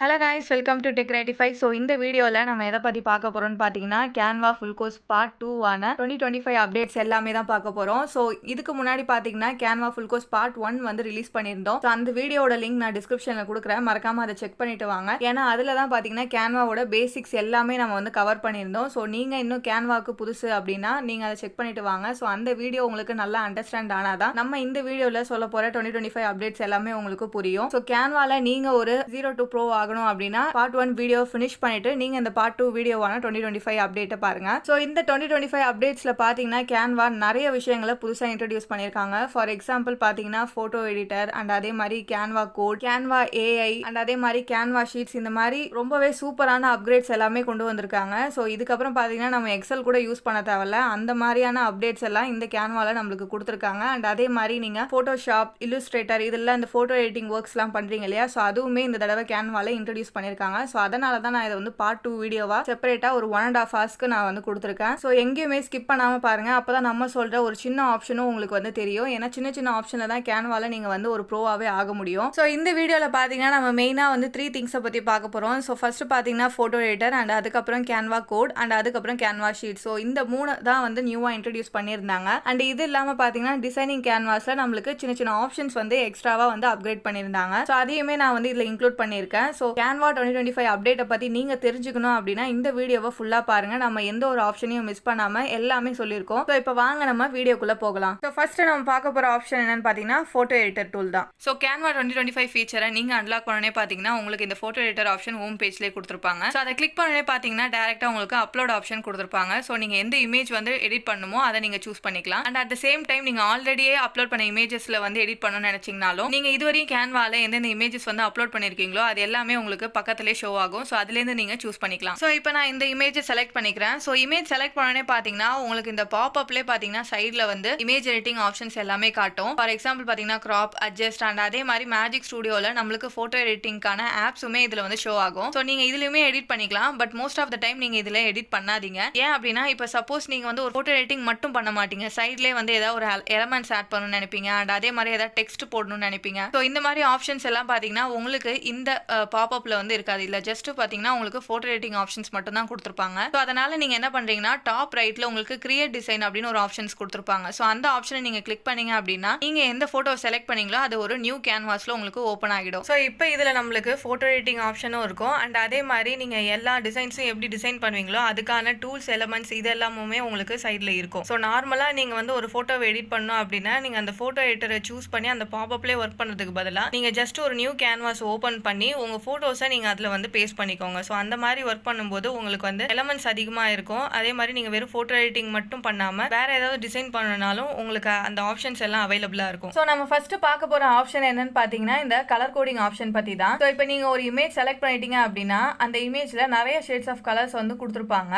Hello guys, welcome to tech 95. So இந்த வீடியோவில் நம்ம எதை பற்றி பார்க்க போகிறோம்னு பார்த்தீங்கன்னா, கேன்வா ஃபுல் கோர்ஸ் பார்ட் 2 ஆன 2025 அப்டேட்ஸ் எல்லாமே தான் பார்க்க போகிறோம். ஸோ இதுக்கு முன்னாடி பார்த்தீங்கன்னா கேன்வா ஃபுல் கோர்ஸ் பார்ட் 1 வந்து ரிலீஸ் பண்ணியிருந்தோம். ஸோ அந்த வீடியோட லிங்க் நான் டிஸ்கிரிப்ஷனில் கொடுக்குறேன், மறக்காமல் அதை செக் பண்ணிட்டு வாங்க. ஏன்னா அதில் தான் பார்த்தீங்கன்னா கேன்வாவோட பேசிக்ஸ் எல்லாமே நம்ம வந்து கவர் பண்ணியிருந்தோம். ஸோ நீங்கள் இன்னும் கேன்வாவுக்கு புதுசு அப்படின்னா நீங்கள் அதை செக் பண்ணிட்டு வாங்க. ஸோ அந்த வீடியோ உங்களுக்கு நல்லா அண்டர்ஸ்டாண்ட் ஆனாதான் நம்ம இந்த வீடியோவில் சொல்ல போகிற 2025 அப்டேட்ஸ் எல்லாமே உங்களுக்கு புரியும். ஸோ கேன்வாவில் நீங்கள் ஒரு 0 to Pro ஆகணும் அப்படின்னா பார்ட் 1 வீடியோ ஃபினிஷ் பண்ணிட்டு நீங்க இந்த பார்ட் 2 வீடியோவான 2025 அப்டேட்டை பாருங்க. ஸோ இந்த 2025 அப்டேட்ஸ்ல பாத்தீங்கன்னா கேன்வா நிறைய விஷயங்களை புதுசா இன்ட்ரோடியூஸ் பண்ணிருக்காங்க. ஃபார் எக்ஸாம்பிள் பாத்தீங்கன்னா போட்டோ எடிட்டர் அண்ட் அதே மாதிரி Canva code, Canva AI and அதே மாதிரி கேன்வா ஷீட்ஸ், இந்த மாதிரி ரொம்பவே சூப்பரான அப்கிரேட்ஸ் எல்லாமே கொண்டு வந்திருக்காங்க. ஸோ இதுக்கப்புறம் பாத்தீங்கன்னா நம்ம எக்ஸல் கூட யூஸ் பண்ண தேவையில்ல, அந்த மாதிரியான அப்டேட்ஸ் எல்லாம் இந்த கேன்வால நம்மளுக்கு கொடுத்துருக்காங்க. அண்ட் அதே மாதிரி நீங்க போட்டோஷாப், இல்லுஸ்ட்ரேட்டர் இதெல்லாம் இந்த போட்டோ எடிட்டிங் ஒர்க்ஸ் எல்லாம் பண்றீங்க இல்லையா, ஸோ அதுவுமே இந்த தடவை கேன்வால இன்ட்ரோடியூஸ் பண்ணிருக்காங்க. ஸோ அதனால தான் நான் இதை வந்து பார்ட் 2 வீடியோவா செப்பரேட்டா ஒரு 1.5 ஹவர்ஸ்க்கு நான் வந்து கொடுத்துருக்கேன். ஸோ எங்கேயுமே ஸ்கிப் பண்ணாம பாருங்க, அப்பதான் நம்ம சொல்ற ஒரு சின்ன ஆப்ஷனும் உங்களுக்கு வந்து தெரியும். ஏன்னா சின்ன சின்ன ஆப்ஷன்ல தான் கேன்வால நீங்க வந்து ஒரு ப்ரோவாவே ஆக முடியும். ஸோ இந்த வீடியோல பாத்தீங்கன்னா நம்ம மெயினா வந்து 3 திங்ஸை பத்தி பார்க்க போறோம். ஸோ ஃபர்ஸ்ட் பாத்தீங்கன்னா போட்டோ எடிட்டர் அண்ட் அதுக்கப்புறம் கேன்வா கோட் அண்ட் அதுக்கப்புறம் கேன்வா ஷீட். ஸோ இந்த 3 தான் வந்து நியூவா இன்ட்ரோடியூஸ் பண்ணியிருந்தாங்க. அண்ட் இது இல்லாம பாத்தீங்கன்னா டிசைனிங் கேன்வாஸ்ல நம்மளுக்கு சின்ன சின்ன ஆப்ஷன்ஸ் வந்து எக்ஸ்ட்ராவா வந்து அப்கிரேட் பண்ணியிருந்தாங்க. ஸோ அதையுமே நான் வந்து இதுல இன்க்ளூட் பண்ணியிருக்கேன். ஸோ கேன்வா 2025 அப்டேட்டை பத்தி நீங்க தெரிஞ்சுக்கணும் அப்படின்னா இந்த வீடியோவை ஃபுல்லா பாருங்க. நம்ம எந்த ஒரு ஆப்ஷனையும் மிஸ் பண்ணாம எல்லாமே சொல்லியிருக்கோம். ஸோ இப்போ வாங்க நம்ம வீடியோக்குள்ள போகலாம். ஸோ ஃபர்ஸ்ட் நம்ம பார்க்க போற ஆப்ஷன் என்னன்னு பாத்தீங்கன்னா போட்டோ எடிட்டர் டூல் தான். ஸோ கேன்வா 2025 ஃபீச்சரை நீங்க அன்லாக் பண்ணனே பாத்தீங்கன்னா உங்களுக்கு இந்த போட்டோ எடிட்டர் ஆப்ஷன் ஹோம் பேஜ்லேயே கொடுத்துருப்பாங்க. ஸோ அதை கிளிக் பண்ணனே பாத்தீங்கன்னா டேரக்டா உங்களுக்கு அப்லோட் ஆப்ஷன் கொடுத்துருப்பாங்க. ஸோ நீங்க எந்த இமேஜ் வந்து எடிட் பண்ணுமோ அதை நீங்க சூஸ் பண்ணிக்கலாம். And at the same time நீங்க ஆல்ரெடியே அப்லோட் பண்ண இமேஜஸ்ல வந்து எடிட் பண்ணணும்னு நினைச்சீங்கனாலும் நீங்க இதுவரையும் கேன்வால எந்தெந்த இமேஜஸ் வந்து அப்லோட் பண்ணிருக்கீங்களோ அது எல்லாமே உங்களுக்கு பக்கத்திலே ஷோ ஆகும். ஸோ அதுலேருந்து நீங்கள் சூஸ் பண்ணிக்கலாம். ஸோ இப்போ நான் இந்த இமேஜை செலக்ட் பண்ணிக்கிறேன். ஸோ இமேஜ் செலக்ட் பண்ணனே பார்த்தீங்கன்னா உங்களுக்கு இந்த பாப்அப்லேயே பார்த்தீங்கன்னா சைடில் வந்து இமேஜ் எடிட்டிங் ஆப்ஷன்ஸ் எல்லாமே காட்டும். ஃபார் எக்ஸாம்பிள் பார்த்தீங்கன்னா கிராப், அட்ஜஸ்ட் அண்ட் அதே மாதிரி மேஜிக் ஸ்டுடியோவில் நம்மளுக்கு ஃபோட்டோ எடிட்டிங்கான ஆப்ஸுமே இதில் வந்து ஷோ ஆகும். ஸோ நீங்கள் இதுலையுமே எடிட் பண்ணிக்கலாம். But most of the time நீங்கள் இதில் எடிட் பண்ணாதீங்க. ஏன் அப்படின்னா இப்போ சப்போஸ் நீங்கள் வந்து ஒரு ஃபோட்டோ எடிட்டிங் மட்டும் பண்ண மாட்டீங்க, சைட்லேயே வந்து ஏதாவது ஒரு எலமெண்ட்ஸ் ஆட் பண்ணணும்னு நினைப்பீங்க அண்ட் அதே மாதிரி ஏதாவது டெக்ஸ்ட் போடணும்னு நினைப்பீங்க. ஸோ இந்த மாதிரி ஆப்ஷன்ஸ் எல்லாம் பார்த்தீங்கன்னா உங்களுக்கு இந்த பாப்அப்ல வந்து இருக்காது. இல்லை ஜஸ்ட் பார்த்தீங்கன்னா உங்களுக்கு போட்டோ எடிட்டிங் ஆப்ஷன்ஸ் மட்டும் தான் கொடுத்துருப்பாங்க. ஸோ அதனால நீங்க என்ன பண்றீங்கன்னா டாப் ரைட்ல உங்களுக்கு கிரியேட் டிசைன் அப்படின்னு ஒரு ஆப்ஷன்ஸ் கொடுத்துருப்பாங்க. ஸோ அந்த ஆப்ஷனை நீங்க கிளிக் பண்ணீங்க அப்படின்னா நீங்க எந்த போட்டோ செலக்ட் பண்ணீங்களோ அது ஒரு நியூ கேன்வாஸ்ல உங்களுக்கு ஓப்பன் ஆகிடும். ஸோ இப்போ இதுல நம்மளுக்கு போட்டோ எடிட்டிங் ஆப்ஷனும் இருக்கும். அண்ட் அதே மாதிரி நீங்க எல்லா டிசைன்ஸும் எப்படி டிசைன் பண்ணுவீங்களோ அதுக்கான டூல்ஸ், எலமெண்ட்ஸ் இது எல்லாமே உங்களுக்கு சைட்ல இருக்கும். ஸோ நார்மலா நீங்க வந்து ஒரு போட்டோவை எடிட் பண்ணணும் அப்படின்னா நீங்க அந்த போட்டோ எடிட்டரை சூஸ் பண்ணி அந்த பாப்அப்லேயே ஒர்க் பண்றதுக்கு பதிலாக நீங்க ஜஸ்ட் ஒரு நியூ கேன்வாஸ் ஓப்பன் பண்ணி உங்க போட்டோஸை நீங்க அதுல வந்து பேஸ்ட் பண்ணிக்கோங்க. ஸோ அந்த மாதிரி ஒர்க் பண்ணும்போது உங்களுக்கு வந்து எலமெண்ட்ஸ் அதிகமாக இருக்கும். அதே மாதிரி நீங்கள் வெறும் ஃபோட்டோ எடிட்டிங் மட்டும் பண்ணாமல் வேற ஏதாவது டிசைன் பண்ணனாலும் உங்களுக்கு அந்த ஆப்ஷன்ஸ் எல்லாம் அவைலபிளாக இருக்கும். ஸோ நம்ம ஃபர்ஸ்ட் பார்க்க போகிற ஆப்ஷன் என்னன்னு பார்த்தீங்கன்னா இந்த கலர் கோடிங் ஆப்ஷன் பற்றி தான். ஸோ இப்போ நீங்கள் ஒரு இமேஜ் செலக்ட் பண்ணிட்டீங்க அப்படின்னா அந்த இமேஜில் நிறைய ஷேட்ஸ் ஆஃப் கலர்ஸ் வந்து கொடுத்துருப்பாங்க.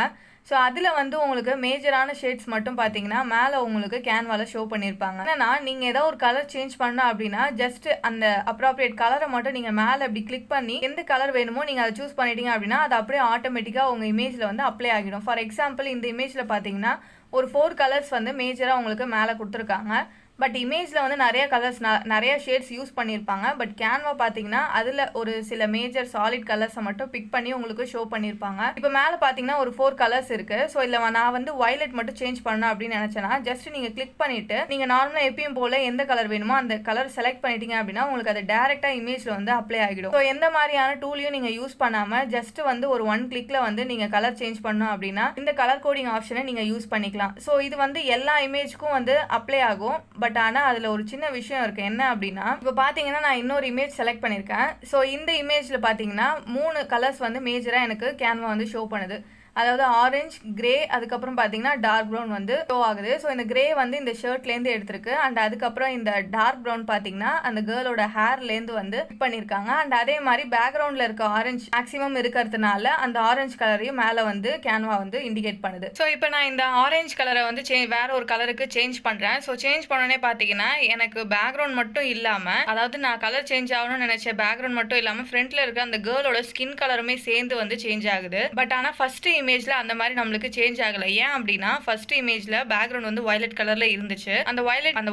ஸோ அதில் வந்து உங்களுக்கு மேஜரான ஷேட்ஸ் மட்டும் பார்த்தீங்கன்னா மேலே உங்களுக்கு கேன்வால ஷோ பண்ணியிருப்பாங்க. ஏன்னா நீங்கள் ஏதாவது ஒரு கலர் சேஞ்ச் பண்ணணும் அப்படின்னா ஜஸ்ட் அந்த அப்ராப்ரியேட் கலரை மட்டும் நீங்கள் மேலே அப்படி கிளிக் பண்ணி எந்த கலர் வேணுமோ நீங்கள் அதை சூஸ் பண்ணிட்டீங்க அப்படின்னா அது அப்படியே ஆட்டோமேட்டிக்காக உங்கள் இமேஜில் வந்து அப்ளை ஆகிடும். ஃபார் எக்ஸாம்பிள் இந்த இமேஜில் பார்த்தீங்கன்னா ஒரு 4 கலர்ஸ் வந்து மேஜராக உங்களுக்கு மேலே கொடுத்துருக்காங்க. பட் இமேஜில் வந்து நிறைய கலர்ஸ், நிறைய ஷேட்ஸ் யூஸ் பண்ணியிருப்பாங்க. பட் கேன்வா பார்த்தீங்கன்னா அதில் ஒரு சில மேஜர் சாலிட் கலர்ஸை மட்டும் பிக் பண்ணி உங்களுக்கு ஷோ பண்ணியிருப்பாங்க. இப்போ மேலே பார்த்தீங்கன்னா ஒரு 4 கலர்ஸ் இருக்கு. ஸோ இல்லை நான் வந்து வயலட் மட்டும் சேஞ்ச் பண்ணணும் அப்படின்னு நினச்சேன்னா ஜஸ்ட் நீங்கள் கிளிக் பண்ணிட்டு நீங்கள் நார்மலாக எப்பயும் போல எந்த கலர் வேணுமோ அந்த கலர் செலக்ட் பண்ணிட்டீங்க அப்படின்னா உங்களுக்கு அது டேரெக்டாக இமேஜில் வந்து அப்ளை ஆகிடும். ஸோ எந்த மாதிரியான டூலையும் நீங்கள் யூஸ் பண்ணாமல் ஜஸ்ட் வந்து ஒரு 1 கிளிக்ல வந்து நீங்கள் கலர் சேஞ்ச் பண்ணணும் அப்படின்னா இந்த கலர் கோடிங் ஆப்ஷனை நீங்கள் யூஸ் பண்ணிக்கலாம். ஸோ இது வந்து எல்லா இமேஜ்க்கும் வந்து அப்ளை ஆகும். பட் ஆனால் அதில் ஒரு சின்ன விஷயம் இருக்குது. என்ன அப்படின்னா இப்போ பார்த்தீங்கன்னா நான் இன்னொரு இமேஜ் செலக்ட் பண்ணியிருக்கேன். ஸோ இந்த இமேஜில் பார்த்தீங்கன்னா 3 கலர்ஸ் வந்து மேஜராக எனக்கு கேன்வா வந்து ஷோ பண்ணுது. அதாவது ஆரஞ்சு, கிரே, அதுக்கப்புறம் பார்த்தீங்கன்னா டார்க் ப்ரௌன் வந்து ஷோ ஆகுது. ஸோ இந்த கிரே வந்து இந்த ஷர்ட்லேருந்து எடுத்திருக்கு. அண்ட் அதுக்கப்புறம் இந்த டார்க் ப்ரௌன் பார்த்தீங்கன்னா அந்த கேர்ளோட ஹேர்லேருந்து வந்து பிக் பண்ணியிருக்காங்க. அண்ட் அதே மாதிரி பேக்ரவுண்டில் இருக்க ஆரஞ்சு மேக்ஸிமம் இருக்கிறதுனால அந்த ஆரஞ்சு கலரையும் மேலே வந்து கேன்வா வந்து இண்டிகேட் பண்ணுது. ஸோ இப்போ நான் இந்த ஆரஞ்சு கலரை வந்து வேற ஒரு கலருக்கு சேஞ்ச் பண்ணுறேன். ஸோ சேஞ்ச் பண்ணனே பார்த்தீங்கன்னா எனக்கு பேக்ரவுண்ட் மட்டும் இல்லாமல், அதாவது நான் கலர் சேஞ்ச் ஆகணும்னு நினைச்ச பேக்ரவுண்ட் மட்டும் இல்லாமல் ஃப்ரண்ட்ல இருக்க அந்த கேர்ளோட ஸ்கின் கலருமே சேர்ந்து வந்து சேஞ்ச் ஆகுது. பட் ஆனால் ஃபர்ஸ்ட் இமேஜ்ல அந்த மாதிரி நம்மளுக்கு சேஞ்ச் ஆகல. ஏன் அப்படின்னா ஃபர்ஸ்ட் இமேஜ்ல பேக்ரவுண்ட் வந்து வயலட் கலர்ல இருந்துச்சு. அந்த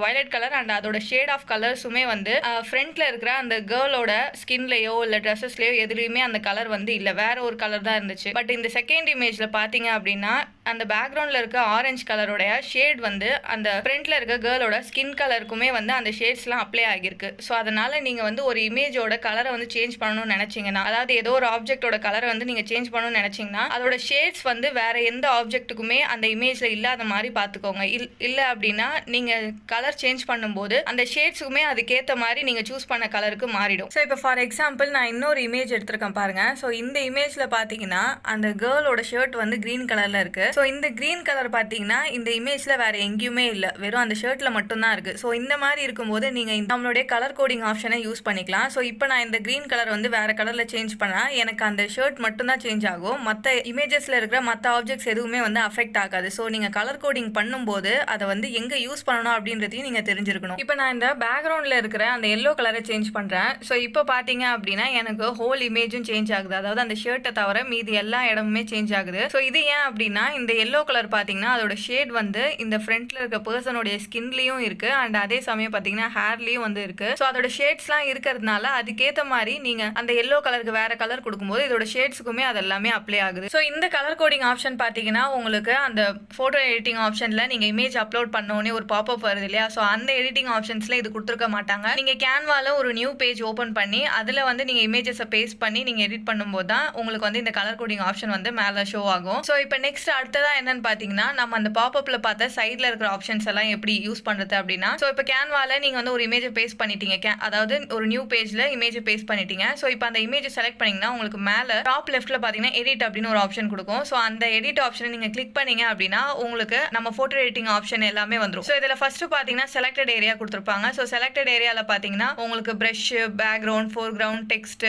வயலட் கலர் அண்ட் அதோட ஷேட் ஆஃப் கலர்ஸுமே வந்து ஃப்ரண்ட்ல இருக்கிற அந்த கேர்ளோட ஸ்கின்லயோ இல்ல ட்ரெஸ்ஸஸ்லயோ எதுலயுமே அந்த கலர் வந்து இல்ல, வேற ஒரு கலர் தான் இருந்துச்சு. பட் இந்த செகண்ட் இமேஜ்ல பாத்தீங்க அப்படின்னா அந்த பேக்ரவுண்ட்ல இருக்க ஆரஞ்சு கலரோட ஷேட் வந்து அந்த ஃப்ரண்ட்ல இருக்க கேர்ளோட ஸ்கின் கலருக்குமே வந்து அந்த ஷேட்ஸ்லாம் அப்ளை ஆகிருக்கு. ஸோ அதனால நீங்க வந்து ஒரு இமேஜோட கலரை வந்து சேஞ்ச் பண்ணணும்னு நினைச்சீங்கன்னா, அதாவது ஏதோ ஒரு ஆப்ஜெக்டோட கலரை வந்து நீங்க சேஞ்ச் பண்ணணும்னு நினைச்சீங்கன்னா அதோட ஷேட்ஸ் வந்து வேற எந்த ஆப்ஜெக்ட்டுக்குமே அந்த இமேஜ்ல இல்லாத மாதிரி பாத்துக்கோங்க. இல்ல அப்படின்னா நீங்க கலர் சேஞ்ச் பண்ணும்போது அந்த ஷேட்ஸுக்குமே அதுக்கேற்ற மாதிரி நீங்க சூஸ் பண்ண கலருக்கு மாறிடும். ஸோ இப்போ ஃபார் எக்ஸாம்பிள் நான் இன்னொரு இமேஜ் எடுத்திருக்கேன் பாருங்க. ஸோ இந்த இமேஜ்ல பாத்தீங்கன்னா அந்த கேர்ளோட ஷர்ட் வந்து கிரீன் கலர்ல இருக்கு. ஸோ இந்த கிரீன் கலர் பாத்தீங்கன்னா இந்த இமேஜ்ல வேற எங்கேயுமே இல்ல, வெறும் அந்த ஷர்ட்ல மட்டும் தான் இருக்கு. ஸோ இந்த மாதிரி இருக்கும்போது நீங்க நம்மளுடைய கலர் கோடிங் ஆப்ஷனை யூஸ் பண்ணிக்கலாம். ஸோ இப்போ நான் இந்த கிரீன் கலர் வந்து வேற கலர்ல சேஞ்ச் பண்ணா எனக்கு அந்த ஷர்ட் மட்டும் தான் சேஞ்ச் ஆகும், மற்ற இமேஜஸ்ல இருக்கிற மற்ற ஆப்ஜெக்ட்ஸ் எதுவுமே வந்து அஃபெக்ட் ஆகாது. ஸோ நீங்க கலர் கோடிங் பண்ணும்போது அதை வந்து எங்க யூஸ் பண்ணணும் அப்படின்றதையும் நீங்க தெரிஞ்சிருக்கணும். இப்போ நான் இந்த பேக்ரவுண்ட்ல இருக்கிற அந்த எல்லோ கலரை சேஞ்ச் பண்றேன். ஸோ இப்போ பாத்தீங்க அப்படின்னா எனக்கு ஹோல் இமேஜும் சேஞ்ச் ஆகுது, அதாவது அந்த ஷர்ட்டை தவிர மீதி எல்லா இடமுமே சேஞ்ச் ஆகுது. ஸோ இது ஏன் அப்படின்னா இந்த எல்லோ கலர் பாத்தீங்கன்னா அதோட ஷேட் வந்து இந்த ஃப்ரண்ட்ல இருக்க பர்சனோட ஸ்கின்லயும் இருக்கு அண்ட் அதே சமயம் பாத்தீங்கன்னா ஹேர்லயும் வந்து இருக்கு. ஸோ அதோட ஷேட்ஸ்லாம் இருக்கிறதுனால அதுக்கேற்ற மாதிரி நீங்க அந்த எல்லோ கலருக்கு வேற கலர் கொடுக்கும்போது இதோட ஷேட்ஸுக்குமே அது எல்லாமே அப்ளை ஆகுது. ஸோ இந்த கலர் கோடிங் ஆப்ஷன் பாத்தீங்கன்னா உங்களுக்கு அந்த போட்டோ எடிட்டிங் ஆப்ஷன்ல நீங்க இமேஜ் அப்லோட் பண்ண உடனே ஒரு பாப்அப் வருது இல்லையா, ஸோ அந்த எடிட்டிங் ஆப்ஷன்ஸ்ல இது கொடுத்துருக்க மாட்டாங்க. நீங்க கேன்வால ஒரு நியூ பேஜ் ஓபன் பண்ணி அதுல வந்து நீங்க இமேஜஸை பேஸ்ட் பண்ணி நீங்க எடிட் பண்ணும்போது தான் உங்களுக்கு வந்து இந்த கலர் கோடிங் ஆப்ஷன் வந்து மேல ஷோ ஆகும். ஸோ இப்போ நெக்ஸ்ட் அடுத்ததா என்னன்னு பாத்தீங்கன்னா நம்ம அந்த பாப்அப்ல பார்த்த சைட்ல இருக்கிற ஆப்ஷன்ஸ் எல்லாம் எப்படி யூஸ் பண்றது அப்படின்னா, ஸோ இப்போ கேன்வால நீங்க வந்து ஒரு இமேஜை பேஸ்ட் பண்ணிட்டீங்க, அதாவது ஒரு நியூ பேஜ்ல இமேஜை பேஸ்ட் பண்ணிட்டீங்க. ஸோ இப்போ அந்த இமேஜை செலக்ட் பண்ணீங்கன்னா உங்களுக்கு மேல டாப் லெஃப்ட்ல பாத்தீங்கன்னா எடிட் அப்படின்னு ஒரு ஆப்ஷன் கொடுக்கும். ஸோ அந்த எடிட் ஆப்ஷனை நீங்க கிளிக் பண்ணீங்க அப்படின்னா உங்களுக்கு நம்ம போட்டோ எடிட்டிங் ஆப்ஷன் எல்லாமே வந்துடும். ஸோ இதுல ஃபர்ஸ்ட் பாத்தீங்கன்னா செலக்டட் ஏரியா கொடுத்துருப்பாங்க. ஸோ செலக்டட் ஏரியால பாத்தீங்கன்னா உங்களுக்கு brush, background, foreground, text,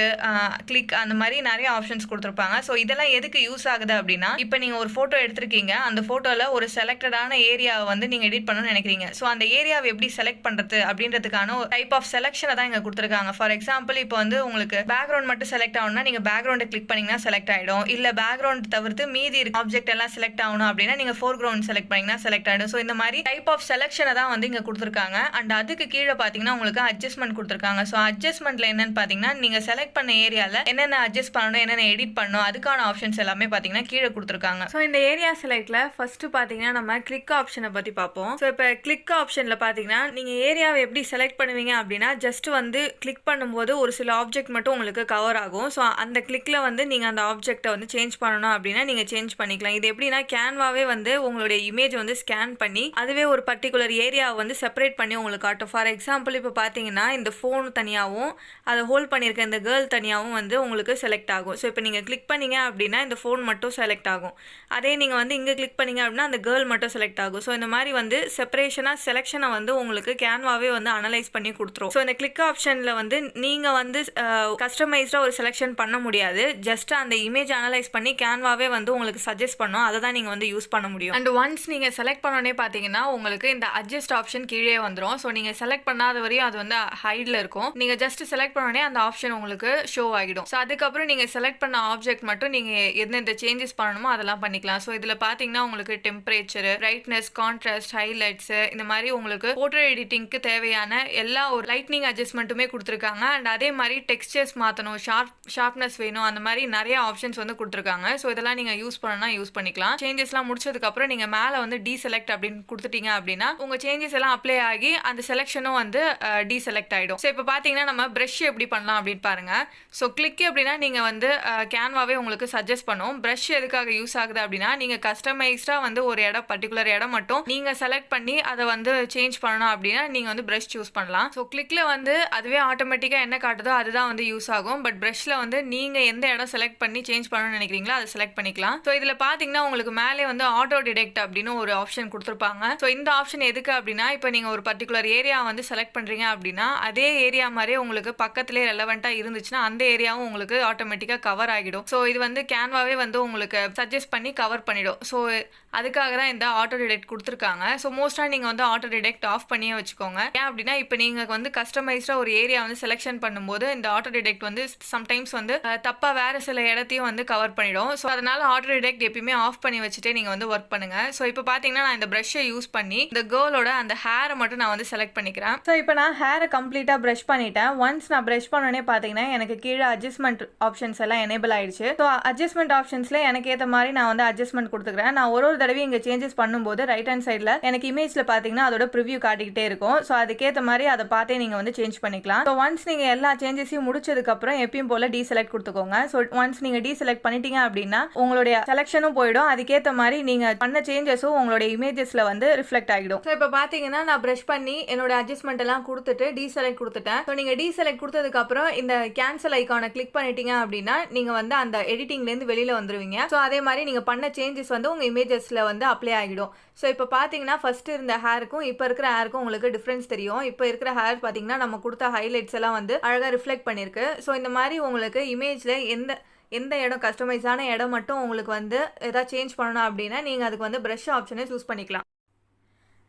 click அந்த மாதிரி நிறைய ஆப்ஷன்ஸ் கொடுத்துருப்பாங்க. ஸோ இதெல்லாம் எதுக்கு யூஸ் ஆகுது அப்படின்னா இப்போ நீங்க ஒரு போட்டோ எடுத்திருக்கீங்க, அந்த போட்டோல ஒரு செலக்டடான ஏரியாவை வந்து நீங்க எடிட் பண்ணணும்னு நினைக்கிறீங்க. ஸோ அந்த ஏரியாவை எப்படி செலக்ட் பண்றது அப்படின்றதுக்கான டைப் ஆஃப் செலக்ஷனை தான் இங்க கொடுத்துருக்காங்க. ஃபார் எக்ஸாம்பிள் இப்போ வந்து உங்களுக்கு பேக்ரவுண்ட் மட்டும் செலக்ட் ஆகணும்னா நீங்க பேக்ரவுண்டை கிளிக் பண்ணீங்கன்னா செலக்ட் ஆயிடும். இல்ல பேக்ரவுண்ட் தவிர்த்து மீதி இருக்க ஆப்ஜெக்ட் எல்லாம் செலக்ட் ஆகணும் அப்படின்னா நீங்க ஃபோர்கிரவுண்ட் செலக்ட் பண்ணீங்கன்னா செலக்ட் ஆயிடும். ஸோ இந்த மாதிரி டைப் ஆஃப் செலக்ஷனை தான் வந்து இங்க கொடுத்துருக்காங்க. அண்ட் அதுக்கு கீழே பாத்தீங்கன்னா உங்களுக்கு அட்ஜஸ்ட்மெண்ட் கொடுத்துருக்காங்க. ஸோ அட்ஜஸ்ட்மெண்ட்ல என்னன்னு பாத்தீங்கன்னா நீங்க செலக்ட் பண்ண ஏரியால என்னென்ன அட்ஜஸ்ட் பண்ணணும், என்னென்ன எடிட் பண்ணணும், அதுக்கான ஆப்ஷன்ஸ் எல்லாமே பாத்தீங்கன்னா கீழே கொடுத்துருக்காங்க. ஸோ இந்த ஏரியா செலக்ட்ல ஃபர்ஸ்ட் பாத்தீங்கன்னா நம்ம கிளிக் ஆப்ஷனை பத்தி பார்ப்போம். ஸோ இப்போ கிளிக் ஆப்ஷன்ல பாத்தீங்கன்னா நீங்க ஏரியாவை எப்படி செலக்ட் பண்ணுவீங்க அப்படின்னா ஜஸ்ட் வந்து கிளிக் பண்ணும்போது ஒரு சில ஆப்ஜெக்ட் மட்டும் உங்களுக்கு கவர் ஆகும். ஸோ அந்த கிளிக்ல வந்து நீங்க அந்த ஆப்ஜெக்ட்டை வந்து சேஞ்ச் பண்ணணும் அப்படின்னா நீங்க சேஞ்ச் பண்ணிக்கலாம். இது எப்படின்னா கேன்வாவே வந்து உங்களுடைய இமேஜ் வந்து ஸ்கேன் பண்ணி அதுவே ஒரு பர்டிகுலர் ஏரியாவை வந்து செப்பரேட் பண்ணி உங்களுக்கு காட்டும். ஃபார் எக்ஸாம்பிள் இப்போ பாத்தீங்கன்னா இந்த ஃபோன் தனியாகவும் அதை ஹோல்ட் பண்ணியிருக்க இந்த கேர்ள் தனியாகவும் வந்து உங்களுக்கு செலக்ட் ஆகும். ஸோ இப்போ நீங்க கிளிக் பண்ணீங்க அப்படின்னா இந்த ஃபோன் மட்டும் செலக்ட் ஆகும். அதே நீங்க வந்து இங்க கிளிக் பண்ணீங்க அப்படின்னா அந்த கேர்ள் மட்டும் செலக்ட் ஆகும். ஸோ இந்த மாதிரி வந்து செப்பரேஷனா செலக்ஷனை வந்து உங்களுக்கு கேன்வாவே வந்து அனலைஸ் பண்ணி கொடுத்துரும். ஸோ இந்த கிளிக் ஆப்ஷன்ல வந்து நீங்க வந்து கஸ்டமைஸ்டா ஒரு செலக்ஷன் பண்ண முடியாது. ஜஸ்ட் அந்த இமேஜ் அனலைஸ் பண்ணி கேன்வாவே வந்து உங்களுக்கு சஜஸ்ட் பண்ணும். அதை தான் நீங்க வந்து யூஸ் பண்ண முடியும். அண்ட் ஒன்ஸ் நீங்க செலக்ட் பண்ணோடனே பாத்தீங்கன்னா உங்களுக்கு இந்த அட்ஜஸ்ட் ஆப்ஷன் கீழே வந்துடும். ஸோ நீங்க செலக்ட் பண்ணாத வரையும் அது வந்து ஹைட்ல இருக்கும். நீங்க ஜஸ்ட் செலக்ட் பண்ணோடனே அந்த ஆப்ஷன் உங்களுக்கு ஷோ ஆகிடும். ஸோ அதுக்கப்புறம் நீங்க செலக்ட் பண்ண ஆப்ஜெக்ட் மட்டும் நீங்க எந்தெந்த சேஞ்சஸ் பண்ணணுமோ அதெல்லாம் பண்ணிக்கலாம். ஸோ இதுல பாத்தீங்கன்னா உங்களுக்கு டெம்பரேச்சர், பிரைட்னஸ், கான்ட்ராஸ்ட், ஹைலைட்ஸ், இந்த மாதிரி உங்களுக்கு போட்டோ எடிட்டிங்க்கு தேவையான எல்லா ஒரு லைட்னிங் அட்ஜஸ்ட்மெண்ட்டுமே கொடுத்துருக்காங்க. அண்ட் அதே மாதிரி டெக்ஸ்சர்ஸ் மாற்றணும், ஷார்ப்னஸ் வேணும், அந்த மாதிரி நிறைய ஆப்ஷன்ஸ் வந்து கொடுத்துருக்காங்க. ஸோ இதெல்லாம் நீங்கள் யூஸ் பண்ணணும்னா யூஸ் பண்ணிக்கலாம். சேஞ்சஸ்லாம் முடிச்சதுக்கப்புறம் நீங்கள் மேலே வந்து டீசெலக்ட் அப்படின்னு கொடுத்துட்டீங்க அப்படின்னா உங்கள் சேஞ்சஸ் எல்லாம் அப்ளை ஆகி அந்த செலெக்ஷனும் வந்து டீசெலக்ட் ஆகிடும். ஸோ இப்போ பார்த்தீங்கன்னா நம்ம ப்ரஷ் எப்படி பண்ணலாம் அப்படின்னு பாருங்க. ஸோ கிளிக் அப்படின்னா நீங்கள் வந்து கேன்வாவே உங்களுக்கு சஜஸ்ட் பண்ணும். ப்ரஷ் எதுக்காக யூஸ் ஆகுது அப்படின்னா நீங்கள் கஸ்டமைஸ்டாக வந்து ஒரு இடம் பர்டிகுலர் இடம் மட்டும் நீங்கள் செலக்ட் பண்ணி அதை வந்து சேஞ்ச் பண்ணணும் அப்படின்னா நீங்கள் வந்து ப்ரஷ் சூஸ் பண்ணலாம். ஸோ கிளிக்ல வந்து அதுவே ஆட்டோமேட்டிக்காக என்ன காட்டுதோ அதுதான் வந்து யூஸ் ஆகும். பட் ப்ரஷ்ல வந்து நீங்கள் எந்த இடம் செலக்ட் பண்ணி சேஞ்ச் பண்ணணும்னு நினைக்கிறீங்களோ அதை செலக்ட் பண்ணிக்கலாம். ஸோ இதில் பார்த்தீங்கன்னா உங்களுக்கு மேலே வந்து ஆட்டோ டிடெக்ட் அப்படின்னு ஒரு ஆப்ஷன் கொடுத்துருப்பாங்க. ஸோ இந்த ஆப்ஷன் எதுக்கு அப்படின்னா இப்போ நீங்கள் ஒரு பர்டிகுலர் ஏரியா வந்து செலக்ட் பண்ணுறீங்க அப்படின்னா அதே ஏரியா மாதிரியே உங்களுக்கு பக்கத்துலேயே ரெலவெண்ட்டாக இருந்துச்சுன்னா அந்த ஏரியாவும் உங்களுக்கு ஆட்டோமேட்டிக்காக கவர் ஆகிடும். ஸோ இது வந்து கேன்வாவே வந்து உங்களுக்கு சஜஸ்ட் பண்ணி கவர் பண்ணிடும். ஸோ அதுக்காக தான் இந்த ஆட்டோ டிடெக்ட் கொடுத்துருக்காங்க. ஸோ மோஸ்ட்டாக நீங்கள் வந்து ஆட்டோ டிடெக்ட் ஆஃப் பண்ணியே வச்சுக்கோங்க. ஏன் அப்படின்னா இப்போ நீங்கள் வந்து கஸ்டமைஸ்டாக ஒரு ஏரியா வந்து செலெக்ஷன் பண்ணும்போது இந்த ஆட்டோ டிடெக்ட் வந்து சம்டைம்ஸ் வந்து தப்பாக வேறு சில இடத்தையும் வந்து கவர் பண்ணிடும். ஸோ அதனால் அதனால ஆட்டோ டிடெக்ட் எப்பயுமே ஆஃப் பண்ணி வச்சுட்டு நீங்கள் வந்து ஒர்க் பண்ணுங்கள். ஸோ இப்போ பார்த்தீங்கன்னா நான் இந்த ப்ரஷ்ஷை யூஸ் பண்ணி இந்த கேர்ளோட அந்த ஹேரை மட்டும் நான் வந்து செலக்ட் பண்ணிக்கிறேன். ஸோ இப்போ நான் ஹேரை கம்ப்ளீட்டாக ப்ரஷ் பண்ணிட்டேன். ஒன்ஸ் நான் ப்ரஷ் பண்ணோன்னே பார்த்தீங்கன்னா எனக்கு கீழே அட்ஜஸ்ட்மெண்ட் ஆப்ஷன்ஸ் எல்லாம் எனேபிள் ஆயிடுச்சு. ஸோ அட்ஜஸ்ட்மெண்ட் ஆப்ஷன்ஸில் எனக்கு ஏற்ற மாதிரி நான் வந்து அட்ஜஸ்ட்மெண்ட் கொடுத்துக்கிறேன். நான் ஒரு தடவை இங்கே சேஞ்சஸ் பண்ணும்போது ரைட் ஹேண்ட் சைடில் எனக்கு இமேஜில் பார்த்தீங்கன்னா அதோட ப்ரிவ்யூ காட்டிக்கிட்டே இருக்கும். ஸோ அதுக்கேற்ற மாதிரி அதை பார்த்தே நீங்கள் வந்து சேஞ்ச் பண்ணிக்கலாம். ஸோ ஒன்ஸ் நீங்கள் எல்லா சேஞ்சஸையும் முடிச்சதுக்கப்புறம் எப்பயும் போல் டீசெலக்ட் கொடுத்துக்கோங்க. ஸோ ஒன்ஸ் நீங்கள் டீசெலக்ட் பண்ணிட்டீங்க அப்படின்னா உங்களுடைய செலக்ஷனும் போயிடும். அதுக்கேற்ற மாதிரி நீங்கள் பண்ண சேஞ்சஸும் உங்களுடைய இமேஜஸில் வந்து ரிஃப்ளெக்ட் ஆகிடும். ஸோ இப்போ பார்த்தீங்கன்னா நான் ப்ரஷ் பண்ணி என்னோட அட்ஜஸ்ட்மெண்ட் எல்லாம் கொடுத்துட்டு டீசெலக்ட் கொடுத்துட்டேன். ஸோ நீங்கள் டீசெலக்ட் கொடுத்ததுக்கப்புறம் இந்த கேன்சல் ஐக்கானை கிளிக் பண்ணிட்டீங்க அப்படின்னா நீங்கள் வந்து அந்த எடிட்டிங்லேருந்து வெளியில் வந்துடுவீங்க. ஸோ அதே மாதிரி நீங்கள் பண்ண சேஞ்சஸ் வந்து உங்கள் இமேஜஸில் வந்து அப்ளை ஆகிடும். ஸோ இப்போ பார்த்தீங்கன்னா ஃபஸ்ட்டு இருந்த ஹேருக்கும் இப்போ இருக்கிற ஹேருக்கும் உங்களுக்கு டிஃப்ரென்ஸ் தெரியும். இப்போ இருக்கிற ஹேர் பார்த்தீங்கன்னா நம்ம கொடுத்த ஹைலைட்ஸ் எல்லாம் வந்து அழகாக ரிஃப்ளெக்ட் பண்ணியிருக்கு. ஸோ இந்த மாதிரி உங்களுக்கு இமேஜில் எந்த இடம் கஸ்டமைஸான இடம் மட்டும் உங்களுக்கு வந்து எதாவது சேஞ்ச் பண்ணணும் அப்படின்னா நீங்கள் அதுக்கு வந்து ப்ரஷ் ஆப்ஷனை சூஸ் பண்ணிக்கலாம்.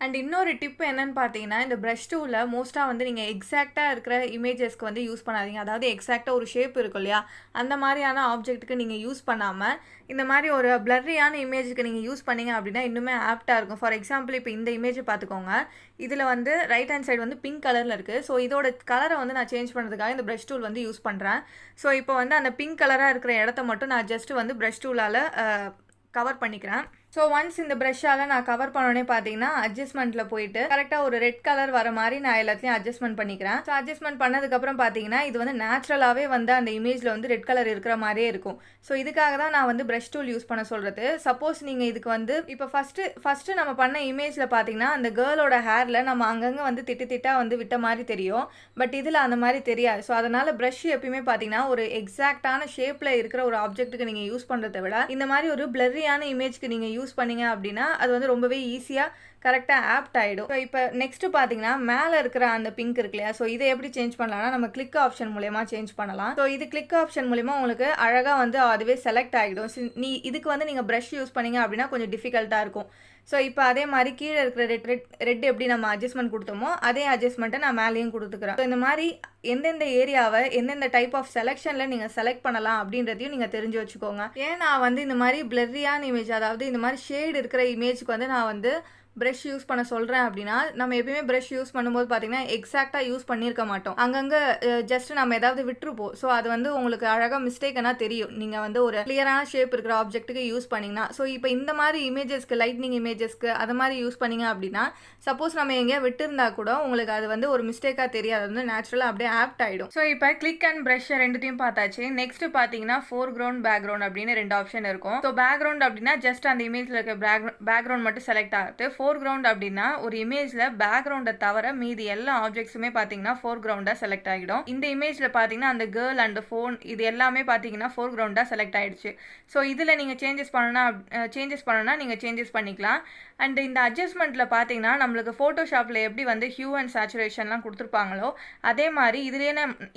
அண்ட் இன்னொரு டிப் என்னன்னு பார்த்தீங்கன்னா இந்த ப்ரஷ் டூவில் மோஸ்ட்டாக வந்து நீங்கள் எக்ஸாக்டாக இருக்கிற இமேஜஸ்க்கு வந்து யூஸ் பண்ணாதீங்க. அதாவது எக்ஸாக்டாக ஒரு ஷேப் இருக்கும் இல்லையா, அந்த மாதிரியான ஆப்ஜெக்ட்டுக்கு நீங்கள் யூஸ் பண்ணாமல் இந்த மாதிரி ஒரு பிளர்ரியான இமேஜுக்கு நீங்கள் யூஸ் பண்ணீங்க அப்படின்னா இன்னுமே ஆப்டாக இருக்கும். ஃபார் எக்ஸாம்பிள் இப்போ இந்த இமேஜை பார்த்துக்கோங்க. இதில் வந்து ரைட் ஹேண்ட் சைடு வந்து பிங்க் கலரில் இருக்குது. ஸோ இதோட கலரை வந்து நான் சேஞ்ச் பண்ணுறதுக்காக இந்த ப்ரஷ் டூல் வந்து யூஸ் பண்ணுறேன். ஸோ இப்போ வந்து அந்த பிங்க் கலராக இருக்கிற இடத்த மட்டும் நான் ஜஸ்ட்டு வந்து ப்ரஷ் டூலால் கவர் பண்ணிக்கிறேன். ஸோ ஒன்ஸ் இந்த ப்ரஷ்ஷால் நான் கவர் பண்ணோன்னே பார்த்தீங்கன்னா அட்ஜஸ்ட்மெண்ட்டில் போயிட்டு கரெக்டாக ஒரு ரெட் கலர் வர மாதிரி நான் எல்லாத்தையும் அட்ஜஸ்ட்மெண்ட் பண்ணிக்கிறேன். ஸோ அட்ஜஸ்ட்மெண்ட் பண்ணதுக்கப்புறம் பார்த்தீங்கன்னா இது வந்து நேச்சுரலாகவே வந்து அந்த இமேஜில் வந்து ரெட் கலர் இருக்கிற மாதிரியே இருக்கும். ஸோ இதுக்காக தான் நான் வந்து ப்ரஷ் டூல் யூஸ் பண்ண சொல்கிறது. சப்போஸ் நீங்கள் இதுக்கு வந்து இப்போ ஃபஸ்ட்டு நம்ம பண்ண இமேஜில் பார்த்தீங்கன்னா அந்த கேர்ளோட ஹேரில் நம்ம அங்கங்கே வந்து திட்டாக வந்து விட்ட மாதிரி தெரியும். பட் இதில் அந்த மாதிரி தெரியாது. ஸோ அதனால் ப்ரஷ் எப்பயுமே பார்த்தீங்கன்னா ஒரு எக்ஸாக்டான ஷேப்பில் இருக்கிற ஒரு ஆப்ஜெக்ட்டுக்கு நீங்கள் யூஸ் பண்ணுறதை விட இந்த மாதிரி ஒரு பிளர்ரியான இமேஜ்க்கு நீங்கள் யூஸ் பண்ணீங்க அப்படின்னா அது வந்து ரொம்பவே ஈஸியாக கரெக்டாக ஆப்ட் ஆகிடும். ஸோ இப்போ நெக்ஸ்ட்டு பார்த்தீங்கன்னா மேலே இருக்கிற அந்த பிங்க் இருக்கு இல்லையா, ஸோ இதை எப்படி சேஞ்ச் பண்ணலாம்னா நம்ம கிளிக் ஆப்ஷன் மூலயமா சேஞ்ச் பண்ணலாம். ஸோ இது கிளிக் ஆப்ஷன் மூலயமா உங்களுக்கு அழகாக வந்து அதுவே செலக்ட் ஆகிடும். இதுக்கு வந்து நீங்கள் ப்ரஷ் யூஸ் பண்ணீங்க அப்படின்னா கொஞ்சம் டிஃபிகல்ட்டாக இருக்கும். ஸோ இப்போ அதே மாதிரி கீழே இருக்கிற ரெட் எப்படி நம்ம அட்ஜஸ்ட்மெண்ட் கொடுத்தோமோ அதே அட்ஜஸ்ட்மெண்ட்டை நான் மேலேயும் கொடுத்துக்கிறேன். ஸோ இந்த மாதிரி எந்தெந்த ஏரியாவை எந்தெந்த டைப் ஆஃப் செலெக்ஷனில் நீங்கள் செலக்ட் பண்ணலாம் அப்படின்றதையும் நீங்கள் தெரிஞ்சு வச்சுக்கோங்க. ஏன் நான் வந்து இந்த மாதிரி பிளர்ரியான இமேஜ், அதாவது இந்த மாதிரி ஷேடு இருக்கிற இமேஜுக்கு வந்து நான் வந்து ப்ரஷ் யூஸ் பண்ண சொல்கிறேன் அப்படின்னா நம்ம எப்பயுமே ப்ரஷ் யூஸ் பண்ணும்போது பார்த்தீங்கன்னா எக்ஸாக்டாக யூஸ் பண்ணியிருக்க மாட்டோம். அங்கங்கே ஜஸ்ட் நம்ம ஏதாவது விட்டுருப்போம். ஸோ அது வந்து உங்களுக்கு அழகாக மிஸ்டேக்னா தெரியும் நீங்கள் வந்து ஒரு கிளியரான ஷேப் இருக்கிற ஆப்ஜெக்ட்டுக்கு யூஸ் பண்ணிங்கன்னா. ஸோ இப்போ இந்த மாதிரி இமேஜஸ்க்கு லைட்னிங் இமேஜஸ்க்கு அது மாதிரி யூஸ் பண்ணிங்க அப்படின்னா சப்போஸ் நம்ம எங்கேயா விட்டுருந்தா கூட உங்களுக்கு அது வந்து ஒரு மிஸ்டேக்காக தெரியாது. அது வந்து நேச்சுரலாக அப்படியே ஆப்ட் ஆகிடும். ஸோ இப்போ கிளிக் அண்ட் ப்ரஷ் ரெண்டுத்தையும் பார்த்தாச்சு. நெக்ஸ்ட் பார்த்தீங்கன்னா ஃபோர்க்ரவுண்ட் பேக்ரவுண்ட் அப்படின்னு ரெண்டு ஆப்ஷன் இருக்கும். ஸோ பேக்ரவுண்ட் அப்படின்னா ஜஸ்ட் அந்த இமேஜில் இருக்க பேக்ரவுண்ட் மட்டும் செலக்ட் ஆகுது. ஃபோர்க்ரவுண்ட் அப்படின்னா ஒரு இமேஜில் பேக்ரவுண்டை தவிர மீதி எல்லா ஆப்ஜெக்ட்ஸுமே பார்த்தீங்கன்னா ஃபோர்க்ரவுண்டாக செலக்ட் ஆகிடும். இந்த இமேஜில் பார்த்தீங்கன்னா அந்த கேர்ள் அண்ட் ஃபோன் இது எல்லாமே பார்த்தீங்கன்னா ஃபோர்க்ரவுண்டாக செலக்ட் ஆகிடுச்சு. ஸோ இதில் நீங்கள் சேஞ்சஸ் பண்ணணும்னா நீங்கள் சேஞ்சஸ் பண்ணிக்கலாம். அண்ட் இந்த அட்ஜஸ்ட்மெண்ட்டில் பார்த்தீங்கன்னா நம்மளுக்கு ஃபோட்டோஷாப்பில் எப்படி வந்து ஹியூ அண்ட் சேச்சுரேஷன்லாம் கொடுத்துருப்பாங்களோ அதே மாதிரி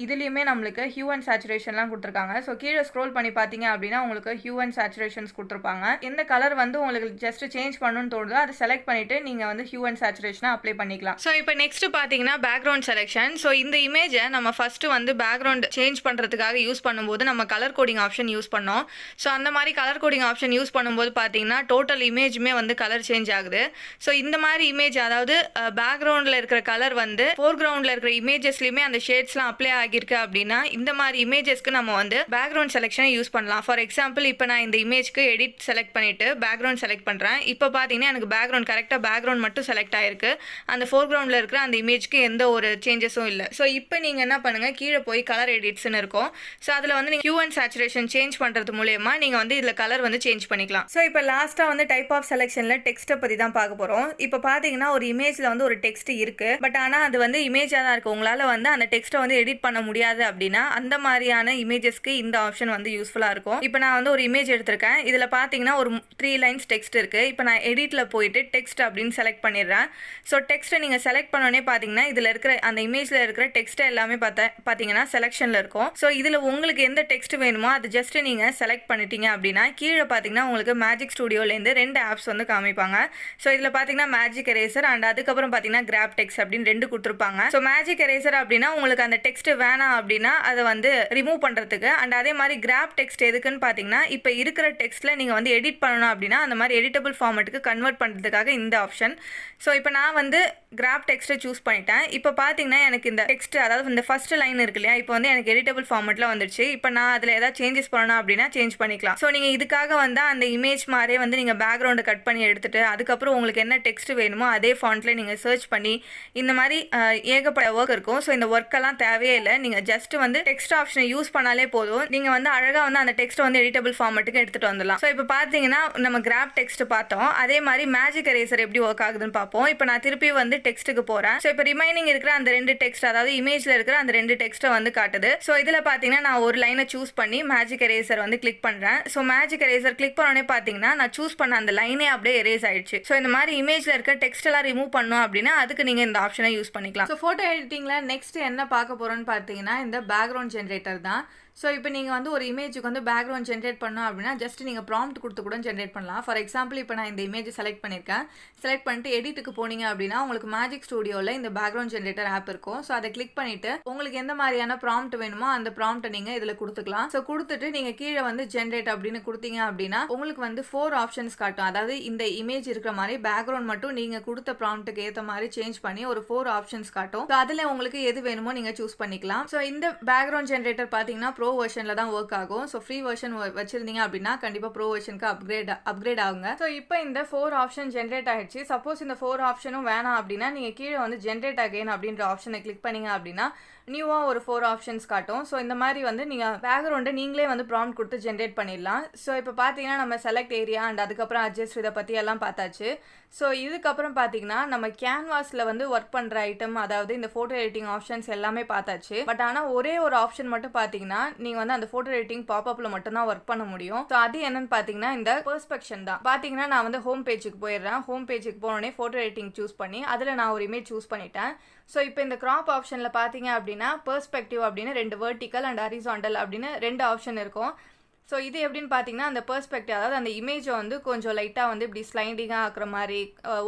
இதுலேயுமே நம்மளுக்கு ஹியூ அண்ட் சேச்சுரேஷன்லாம் கொடுத்துருக்காங்க. ஸோ கீழே ஸ்க்ரோல் பண்ணி பார்த்தீங்க அப்படின்னா உங்களுக்கு ஹியூ அண்ட் சேச்சுரேஷன்ஸ் கொடுத்துருப்பாங்க. எந்த கலர் வந்து உங்களுக்கு ஜஸ்ட் சேஞ்ச் பண்ணணும்னு தோணுதோ அதை செலக்ட் பண்ணிவிட்டு நீங்கள் வந்து ஹியூ அண்ட் சேச்சுரேஷனை அப்ளை பண்ணிக்கலாம். ஸோ இப்போ நெக்ஸ்ட் பார்த்தீங்கன்னா பேக்ரவுண்ட் செலெக்ஷன். ஸோ இந்த இமேஜை நம்ம ஃபஸ்ட்டு வந்து பேக்ரவுண்ட் சேஞ்ச் பண்ணுறதுக்காக யூஸ் பண்ணும்போது நம்ம கலர் கோடிங் ஆப்ஷன் யூஸ் பண்ணோம். ஸோ அந்த மாதிரி கலர் கோடிங் ஆப்ஷன் யூஸ் பண்ணும்போது பார்த்தீங்கன்னா டோட்டல் இமேஜுமே வந்து கலர் சேஞ்ச் ஆகுது. ஸோ இந்த மாதிரி இமேஜ் அதாவது பேக்ரவுண்டில் இருக்கிற கலர் வந்து ஃபோர்க்ரவுண்டில் இருக்கிற இமேஜஸ்லையுமே அந்த ஷேட்ஸ்லாம் அப்ளை ஆகியிருக்கு அப்படின்னா இந்த மாதிரி இமேஜஸ்க்கு நம்ம வந்து பேக்ரவுண்ட் செலெக்ஷனை யூஸ் பண்ணலாம். ஃபார் எக்ஸாம்பிள் இப்போ நான் இந்த இமேஜ்க்கு எடிட் செலக்ட் பண்ணிவிட்டு பேக்ரவுண்ட் செலக்ட் பண்ணுறேன். இப்போ பார்த்தீங்கன்னா எனக்கு பேக்ரவுண்ட் கரெக்டாக பேக்ரவுண்ட் மட்டும் செலக்ட் ஆகிருக்கு. அந்த ஃபோர்க்ரவுண்டில் இருக்கிற அந்த இமேஜ்க்கு எந்த ஒரு சேஞ்சஸும் இல்லை. ஸோ இப்போ நீங்கள் என்ன பண்ணுங்கள், கீழே போய் கலர் எடிட்ஸ்னு இருக்கும். ஸோ அதில் வந்து நீங்கள் ஹியூ அண்ட் சேச்சுரேஷன் சேஞ்ச் பண்ணுறது மூலயமா நீங்கள் வந்து இதில் கலர் வந்து சேஞ்ச் பண்ணிக்கலாம். ஸோ இப்போ லாஸ்ட்டாக வந்து டைப் ஆஃப் செலெக்ஷனில் டெக்ஸ்ட்டை பற்றி தான் பார்க்க போகிறோம். இப்போ பார்த்தீங்கன்னா ஒரு இமேஜில் வந்து ஒரு டெக்ஸ்ட் இருக்குது. பட் ஆனால் அது வந்து இமேஜாக தான் இருக்குது. உங்களால் வந்து அந்த டெக்ஸ்ட்டை வந்து எடிட் பண்ண முடியாது அப்படின்னா அந்த மாதிரியான இமேஜஸ்க்கு இந்த ஆப்ஷன் வந்து யூஸ்ஃபுல்லாக இருக்கும். இப்போ நான் வந்து ஒரு இமேஜ் எடுத்திருக்கேன். இதில் பார்த்தீங்கன்னா ஒரு 3 லைன்ஸ் டெக்ஸ்ட் இருக்குது. இப்போ நான் எடிட்டில் போயிட்டு டெக்ஸ்ட் டெக்ஸ்ட் அப்படின்னு செலக்ட் பண்ணிடுறேன். ஸோ டெக்ஸ்ட்டை நீங்கள் செலக்ட் பண்ணோன்னே பார்த்தீங்கன்னா இதில் இருக்கிற அந்த இமேஜில் இருக்கிற டெக்ஸ்ட்டை எல்லாமே பார்த்தீங்கன்னா செலெக்ஷனில் இருக்கும். ஸோ இதில் உங்களுக்கு எந்த டெக்ஸ்ட் வேணுமோ அது ஜஸ்ட்டு நீங்கள் செலக்ட் பண்ணிட்டீங்க அப்படின்னா கீழே பார்த்தீங்கன்னா உங்களுக்கு மேஜிக் ஸ்டுடியோலேருந்து 2 ஆப்ஸ் வந்து காமிப்பாங்க. ஸோ இதில் பார்த்தீங்கன்னா மேஜிக் எரேசர் அண்ட் அதுக்கப்புறம் பார்த்தீங்கன்னா கிராப் டெக்ஸ்ட் அப்படின்னு 2 கொடுத்துருப்பாங்க. ஸோ மேஜிக் எரேசர் அப்படின்னா உங்களுக்கு அந்த டெக்ஸ்ட் வேணாம் அப்படின்னா அதை வந்து ரிமூவ் பண்ணுறதுக்கு, அண்ட் அதே மாதிரி கிராப் டெக்ஸ்ட் எதுக்குன்னு பார்த்தீங்கன்னா இப்போ இருக்கிற டெக்ஸ்ட்டில் நீங்கள் வந்து எடிட் பண்ணணும் அப்படின்னா அந்த மாதிரி எடிட்டபிள் ஃபார்மேட்டுக்கு கன்வெர்ட் பண்ணுறதுக்காக இந்த ஆப்ஷன். ஸோ இப்போ நான் வந்து கிராப் டெக்ஸ்ட்டை சூஸ் பண்ணிட்டேன். இப்போ பார்த்தீங்கன்னா எனக்கு இந்த டெக்ஸ்ட் அதாவது இந்த ஃபர்ஸ்ட் லைன் இருக்கு இல்லையா, இப்போ வந்து எனக்கு எடிட்டபிள் ஃபார்மேட்டில் வந்துடுச்சு. இப்போ நான் அதில் ஏதாவது சேஞ்சஸ் பண்ணணும் அப்படின்னா சேஞ்ச் பண்ணிக்கலாம். ஸோ நீங்கள் இதுக்காக வந்து அந்த இமேஜ் மாதிரியே வந்து நீங்கள் பேக்ரவுண்டை கட் பண்ணி எடுத்துட்டு அதுக்கப்புறம் உங்களுக்கு என்ன டெக்ஸ்ட் வேணுமோ அதே ஃபாண்ட்டில் நீங்கள் சர்ச் பண்ணி இந்த மாதிரி ஏகப்பட்ட ஒர்க் இருக்கும். ஸோ இந்த ஒர்க்கெல்லாம் தேவையே இல்லை. நீங்கள் ஜஸ்ட் வந்து டெக்ஸ்ட் ஆப்ஷனை யூஸ் பண்ணாலே போதும். நீங்கள் வந்து அழகாக வந்து அந்த டெக்ஸ்ட்டை வந்து எடிட்டபிள் ஃபார்மேட்டுக்கு எடுத்துகிட்டு வந்துடலாம். ஸோ இப்போ பார்த்தீங்கன்னா நம்ம கிராப் டெக்ஸ்ட் பார்த்தோம். அதே மாதிரி மேஜிக் எரேசர் எப்படி ஒர்க் ஆகுதுன்னு பார்ப்போம். இப்போ நான் திருப்பி வந்து டெக்ஸ்ட்டுக்கு போகிறேன். ஸோ இப்போ ரிமைனிங் இருக்கிற அந்த 2 டெக்ஸ்ட் அதாவது இமேஜில் இருக்கிற அந்த 2 டெக்ஸ்ட்டை வந்து காட்டுது. ஸோ இதில் பார்த்தீங்கன்னா நான் ஒரு லைனை சூஸ் பண்ணி மேஜிக் எரேசர் வந்து கிளிக் பண்ணுறேன். ஸோ மேஜிக் எரேசர் கிளிக் பண்ணோன்னே பார்த்தீங்கன்னா நான் சூஸ் பண்ண அந்த லைனே அப்படியே எரேஸ் ஆயிடுச்சு. ஸோ இந்த மாதிரி இமேஜில் இருக்க டெக்ஸ்ட் எல்லாம் ரிமூவ் பண்ணணும் அப்படின்னா அதுக்கு நீங்கள் இந்த ஆப்ஷனை யூஸ் பண்ணிக்கலாம். ஸோ ஃபோட்டோ எடிட்டிங்கில் நெக்ஸ்ட் என்ன பார்க்க போகிறோன்னு பார்த்தீங்கன்னா இந்த பேக்ரவுண்ட் ஜென்ரேட்டர் தான். ஸோ இப்போ நீங்கள் வந்து ஒரு இமேஜுக்கு வந்து பேக்ரவுண்ட் ஜென்ரேட் பண்ணோம் அப்படின்னா ஜஸ்ட் நீங்கள் ப்ராம்ப்ட் கொடுத்து கூட ஜென்ரேட் பண்ணலாம். ஃபார் எக்ஸாம்பிள் இப்போ நான் இந்த இமேஜ் செலக்ட் பண்ணியிருக்கேன். செலக்ட் பண்ணிட்டு எடிட்டுக்கு போனீங்க அப்படின்னா உங்களுக்கு மேஜிக் ஸ்டுடியோவில் இந்த பேக்ரவுண்ட் ஜென்ரேட்டர் ஆப் இருக்கும். ஸோ அதை கிளிக் பண்ணிவிட்டு உங்களுக்கு எந்த மாதிரியான ப்ராம்ப்ட் வேணுமோ அந்த ப்ராம்ப்ட்டை நீங்கள் இதில் கொடுத்துக்கலாம். ஸோ கொடுத்துட்டு நீங்கள் கீழே வந்து ஜென்ரேட் அப்படின்னு கொடுத்தீங்க அப்படின்னா உங்களுக்கு வந்து 4 ஆப்ஷன்ஸ் காட்டும். அதாவது இந்த இமேஜ் இருக்கிற மாதிரி பேக்ரவுண்ட் மட்டும் நீங்கள் கொடுத்த ப்ராம்ப்ட்டுக்கு ஏற்ற மாதிரி சேஞ்ச் பண்ணி ஒரு 4 ஆப்ஷன்ஸ் காட்டும். ஸோ அதில் உங்களுக்கு எது வேணுமோ நீங்கள் சூஸ் பண்ணிக்கலாம். ஸோ இந்த பேக்ரவுண்ட் ஜென்ரேட்டர் பார்த்தீங்கன்னா ப்ரோ வெர்ஷனில் தான் ஒர்க் ஆகும். ஸோ ஃப்ரீ வெர்ஷன் வச்சிருந்தீங்க அப்படின்னா கண்டிப்பாக ப்ரோ வெர்ஷனுக்கு அப்கிரேட் ஆகுங்க. ஸோ இப்போ இந்த 4 ஆப்ஷன் ஜென்ரேட் ஆகிடுச்சு. சப்போஸ் இந்த 4 ஆப்ஷனும் வேணாம் அப்படின்னா நீங்கள் கீழே வந்து ஜென்ரேட் அகைன் அப்படின்ற ஆப்ஷனை கிளிக் பண்ணீங்க அப்படின்னா நியூவாக ஒரு 4 ஆப்ஷன்ஸ் காட்டும். ஸோ இந்த மாதிரி வந்து நீங்கள் பேக்ரவுண்டை நீங்களே வந்து ப்ராம்ப்ட் கொடுத்து ஜென்ரேட் பண்ணிடலாம். ஸோ இப்போ பார்த்தீங்கன்னா நம்ம செலக்ட் ஏரியா அண்ட் அதுக்கப்புறம் அட்ஜஸ்ட் இதை பற்றி எல்லாம் பார்த்தாச்சு. ஸோ இதுக்கப்புறம் பார்த்தீங்கன்னா நம்ம கேன்வாஸில் வந்து ஒர்க் பண்ணுற ஐட்டம் அதாவது இந்த ஃபோட்டோ எடிட்டிங் ஆப்ஷன்ஸ் எல்லாமே பார்த்தாச்சு. பட் ஆனால் ஒரே ஒரு ஆப்ஷன் மட்டும் பார்த்தீங்கன்னா நீங்கள் வந்து அந்த ஃபோட்டோ எடிட்டிங் பாப்அப்பில் மட்டும்தான் ஒர்க் பண்ண முடியும். ஸோ அது என்னன்னு பார்த்தீங்கன்னா இந்த பெர்ஸ்பெக்ஷன் தான். பார்த்தீங்கன்னா நான் வந்து ஹோம் பேஜுக்கு போயிடுறேன். ஹோம் பேஜுக்கு போனோடனே ஃபோட்டோ எடிட்டிங் சூஸ் பண்ணி அதில் நான் ஒரு இமேஜ் சூஸ் பண்ணிட்டேன். ஸோ இப்போ இந்த கிராப் ஆப்ஷனில் பார்த்தீங்க அப்படின்னா பெர்ஸ்பெக்டிவ் அப்படின்னு 2 வெர்டிக்கல் அண்ட் ஹரிசாண்டல் அப்படின்னு 2 ஆப்ஷன் இருக்கும். ஸோ இது எப்படின்னு பார்த்தீங்கன்னா அந்த பெர்ஸ்பெக்டிவ் அதாவது அந்த இமேஜை வந்து கொஞ்சம் லைட்டாக வந்து இப்படி ஸ்லைடிங்காக ஆக்குற மாதிரி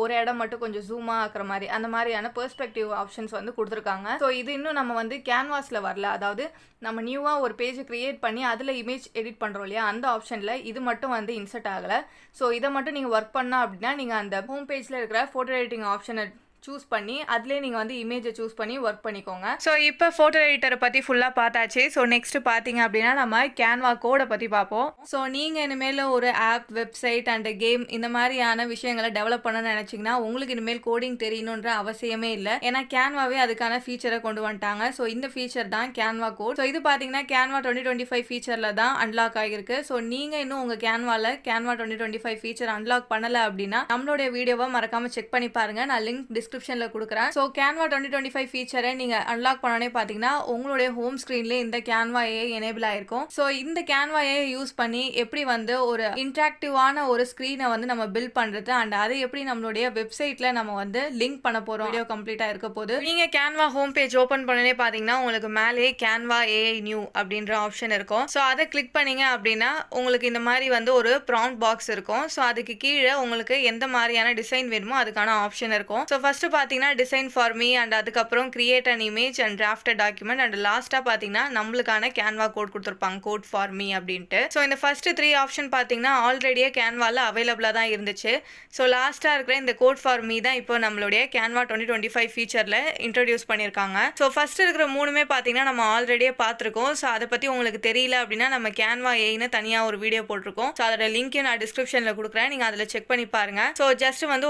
ஒரு இடம் மட்டும் கொஞ்சம் ஜூமாக ஆக்குற மாதிரி அந்த மாதிரியான பெர்ஸ்பெக்டிவ் ஆப்ஷன்ஸ் வந்து கொடுத்துருக்காங்க. ஸோ இது இன்னும் நம்ம வந்து கேன்வாஸில் வரல. அதாவது நம்ம நியூவாக ஒரு பேஜ் க்ரியேட் பண்ணி அதில் இமேஜ் எடிட் பண்ணுறோம் இல்லையா அந்த ஆப்ஷனில் இது மட்டும் வந்து இன்சர்ட் ஆகலை. ஸோ இதை மட்டும் நீங்கள் ஒர்க் பண்ணால் அப்படின்னா நீங்கள் அந்த ஹோம் பேஜில் இருக்கிற ஃபோட்டோ எடிட்டிங் ஆப்ஷனை சூஸ் பண்ணி அதுலேயே நீங்கள் வந்து இமேஜை சூஸ் பண்ணி ஒர்க் பண்ணிக்கோங்க. ஸோ இப்போ ஃபோட்டோ எடிட்டரை பற்றி ஃபுல்லாக பார்த்தாச்சு. ஸோ நெக்ஸ்ட் பார்த்தீங்க அப்படின்னா நம்ம கேன்வா கோடை பற்றி பார்ப்போம். ஸோ நீங்கள் இனிமேல் ஒரு ஆப் வெப்சைட் அண்ட் கேம் இந்த மாதிரியான விஷயங்களை டெவலப் பண்ணணும்னு நினச்சிங்கன்னா உங்களுக்கு இனிமேல் கோடிங் தெரியணுன்ற அவசியமே இல்லை. ஏன்னா கேன்வாவே அதுக்கான ஃபீச்சரை கொண்டு வந்துட்டாங்க. ஸோ இந்த ஃபீச்சர் தான் கேன்வா கோட். ஸோ இது பார்த்தீங்கன்னா கேன்வா 2025 ஃபீச்சரில் தான் அன்லாக் ஆகிருக்கு. ஸோ நீங்கள் இன்னும் உங்கள் கேன்வா 2025 ஃபீச்சர் அன்லாக் பண்ணலை அப்படின்னா நம்மளுடைய வீடியோவை மறக்காமல் செக் பண்ணி பாருங்கள். நான் லிங்க் டிஸ்கிரிப்ஷனில் கொடுக்குறேன். ஸோ கேன்வா 2025 ஃபீச்சரை நீங்கள் அன்லாக் பண்ணோன்னே பார்த்தீங்கன்னா உங்களுடைய ஹோம் ஸ்க்ரீன்லேயே இந்த கேன்வா ஏ எனேபிள் ஆயிருக்கும். ஸோ இந்த கேன்வா ஏ யூஸ் பண்ணி எப்படி வந்து ஒரு இன்ட்ராக்டிவான ஒரு ஸ்க்ரீனை வந்து நம்ம பில்ட் பண்ணுறது அண்ட் அதை எப்படி நம்மளுடைய வெப்சைட்டில் நம்ம வந்து லிங்க் பண்ண போகிறோம். வீடியோ கம்ப்ளீட்டாக இருக்க போது நீங்கள் கேன்வா ஹோம் பேஜ் ஓப்பன் பண்ணனே பார்த்தீங்கன்னா உங்களுக்கு மேலே கேன்வா ஏஐ நியூ அப்படின்ற ஆப்ஷன் இருக்கும். ஸோ அதை கிளிக் பண்ணீங்க அப்படின்னா உங்களுக்கு இந்த மாதிரி வந்து ஒரு ப்ராம்ப்ட் பாக்ஸ் இருக்கும். ஸோ அதுக்கு கீழே உங்களுக்கு எந்த மாதிரியான டிசைன் வேணுமோ அதுக்கான ஆப்ஷன் இருக்கும். ஸோ ஃபர்ஸ்ட் பார்த்தீங்கன்னா டிசைன் ஃபார் மீ அண்ட் அதுக்கப்புறம் create an image and draft document and லாஸ்ட்டாக பார்த்தீங்கன்னா நம்மளுக்கான கேன்வா கோட் கொடுத்துருப்பாங்க கோட் ஃபார் மீ அப்படின்ட்டு. ஸோ இந்த ஃபர்ஸ்ட் 3 ஆப்ஷன் பார்த்தீங்கன்னா ஆல்ரெடியே கேன்வாவில் அவைலபிளாக தான் இருந்துச்சு. ஸோ லாஸ்ட்டாக இருக்கிற இந்த கோட் ஃபார் மீ தான் இப்போ நம்மளுடைய கேன்வா 2025 ஃபீச்சரில் இன்ட்ரடியூஸ் பண்ணியிருக்காங்க. ஸோ ஃபர்ஸ்ட் இருக்கிற 3மே பார்த்தீங்கன்னா நம்ம ஆல்ரெடியே பார்த்துருக்கோம். ஸோ அதை பற்றி உங்களுக்கு தெரியல அப்படின்னா நம்ம கேன்வா ஏன்னு தனியாக ஒரு வீடியோ போட்டிருக்கோம். ஸோ அதோட லிங்க்கையும் நான் டிஸ்கிரிப்ஷனில் கொடுக்குறேன். நீங்கள் அதில் செக் பண்ணி பாருங்கள். ஸோ ஜஸ்ட் வந்து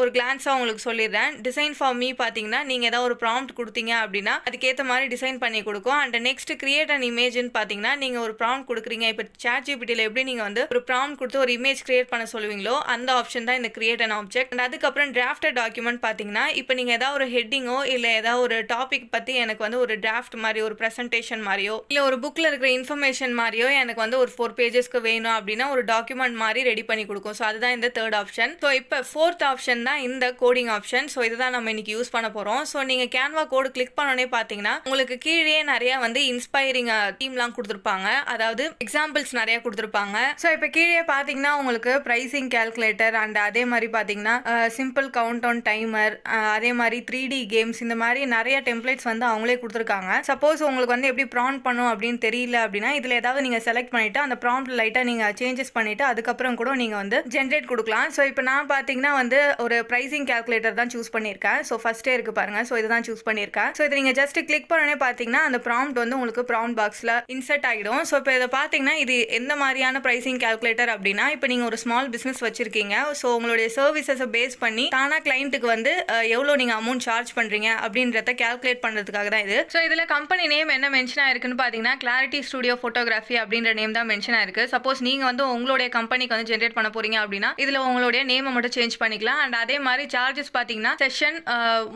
ஒரு கிளான்ஸாக உங்களுக்கு சொல்லிடுறேன். கொடுத்துருக்கேன். டிசைன் ஃபார் மீ பார்த்தீங்கன்னா நீங்கள் ஏதாவது ஒரு ப்ராம்ப்ட் கொடுத்தீங்க அப்படின்னா அதுக்கேற்ற மாதிரி டிசைன் பண்ணி கொடுக்கும். அண்ட் நெக்ஸ்ட் கிரியேட் அண்ட் இமேஜ்னு பார்த்தீங்கன்னா நீங்கள் ஒரு ப்ராம்ப்ட் கொடுக்குறீங்க. இப்போ ChatGPTல எப்படி நீங்கள் வந்து ஒரு ப்ராம்ப்ட் கொடுத்து ஒரு இமேஜ் கிரியேட் பண்ண சொல்லுவீங்களோ அந்த ஆப்ஷன் தான் இந்த கிரியேட் அண்ட் ஆப்ஜெக்ட். அண்ட் அதுக்கப்புறம் டிராஃப்டட் டாக்குமெண்ட் பார்த்தீங்கன்னா இப்போ நீங்கள் ஏதாவது ஒரு ஹெட்டிங்கோ இல்லை ஏதாவது ஒரு டாபிக் பற்றி எனக்கு வந்து ஒரு டிராஃப்ட் மாதிரி ஒரு ப்ரெசன்டேஷன் மாதிரியோ இல்லை ஒரு புக்கில் இருக்கிற இன்ஃபர்மேஷன் மாதிரியோ எனக்கு வந்து ஒரு 4 பேஜஸ்க்கு வேணும் அப்படின்னா ஒரு டாக்குமெண்ட் மாதிரி ரெடி பண்ணி கொடுக்கும். ஸோ அதுதான் இந்த தேர்ட் ஆப்ஷன். ஸோ இப்போ ஃபோர்த் ஆப்ஷன் தான் இந்த கோடிங் ஆப்ஷன். ஸோ இதுதான் நம்ம இன்னைக்கு யூஸ் பண்ண போகிறோம். ஸோ நீங்கள் கேன்வா கோடு கிளிக் பண்ணோன்னே பார்த்தீங்கன்னா உங்களுக்கு கீழே நிறைய வந்து இன்ஸ்பைரிங் தீம்லாம் கொடுத்துருப்பாங்க. அதாவது எக்ஸாம்பிள்ஸ் நிறைய கொடுத்துருப்பாங்க. ஸோ இப்போ கீழே பார்த்தீங்கன்னா உங்களுக்கு ப்ரைசிங் கேல்குலேட்டர் அண்ட் அதே மாதிரி பார்த்தீங்கன்னா சிம்பிள் கவுண்ட் ஆன் டைமர், அதே மாதிரி 3D கேம்ஸ், இந்த மாதிரி நிறைய டெம்ப்ளேட்ஸ் வந்து அவங்களே கொடுத்துருக்காங்க. சப்போஸ் உங்களுக்கு வந்து எப்படி ப்ராம்ப்ட் பண்ணும் அப்படின்னு தெரியல அப்படின்னா இதில் ஏதாவது நீங்கள் செலக்ட் பண்ணிட்டு அந்த ப்ராம்ப்ட் லைட்டாக நீங்கள் சேஞ்சஸ் பண்ணிட்டு அதுக்கப்புறம் கூட நீங்கள் வந்து ஜென்ரேட் கொடுக்கலாம். ஸோ இப்போ நான் பார்த்தீங்கன்னா வந்து ஒரு ப்ரைசிங் கேல்குலேட்டர் தான் சூஸ் பண்ணியிருக்கேன். ஸோ ஃபர்ஸ்டே இருக்கு பாருங்க. ஸோ இதுதான் சூஸ் பண்ணியிருக்கேன். ஸோ இதை நீங்கள் ஜஸ்ட் கிளிக் பண்ணனே பார்த்தீங்கன்னா அந்த ப்ராம்ப்ட் வந்து உங்களுக்கு ப்ராம்ப்ட் பாக்ஸில் இன்சர்ட் ஆகிடும். ஸோ இப்போ இதை பார்த்தீங்கன்னா இது எந்த மாதிரியான ப்ரைசிங் கேல்குலேட்டர் அப்படின்னா இப்போ நீங்கள் ஒரு ஸ்மால் பிஸ்னஸ் வச்சிருக்கீங்க. ஸோ உங்களுடைய சர்வீசஸை பேஸ் பண்ணி தானா கிளைண்ட்டுக்கு வந்து எவ்வளோ நீங்கள் அமௌண்ட் சார்ஜ் பண்ணுறீங்க அப்படின்றத கேல்குலேட் பண்ணுறதுக்காக தான் இது. ஸோ இதில் கம்பெனி நேம் என்ன மென்ஷன் ஆயிருக்குன்னு பார்த்தீங்கன்னா கிளாரிட்டி ஸ்டுடியோ ஃபோட்டோகிராஃபி அப்படின்ற நேம் தான் மென்ஷன் ஆயிருக்கு. சப்போஸ் நீங்கள் வந்து உங்களுடைய கம்பெனிக்கு வந்து ஜென்ரேட் பண்ண போறீங்க அப்படின்னா இதில் உங்களுடைய நேமை மட்டும் சேஞ்ச் பண்ணிக்கலாம். அண்ட் அதே மாதிரி சார்ஜஸ் பார்த்தீங்கன்னா செஷன்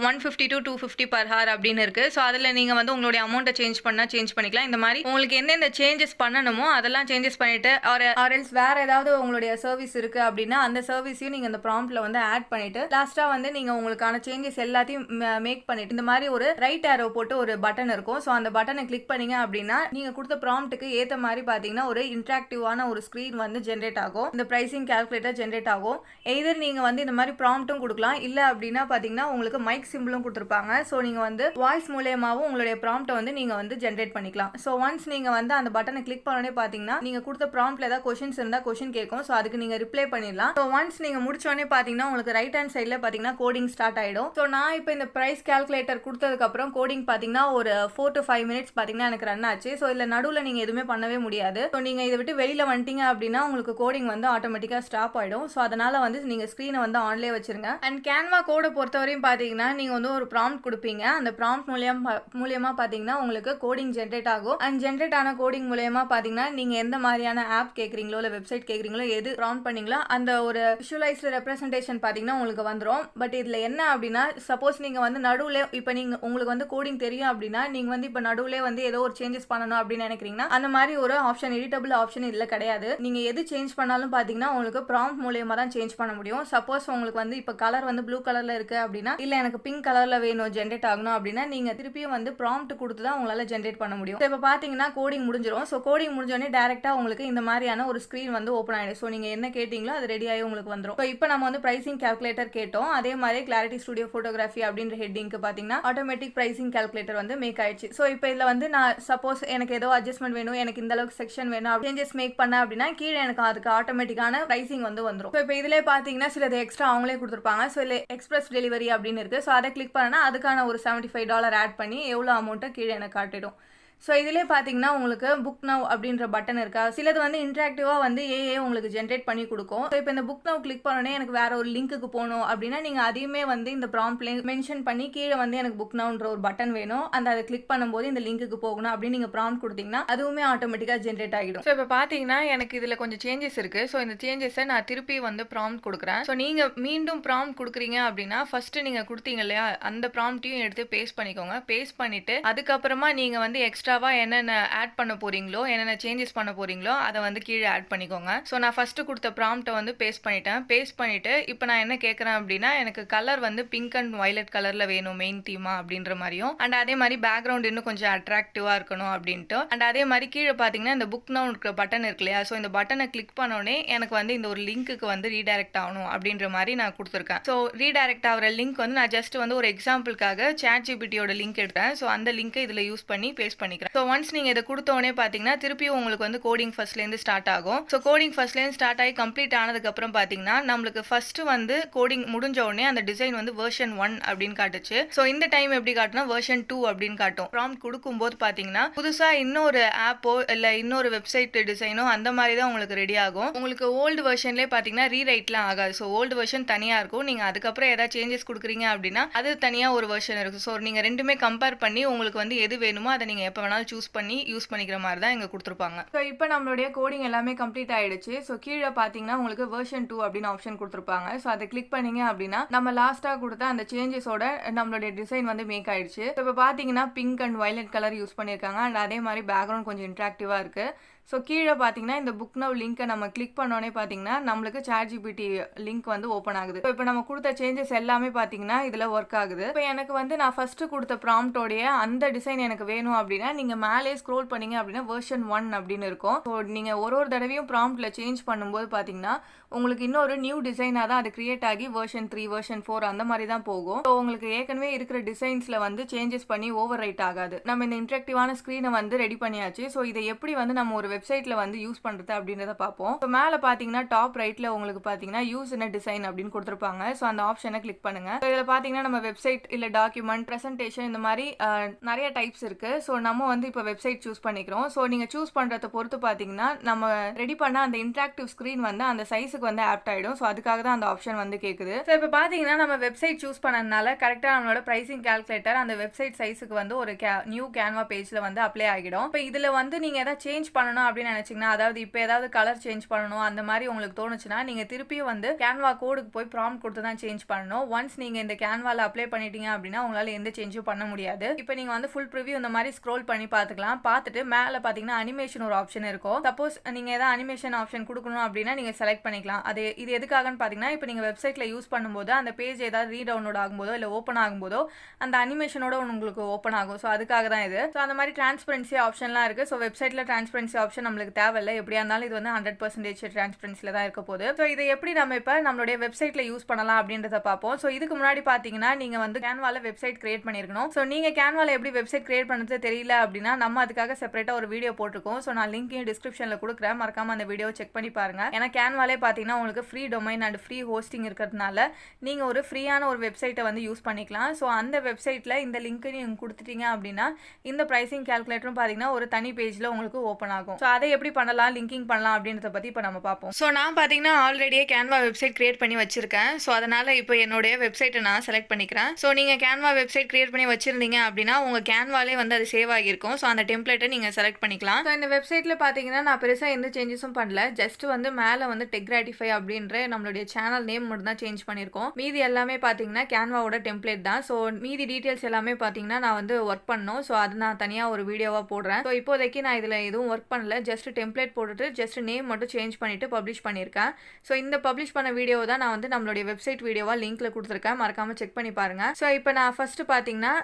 150 to 250 பர் ஹவர் அப்படின்னு இருக்கு. ஸோ அதில் நீங்கள் வந்து உங்களுடைய அமௌண்ட்டை சேஞ்ச் பண்ணிக்கலாம். இந்த மாதிரி உங்களுக்கு எந்தெந்த சேஞ்சஸ் பண்ணணுமோ அதெல்லாம் சேஞ்சஸ் பண்ணிட்டு ஆர்எல்ஸ் வேற ஏதாவது உங்களுடைய சர்வீஸ் இருக்கு அப்படின்னா அந்த சர்வீஸையும் நீங்கள் இந்த ப்ராம்ப்ட்ல வந்து ஆட் பண்ணிட்டு லாஸ்டா வந்து நீங்கள் உங்களுக்கான சேஞ்சஸ் எல்லாத்தையும் மேக் பண்ணிட்டு இந்த மாதிரி ஒரு ரைட் ஏரோ போட்டு ஒரு பட்டன் இருக்கும். ஸோ அந்த பட்டனை கிளிக் பண்ணீங்க அப்படின்னா நீங்கள் கொடுத்த ப்ராம்ப்ட்டுக்கு ஏற்ற மாதிரி பார்த்தீங்கன்னா ஒரு இன்டராக்டிவான ஒரு ஸ்க்ரீன் வந்து ஜென்ரேட் ஆகும். இந்த ப்ரைசிங் கேல்குலேட்டர் ஜென்ரேட் ஆகும். எய்தர் நீங்கள் வந்து இந்த மாதிரி ப்ராம்ப்ட்டும் கொடுக்கலாம், இல்லை அப்படின்னா பார்த்தீங்கன்னா உங்களுக்கு மைக் சிம்பிளும் கொடுத்துருப்பாங்க. ஸோ நீங்கள் வந்து வாய்ஸ் மூலியமாகவும் உங்களுடைய ப்ராம்ப்ட்டை வந்து நீங்கள் வந்து ஜென்ரேட் பண்ணிக்கலாம். ஸோ ஒன்ஸ் நீங்கள் வந்து அந்த பட்டனை கிளிக் பண்ணோடனே பார்த்தீங்கன்னா நீங்கள் கொடுத்த ப்ராம்ப்ட்ல ஏதாவது கொஷின்ஸ் இருந்தால் கொஷின் கேட்கும். ஸோ அதுக்கு நீங்கள் ரிப்ளை பண்ணிடலாம். ஸோ ஒன்ஸ் நீங்கள் முடிச்சோடனே பார்த்தீங்கன்னா உங்களுக்கு ரைட் ஹேண்ட் சைடில் பார்த்தீங்கன்னா கோடிங் ஸ்டார்ட் ஆகிடும். ஸோ நான் இப்போ இந்த ப்ரைஸ் கேல்குலேட்டர் கொடுத்ததுக்கப்புறம் கோடிங் பார்த்தீங்கன்னா ஒரு 4 to 5 minutes பார்த்தீங்கன்னா எனக்கு ரன் ஆச்சு. ஸோ இதில் நடுவில் நீங்கள் எதுவுமே பண்ணவே முடியாது. ஸோ நீங்கள் இதை விட்டு வெளியில் வந்துட்டீங்க அப்படின்னா உங்களுக்கு கோடிங் வந்து ஆட்டோமேட்டிக்காக ஸ்டாப் ஆகிடும். ஸோ அதனால் வந்து நீங்கள் ஸ்க்ரீனை வந்து ஆன்லேயே வச்சிருங்க. அண்ட் கேன்வா கோடை பொறுத்தவரையும் பார்த்தீங்கன்னா நீங்கள் வந்து ஒரு ப்ராம்ப்ட் கொடுப்பீங்க. அந்த ப்ராம்ப்ட் மூலியமாக பார்த்தீங்கன்னா உங்களுக்கு கோடிங் ஜென்ரேட் ஆகும். அண்ட் ஜென்ரேட் ஆன கோடிங் மூலியமாக பார்த்தீங்கன்னா நீங்கள் எந்த மாதிரியான ஆப் கேட்குறீங்களோ இல்லை வெப்சைட் கேட்குறீங்களோ எது ப்ராம்ப்ட் பண்ணீங்களோ அந்த ஒரு விஷுவலைஸ்டு ரெப்ரசன்டேஷன் பார்த்தீங்கன்னா உங்களுக்கு வந்துடும். பட் இதில் என்ன அப்படின்னா சப்போஸ் நீங்கள் வந்து நடுவில் இப்போ நீங்கள் உங்களுக்கு வந்து கோடிங் தெரியும் அப்படின்னா நீங்கள் வந்து இப்போ நடுவில் வந்து ஏதோ ஒரு சேஞ்சஸ் பண்ணணும் அப்படின்னு நினைக்கிறீங்கன்னா அந்த மாதிரி ஒரு ஆப்ஷன் எடிட்டபிள் ஆப்ஷன் இதில் கிடையாது. நீங்கள் எது சேஞ்ச் பண்ணாலும் பார்த்தீங்கன்னா உங்களுக்கு ப்ராம்ப்ட் மூலியமாக தான் சேஞ்ச் பண்ண முடியும். சப்போஸ் உங்களுக்கு வந்து இப்போ கலர் வந்து ப்ளூ கலரில் இருக்குது அப்படின்னா இல்லை எனக்கு பிங்க் கலரில் வேணும் ஜென்ரேட் ஆகணும் அப்படின்னா நீங்கள் திருப்பியும் வந்து ப்ராம்ப்ட் கொடுத்து தான் உங்களால் ஜென்ரேட் பண்ண முடியும். இப்போ பார்த்தீங்கன்னா கோடிங் முடிஞ்சிடும். ஸோ கோடிங் முடிஞ்சோடனே டேரெக்டாக உங்களுக்கு இந்த மாதிரியான ஒரு ஸ்க்ரீன் வந்து ஓப்பன் ஆகிடும். ஸோ நீங்கள் என்ன கேட்டீங்களோ அது ரெடியாகி உங்களுக்கு வந்துடும். ஸோ இப்போ நம்ம வந்து ப்ரைசிங் கேல்குலேட்டர் கேட்டோம். அதே மாதிரி கிளாரிட்டி ஸ்டுடியோ ஃபோட்டோகிராஃபி அப்படின்ற ஹெட்டிங்க்கு பார்த்தீங்கன்னா ஆட்டோமேட்டிக் ப்ரைசிங் கேல்குலேட்டர் வந்து மேக் ஆயிடுச்சு. ஸோ இப்போ இதில் வந்து நான் சப்போஸ் எனக்கு ஏதோ அட்ஜஸ்ட்மெண்ட் வேணும், எனக்கு இந்த அளவுக்கு செக்ஷன் வேணும், சேஞ்சஸ் மேக் பண்ண அப்படின்னா கீழே எனக்கு அதுக்கு ஆட்டோமேட்டிக்கான ப்ரைசிங் வந்து வந்துடும். ஸோ இப்போ இதிலே பார்த்தீங்கன்னா சிலது எக்ஸ்ட்ரா அவங்களே கொடுத்துருப்பாங்க. ஸோ இல்லை எக்ஸ்பிரஸ் டெலிவரி அப்படின்னு இருக்குது. ஸோ அதை கிளிக் பண்ணனா அதுக்கான ஒரு $75 ஆட் பண்ணி எவ்வளோ அமௌண்ட்டை கீழே எனக்கு காட்டிடும். ஸோ இதிலே பார்த்தீங்கன்னா உங்களுக்கு புக் நவ் அப்படின்ற பட்டன் இருக்கா. சிலது வந்து இன்ட்ராக்டிவாக வந்து ஏஏ உங்களுக்கு ஜென்ரேட் பண்ணி கொடுக்கும். ஸோ இப்போ இந்த புக் நவ் கிளிக் பண்ணோன்னே எனக்கு வேற ஒரு லிங்க்குக்கு போகணும் அப்படின்னா நீங்கள் அதையுமே வந்து இந்த ப்ராம்ப்ட்ல மென்ஷன் பண்ணி கீழே வந்து எனக்கு புக் நவ்ன்ற ஒரு பட்டன் வேணும், அந்த அதை கிளிக் பண்ணும்போது இந்த லிங்க்குக்கு போகணும் அப்படின்னு நீங்கள் ப்ராம்ப்ட் கொடுத்தீங்கன்னா அதுவுமே ஆட்டோமேட்டிக்காக ஜென்ரேட் ஆகிடும். ஸோ இப்போ பார்த்தீங்கன்னா எனக்கு இதில் கொஞ்சம் சேஞ்சஸ் இருக்குது. ஸோ இந்த சேஞ்சஸை நான் திருப்பி வந்து ப்ராம்ப்ட் கொடுக்குறேன். ஸோ நீங்கள் மீண்டும் ப்ராம்ப்ட் கொடுக்குறீங்க அப்படின்னா ஃபர்ஸ்ட் நீங்கள் கொடுத்தீங்க இல்லையா அந்த ப்ராம்ப்டையும் எடுத்து பேஸ்ட் பண்ணிக்கோங்க. பேஸ்ட் பண்ணிட்டு அதுக்கப்புறமா நீங்கள் வந்து எக்ஸ்ட்ராவா என்னென்ன ஆட் பண்ண போறீங்களோ என்னென்ன சேஞ்சஸ் பண்ண போறீங்களோ அதை வந்து கீழே ஆட் பண்ணிக்கோங்க. ஸோ நான் ஃபர்ஸ்ட் கொடுத்த ப்ராம்ப்டை வந்து பேஸ்ட் பண்ணிட்டேன். பேஸ்ட் பண்ணிட்டு இப்போ நான் என்ன கேட்குறேன் அப்படின்னா எனக்கு கலர் வந்து பிங்க் அண்ட் வயலட் கலர்ல வேணும் மெயின் தீமா அப்படின்ற மாதிரியும் அண்ட் அதே மாதிரி பேக்ரவுண்ட் இன்னும் கொஞ்சம் அட்ராக்டிவா இருக்கணும் அப்படின்ட்டு அண்ட் அதே மாதிரி கீழே பார்த்தீங்கன்னா இந்த புக் நவ் இருக்கிற பட்டன் இருக்கு இல்லையா. ஸோ இந்த பட்டனை கிளிக் பண்ணோடனே எனக்கு வந்து இந்த ஒரு லிங்க்குக்கு வந்து ரீடைரக்ட் ஆகணும் அப்படின்ற மாதிரி நான் கொடுத்துருக்கேன். ஸோ ரீடைரக்ட் ஆகிற லிங்க் வந்து நான் ஜஸ்ட் வந்து ஒரு எக்ஸாம்பிளுக்காக ChatGPTயோட லிங்க் எடுத்தேன். ஸோ அந்த லிங்க்கை இதில் யூஸ் பண்ணி பேஸ்ட் பண்ணிக்கிறேன். பண்ணிக்கிறேன். ஸோ ஒன்ஸ் நீங்கள் இதை கொடுத்தோடனே பார்த்தீங்கன்னா திருப்பியும் உங்களுக்கு வந்து கோடிங் ஃபர்ஸ்ட்லேருந்து ஸ்டார்ட் ஆகும். ஸோ கோடிங் ஃபர்ஸ்ட்லேருந்து ஸ்டார்ட் ஆகி கம்ப்ளீட் ஆனதுக்கப்புறம் பார்த்தீங்கன்னா நம்மளுக்கு ஃபர்ஸ்ட் வந்து கோடிங் முடிஞ்ச உடனே அந்த டிசைன் வந்து வெர்ஷன் 1 அப்படின்னு காட்டுச்சு. ஸோ இந்த டைம் எப்படி காட்டுனா வெர்ஷன் 2 அப்படின்னு காட்டும். ப்ராம்ப்ட் கொடுக்கும்போது பார்த்தீங்கன்னா புதுசாக இன்னொரு ஆப்போ இல்லை இன்னொரு வெப்சைட் டிசைனோ அந்த மாதிரி தான் உங்களுக்கு ரெடி ஆகும். உங்களுக்கு ஓல்டு வெர்ஷன்லேயே பார்த்தீங்கன்னா ரீரைட்லாம் ஆகாது. ஸோ ஓல்டு வெர்ஷன் தனியாக இருக்கும். நீங்கள் அதுக்கப்புறம் ஏதாவது சேஞ்சஸ் கொடுக்குறீங்க அப்படின்னா அது தனியாக ஒரு வெர்ஷன் இருக்கும். ஸோ நீங்கள் ரெண்டுமே கம்பேர் பண்ணி உங்களுக்கு வந்து எது வேணுமோ அதை நீங்கள் எப்போ வேணாலும் சூஸ் பண்ணி யூஸ் பண்ணிக்கிற மாதிரி தான் இங்கே கொடுத்துருப்பாங்க. ஸோ இப்போ நம்மளுடைய கோடிங் எல்லாமே கம்ப்ளீட் ஆயிடுச்சு. ஸோ கீழே பார்த்தீங்கன்னா உங்களுக்கு வெர்ஷன் 2 அப்படின்னு ஆப்ஷன் கொடுத்துருப்பாங்க. ஸோ அதை கிளிக் பண்ணீங்க அப்படின்னா நம்ம லாஸ்ட்டாக கொடுத்த அந்த சேஞ்சஸோட நம்மளுடைய டிசைன் வந்து மேக் ஆயிடுச்சு. ஸோ இப்போ பார்த்தீங்கன்னா pink and violet colour use பண்ணியிருக்காங்க. அண்ட் அதே மாதிரி பேக்ரவுண்ட் கொஞ்சம் இன்ட்ராக்டிவாக இருக்குது. ஸோ கீழே பார்த்தீங்கன்னா இந்த புக் நவ் லிங்க்கை நம்ம கிளிக் பண்ணோன்னே பார்த்தீங்கன்னா நம்மளுக்கு ChatGPT லிங்க் வந்து ஓப்பன் ஆகுது. இப்போ நம்ம கொடுத்த சேஞ்சஸ் எல்லாமே பார்த்தீங்கன்னா இதில் ஒர்க் ஆகுது. இப்போ எனக்கு வந்து நான் ஃபஸ்ட்டு கொடுத்த ப்ராம்ப்டோடைய அந்த டிசைன் எனக்கு வேணும் அப்படின்னா நீங்கள் மேலே ஸ்க்ரோல் பண்ணீங்க அப்படின்னா வெர்ஷன் 1 அப்படின்னு இருக்கும். ஸோ நீங்கள் ஒரு தடவையும் ப்ராம்ப்டில் சேஞ்ச் பண்ணும்போது பார்த்தீங்கன்னா உங்களுக்கு இன்னொரு நியூ டிசைனாக தான் அது கிரியேட் ஆகி வெர்ஷன் 3 வெர்ஷன் 4 அந்த மாதிரி தான் போகும். ஸோ உங்களுக்கு ஏற்கனவே இருக்கிற டிசைன்ஸில் வந்து சேஞ்சஸ் பண்ணி ஓவர் ரைட் ஆகாது. நம்ம இந்த இன்ட்ராக்டிவான ஸ்க்ரீனை வந்து ரெடி பண்ணியாச்சு. ஸோ இதை எப்படி வந்து நம்ம ஒரு வெப்சைட்ல வந்து யூஸ் பண்றது அப்படின்றத பார்ப்போம். ஸோ மேலே பார்த்தீங்கன்னா டாப் ரைட்ல உங்களுக்கு பார்த்தீங்கன்னா யூஸ் இன் டிசைன் அப்படின்னு கொடுத்துருப்பாங்க. ஸோ அந்த ஆப்ஷனை கிளிக் பண்ணுங்க. இதில் பார்த்தீங்கன்னா நம்ம வெப்சைட் இல்லை டாக்குமெண்ட் ப்ரெசன்டேஷன் இந்த மாதிரி நிறைய டைப்ஸ் இருக்கு. ஸோ நம்ம வந்து இப்போ வெப்சைட் சூஸ் பண்ணிக்கிறோம். ஸோ நீங்க சூஸ் பண்றதை பொறுத்து பார்த்தீங்கன்னா நம்ம ரெடி பண்ண அந்த இன்ட்ராக்டிவ் ஸ்க்ரீன் வந்து அந்த சைஸுக்கு வந்து ஆப்ட் ஆயிடும். ஸோ அதுக்காக தான் அந்த ஆப்ஷன் வந்து கேட்குது. ஸோ இப்போ பார்த்தீங்கன்னா நம்ம வெப்சைட் சூஸ் பண்ணதுனால கரெக்டாக நம்மளோட ப்ரைசிங் கால்குலேட்டர் அந்த வெப்சைட் சைஸுக்கு வந்து ஒரு நியூ கேன்வா பேஜ்ல வந்து அப்ளை ஆகிடும். இப்போ இதில் வந்து நீங்க ஏதாவது சேஞ்ச் பண்ணணும் அப்படின்னு நினைச்சீங்கன்னா, அதாவது இப்போ ஏதாவது கலர் சேஞ்ச் பண்ணணும் அந்த மாதிரி உங்களுக்கு தோணுச்சுன்னா நீங்க திருப்பியும் வந்து கேன்வா கோடுக்கு போய் ப்ராம்ப்ட் கொடுத்து தான் சேஞ்ச் பண்ணணும். ஒன்ஸ் நீங்க இந்த கேன்வால அப்ளை பண்ணிட்டீங்க அப்படின்னா உங்களால எந்த சேஞ்சும் பண்ண முடியாது. இப்போ நீங்க வந்து ஃபுல் ப்ரிவ்யூ இந்த மாதிரி ஸ்க்ரோல் பண்ணி பார்த்துக்கலாம். பார்த்துட்டு மேலே பார்த்தீங்கன்னா அனிமேஷன் ஒரு ஆப்ஷன் இருக்கும். சப்போஸ் நீங்க ஏதாவது அனிமேஷன் ஆப்ஷன் கொடுக்கணும் அப்படின்னா நீங்க செலக்ட் பண்ணிக்கலாம். இது எதுக்காகன்னு பார்த்தீங்கன்னா இப்போ நீங்க வெப்சைட்ல யூஸ் பண்ணும்போது அந்த பேஜ் ஏதாவது ரீடவுன்லோட் ஆகும்போதோ இல்லை ஓப்பன் ஆகும்போதோ அந்த அனிமேஷனோட உங்களுக்கு ஓப்பன் ஆகும். ஸோ அதுக்காக தான் இது. ஸோ அந்த மாதிரி டிரான்ஸ்பரன்சி ஆப்ஷன்லாம் இருக்கு. ஸோ வெப்சைட்ல டிரான்ஸ்பரன்சி ஆப்ஷன் நம்மளுக்கு தேவையில்லை. எப்படியா இருந்தாலும் இது வந்து 100% டிரான்ஸ்பரன்சில தான் இருக்க போகுது. ஸோ இதை எப்படி நம்ம இப்போ நம்மளுடைய வெப்சைட்ல யூஸ் பண்ணலாம் அப்படின்றத பார்ப்போம். ஸோ இதுக்கு முன்னாடி பார்த்தீங்கன்னா நீங்க வந்து கேன்வால வெப்சைட் கிரியேட் பண்ணிருக்கணும். ஸோ நீங்க கேன்வால எப்படி வெப்சைட் கிரியேட் பண்ணுறது தெரியல அப்படின்னா நம்ம அதுக்காக செப்பரேட்டா ஒரு வீடியோ போட்டிருக்கோம். ஸோ நான் லிங்க் டிஸ்கிரிப்ஷன்ல கொடுக்குறேன். மறக்காம அந்த வீடியோ செக் பண்ணி பாருங்க. ஏன்னா கேன்வாலே பார்த்தீங்கன்னா உங்களுக்கு free domain and free hosting இருக்கிறதுனால நீங்க ஒரு ஃப்ரீயான ஒரு வெப்சைட்டை வந்து யூஸ் பண்ணிக்கலாம். ஸோ அந்த வெப்சைட்ல இந்த லிங்க் நீங்க கொடுத்துட்டீங்க அப்படின்னா இந்த பிரைசிங் கால்குலேட்டரும் பார்த்தீங்கன்னா ஒரு தனி பேஜ்ல உங்களுக்கு ஓப்பன் ஆகும். ஸோ அதை எப்படி பண்ணலாம், லிங்கிங் பண்ணலாம் அப்படின்றத பத்தி இப்போ நம்ம பார்ப்போம். ஸோ நான் பார்த்தீங்கன்னா ஆல்ரெடியே கேன்வா வெப்சைட் கிரியேட் பண்ணி வச்சிருக்கேன். ஸோ அதனால இப்போ என்னுடைய வெப்சைட்டை நான் செலக்ட் பண்ணிக்கிறேன். ஸோ நீங்க கேன்வா வெப்சைட் கிரியேட் பண்ணி வச்சிருந்தீங்க அப்படின்னா உங்க கேன்வாலே வந்து அது சேவ் ஆகிருக்கும். ஸோ அந்த டெம்ப்ளேட்டை நீங்க செலக்ட் பண்ணிக்கலாம். ஸோ இந்த வெப்சைட்ல பார்த்தீங்கன்னா நான் பெருசாக எந்த சேஞ்சஸும் பண்ணல. ஜஸ்ட் வந்து மேலே வந்து டெக்ராட்டிஃபை அப்படின்ற நம்மளுடைய சேனல் நேம் மட்டும் தான் சேஞ்ச் பண்ணியிருக்கோம். மீதி எல்லாமே பார்த்தீங்கன்னா கேன்வாவோட டெம்ப்ளேட் தான். ஸோ மீதி டீட்டெயில்ஸ் எல்லாமே பார்த்தீங்கன்னா நான் வந்து ஒர்க் பண்ணணும். ஸோ அது நான் தனியாக ஒரு வீடியோவாக போடுறேன். ஸோ இப்போதைக்கு நான் இதில் எதுவும் ஒர்க் பண்ணல. ஜஸ்ட் டெம்ப்ளேட் போட்டுட்டு ஜஸ்ட் நேம் மட்டும் சேஞ்ச் பண்ணிட்டு பப்ளிஷ் பண்ணியிருக்கேன். ஸோ இந்த பப்ளிஷ் பண்ண வீடியோ தான் நான் வந்து நம்மளுடைய வெப்சைட் வீடியோவாக லிங்க்ல கொடுத்துருக்கேன். மறக்காம செக் பண்ணி பாருங்க. ஸோ இப்போ நான் ஃபர்ஸ்ட் பார்த்தீங்கன்னா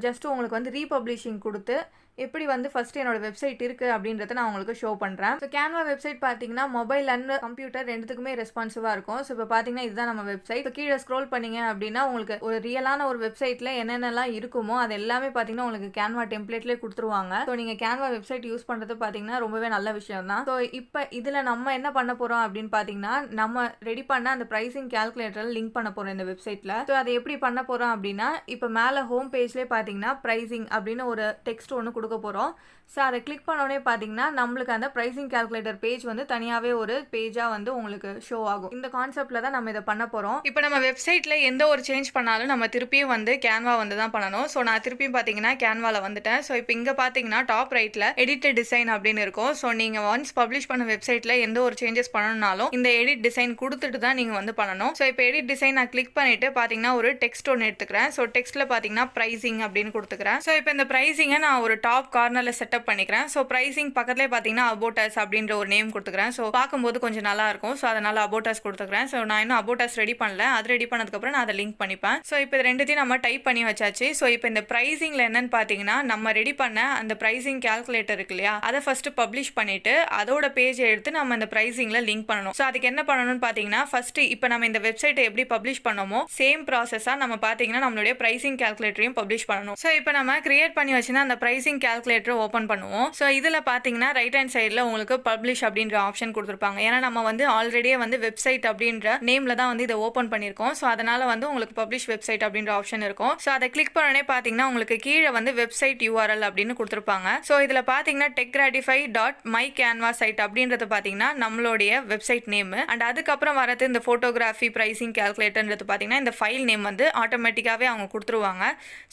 ஜஸ்ட் உங்களுக்கு வந்து ரீபப்ளிஷிங் கொடுத்து எப்படி வந்து ஃபர்ஸ்ட் என்னோட வெப்சைட் இருக்கு அப்படின்றத நான் உங்களுக்கு ஷோ பண்றேன். ஸோ கேன்வா வெப்சைட் பார்த்தீங்கன்னா மொபைல் அண்ட் கம்ப்யூட்டர் ரெண்டுத்துக்குமே ரெஸ்பான்சிவா இருக்கும். ஸோ இப்போ பார்த்தீங்கன்னா இதுதான் நம்ம வெப்சைட். கீழே ஸ்க்ரோல் பண்ணீங்க அப்படின்னா உங்களுக்கு ஒரு ரியலான ஒரு வெப்சைட்ல என்னென்னலாம் இருக்குமோ அது எல்லாமே பார்த்தீங்கன்னா உங்களுக்கு கேன்வா டெம்ப்ளேட்லேயே கொடுத்துருவாங்க. ஸோ நீங்க கேன்வா வெப்சைட் யூஸ் பண்றது பார்த்தீங்கன்னா ரொம்பவே நல்ல விஷயம் தான். ஸோ இப்போ இதுல நம்ம என்ன பண்ண போறோம் அப்படின்னு பார்த்தீங்கன்னா நம்ம ரெடி பண்ண அந்த பிரைசிங் கால்குலேட்டர் லிங்க் பண்ண போறோம் இந்த வெப்சைட்ல. ஸோ அதை எப்படி பண்ண போறோம் அப்படின்னா இப்போ மேலே ஹோம் பேஜ்லேயே பார்த்தீங்கன்னா பிரைசிங் அப்படின்னு ஒரு டெக்ஸ்ட் ஒன்று கொடுக்க போறோம். ஸோ அதை கிளிக் பண்ணோடனே பார்த்தீங்கன்னா நம்மளுக்கு அந்த ப்ரைசிங் கால்குலேட்டர் பேஜ் வந்து தனியாகவே ஒரு பேஜாக வந்து உங்களுக்கு ஷோ ஆகும். இந்த கான்செப்டில் தான் நம்ம இதை பண்ண போகிறோம். இப்போ நம்ம வெப்சைட்டில் எந்த ஒரு சேஞ்ச் பண்ணாலும் நம்ம திருப்பியும் வந்து கேன்வா வந்து தான் பண்ணணும். ஸோ நான் திருப்பியும் பார்த்தீங்கன்னா கேன்வாவில் வந்துட்டேன். ஸோ இப்போ இங்கே பார்த்தீங்கன்னா டாப் ரைட்டில் எடிட்டட் டிசைன் அப்படின்னு இருக்கும். ஸோ நீங்கள் ஒன்ஸ் பப்ளிஷ் பண்ண வெப்சைட்டில் எந்த ஒரு சேஞ்சஸ் பண்ணணும்னாலும் இந்த எடிட் டிசைன் கொடுத்துட்டு தான் நீங்கள் வந்து பண்ணணும். ஸோ இப்போ எடிட் டிசைன் நான் கிளிக் பண்ணிட்டு பார்த்தீங்கன்னா ஒரு டெக்ஸ்ட் ஒன்று எடுத்துக்கிறேன். ஸோ டெக்ஸ்ட்டில் பார்த்தீங்கன்னா ப்ரைசிங் அப்படின்னு கொடுத்துக்கிறேன். ஸோ இப்போ இந்த ப்ரைசிங்கை நான் ஒரு டாப் கார்னரில் செட்டப் பண்ணிக்கிறேன். ஸோ ப்ரைசிங் பக்கத்துலேயே பார்த்தீங்கன்னா அபோட்டாஸ் அப்படின்ற ஒரு நேம் கொடுத்துக்கிறேன். ஸோ பார்க்கும்போது கொஞ்சம் நல்லா இருக்கும். ஸோ அதனால அபோட்டாஸ் கொடுத்துக்கிறேன். ஸோ நான் இன்னும் அபோட்டாஸ் ரெடி பண்ணல. அது ரெடி பண்ணதுக்கப்புறம் நான் அதை லிங்க் பண்ணிப்பேன். ஸோ இப்போ இது ரெண்டுத்தையும் நம்ம டைப் பண்ணி வச்சாச்சு. ஸோ இப்போ இந்த ப்ரைசிங்கில் என்னன்னு பார்த்தீங்கன்னா நம்ம ரெடி பண்ண அந்த ப்ரைசிங் கால்குலேட்டர் இருக்கு இல்லையா, அதை ஃபர்ஸ்ட் பப்ளிஷ் பண்ணிட்டு அதோட பேஜை எடுத்து நம்ம அந்த ப்ரைசிங்கில் லிங்க் பண்ணணும். ஸோ அதுக்கு என்ன பண்ணணும்னு பார்த்தீங்கன்னா ஃபர்ஸ்ட் இப்போ நம்ம இந்த வெப்சைட்டை எப்படி பப்ளிஷ் பண்ணோமோ சேம் ப்ராசஸாக நம்ம பார்த்தீங்கன்னா நம்மளுடைய ப்ரைசிங் கால்குலேட்டரையும் பப்ளிஷ் பண்ணணும். ஸோ இப்போ நம்ம கிரியேட் பண்ணி வச்சுன்னா அந்த ப்ரைசிங் கால்குலேட்டர் ஓப்பன் பண்ணுவோம். ஸோ இதில் பார்த்தீங்கன்னா ரைட் ஹேண்ட் சைடில் உங்களுக்கு பப்ளிஷ் அப்படின்ற ஆப்ஷன் கொடுத்துருப்பாங்க. ஏன்னா நம்ம வந்து ஆல்ரெடியே வந்து வெப்சைட் அப்படின்ற நேமில் தான் வந்து இதை ஓப்பன் பண்ணியிருக்கோம். ஸோ அதனால் வந்து உங்களுக்கு பப்ளிஷ் வெப்சைட் அப்படின்ற ஆப்ஷன் இருக்கும். ஸோ அதை கிளிக் பண்ணனே பார்த்தீங்கன்னா உங்களுக்கு கீழே வந்து வெப்சைட் URL அப்படின்னு கொடுத்துருப்பாங்க. ஸோ இதில் பார்த்தீங்கன்னா techgratify.mycanvasite அப்படின்றது பார்த்தீங்கன்னா நம்மளுடைய வெப்சைட் நேம். அண்ட் அதுக்கப்புறம் வரது இந்த ஃபோட்டோகிராஃபி ப்ரைசிங் கால்குலேட்டர்ன்றது பார்த்தீங்கன்னா இந்த ஃபைல் நேம் வந்து ஆட்டோமேட்டிக்காகவே அவங்க கொடுத்துருவாங்க.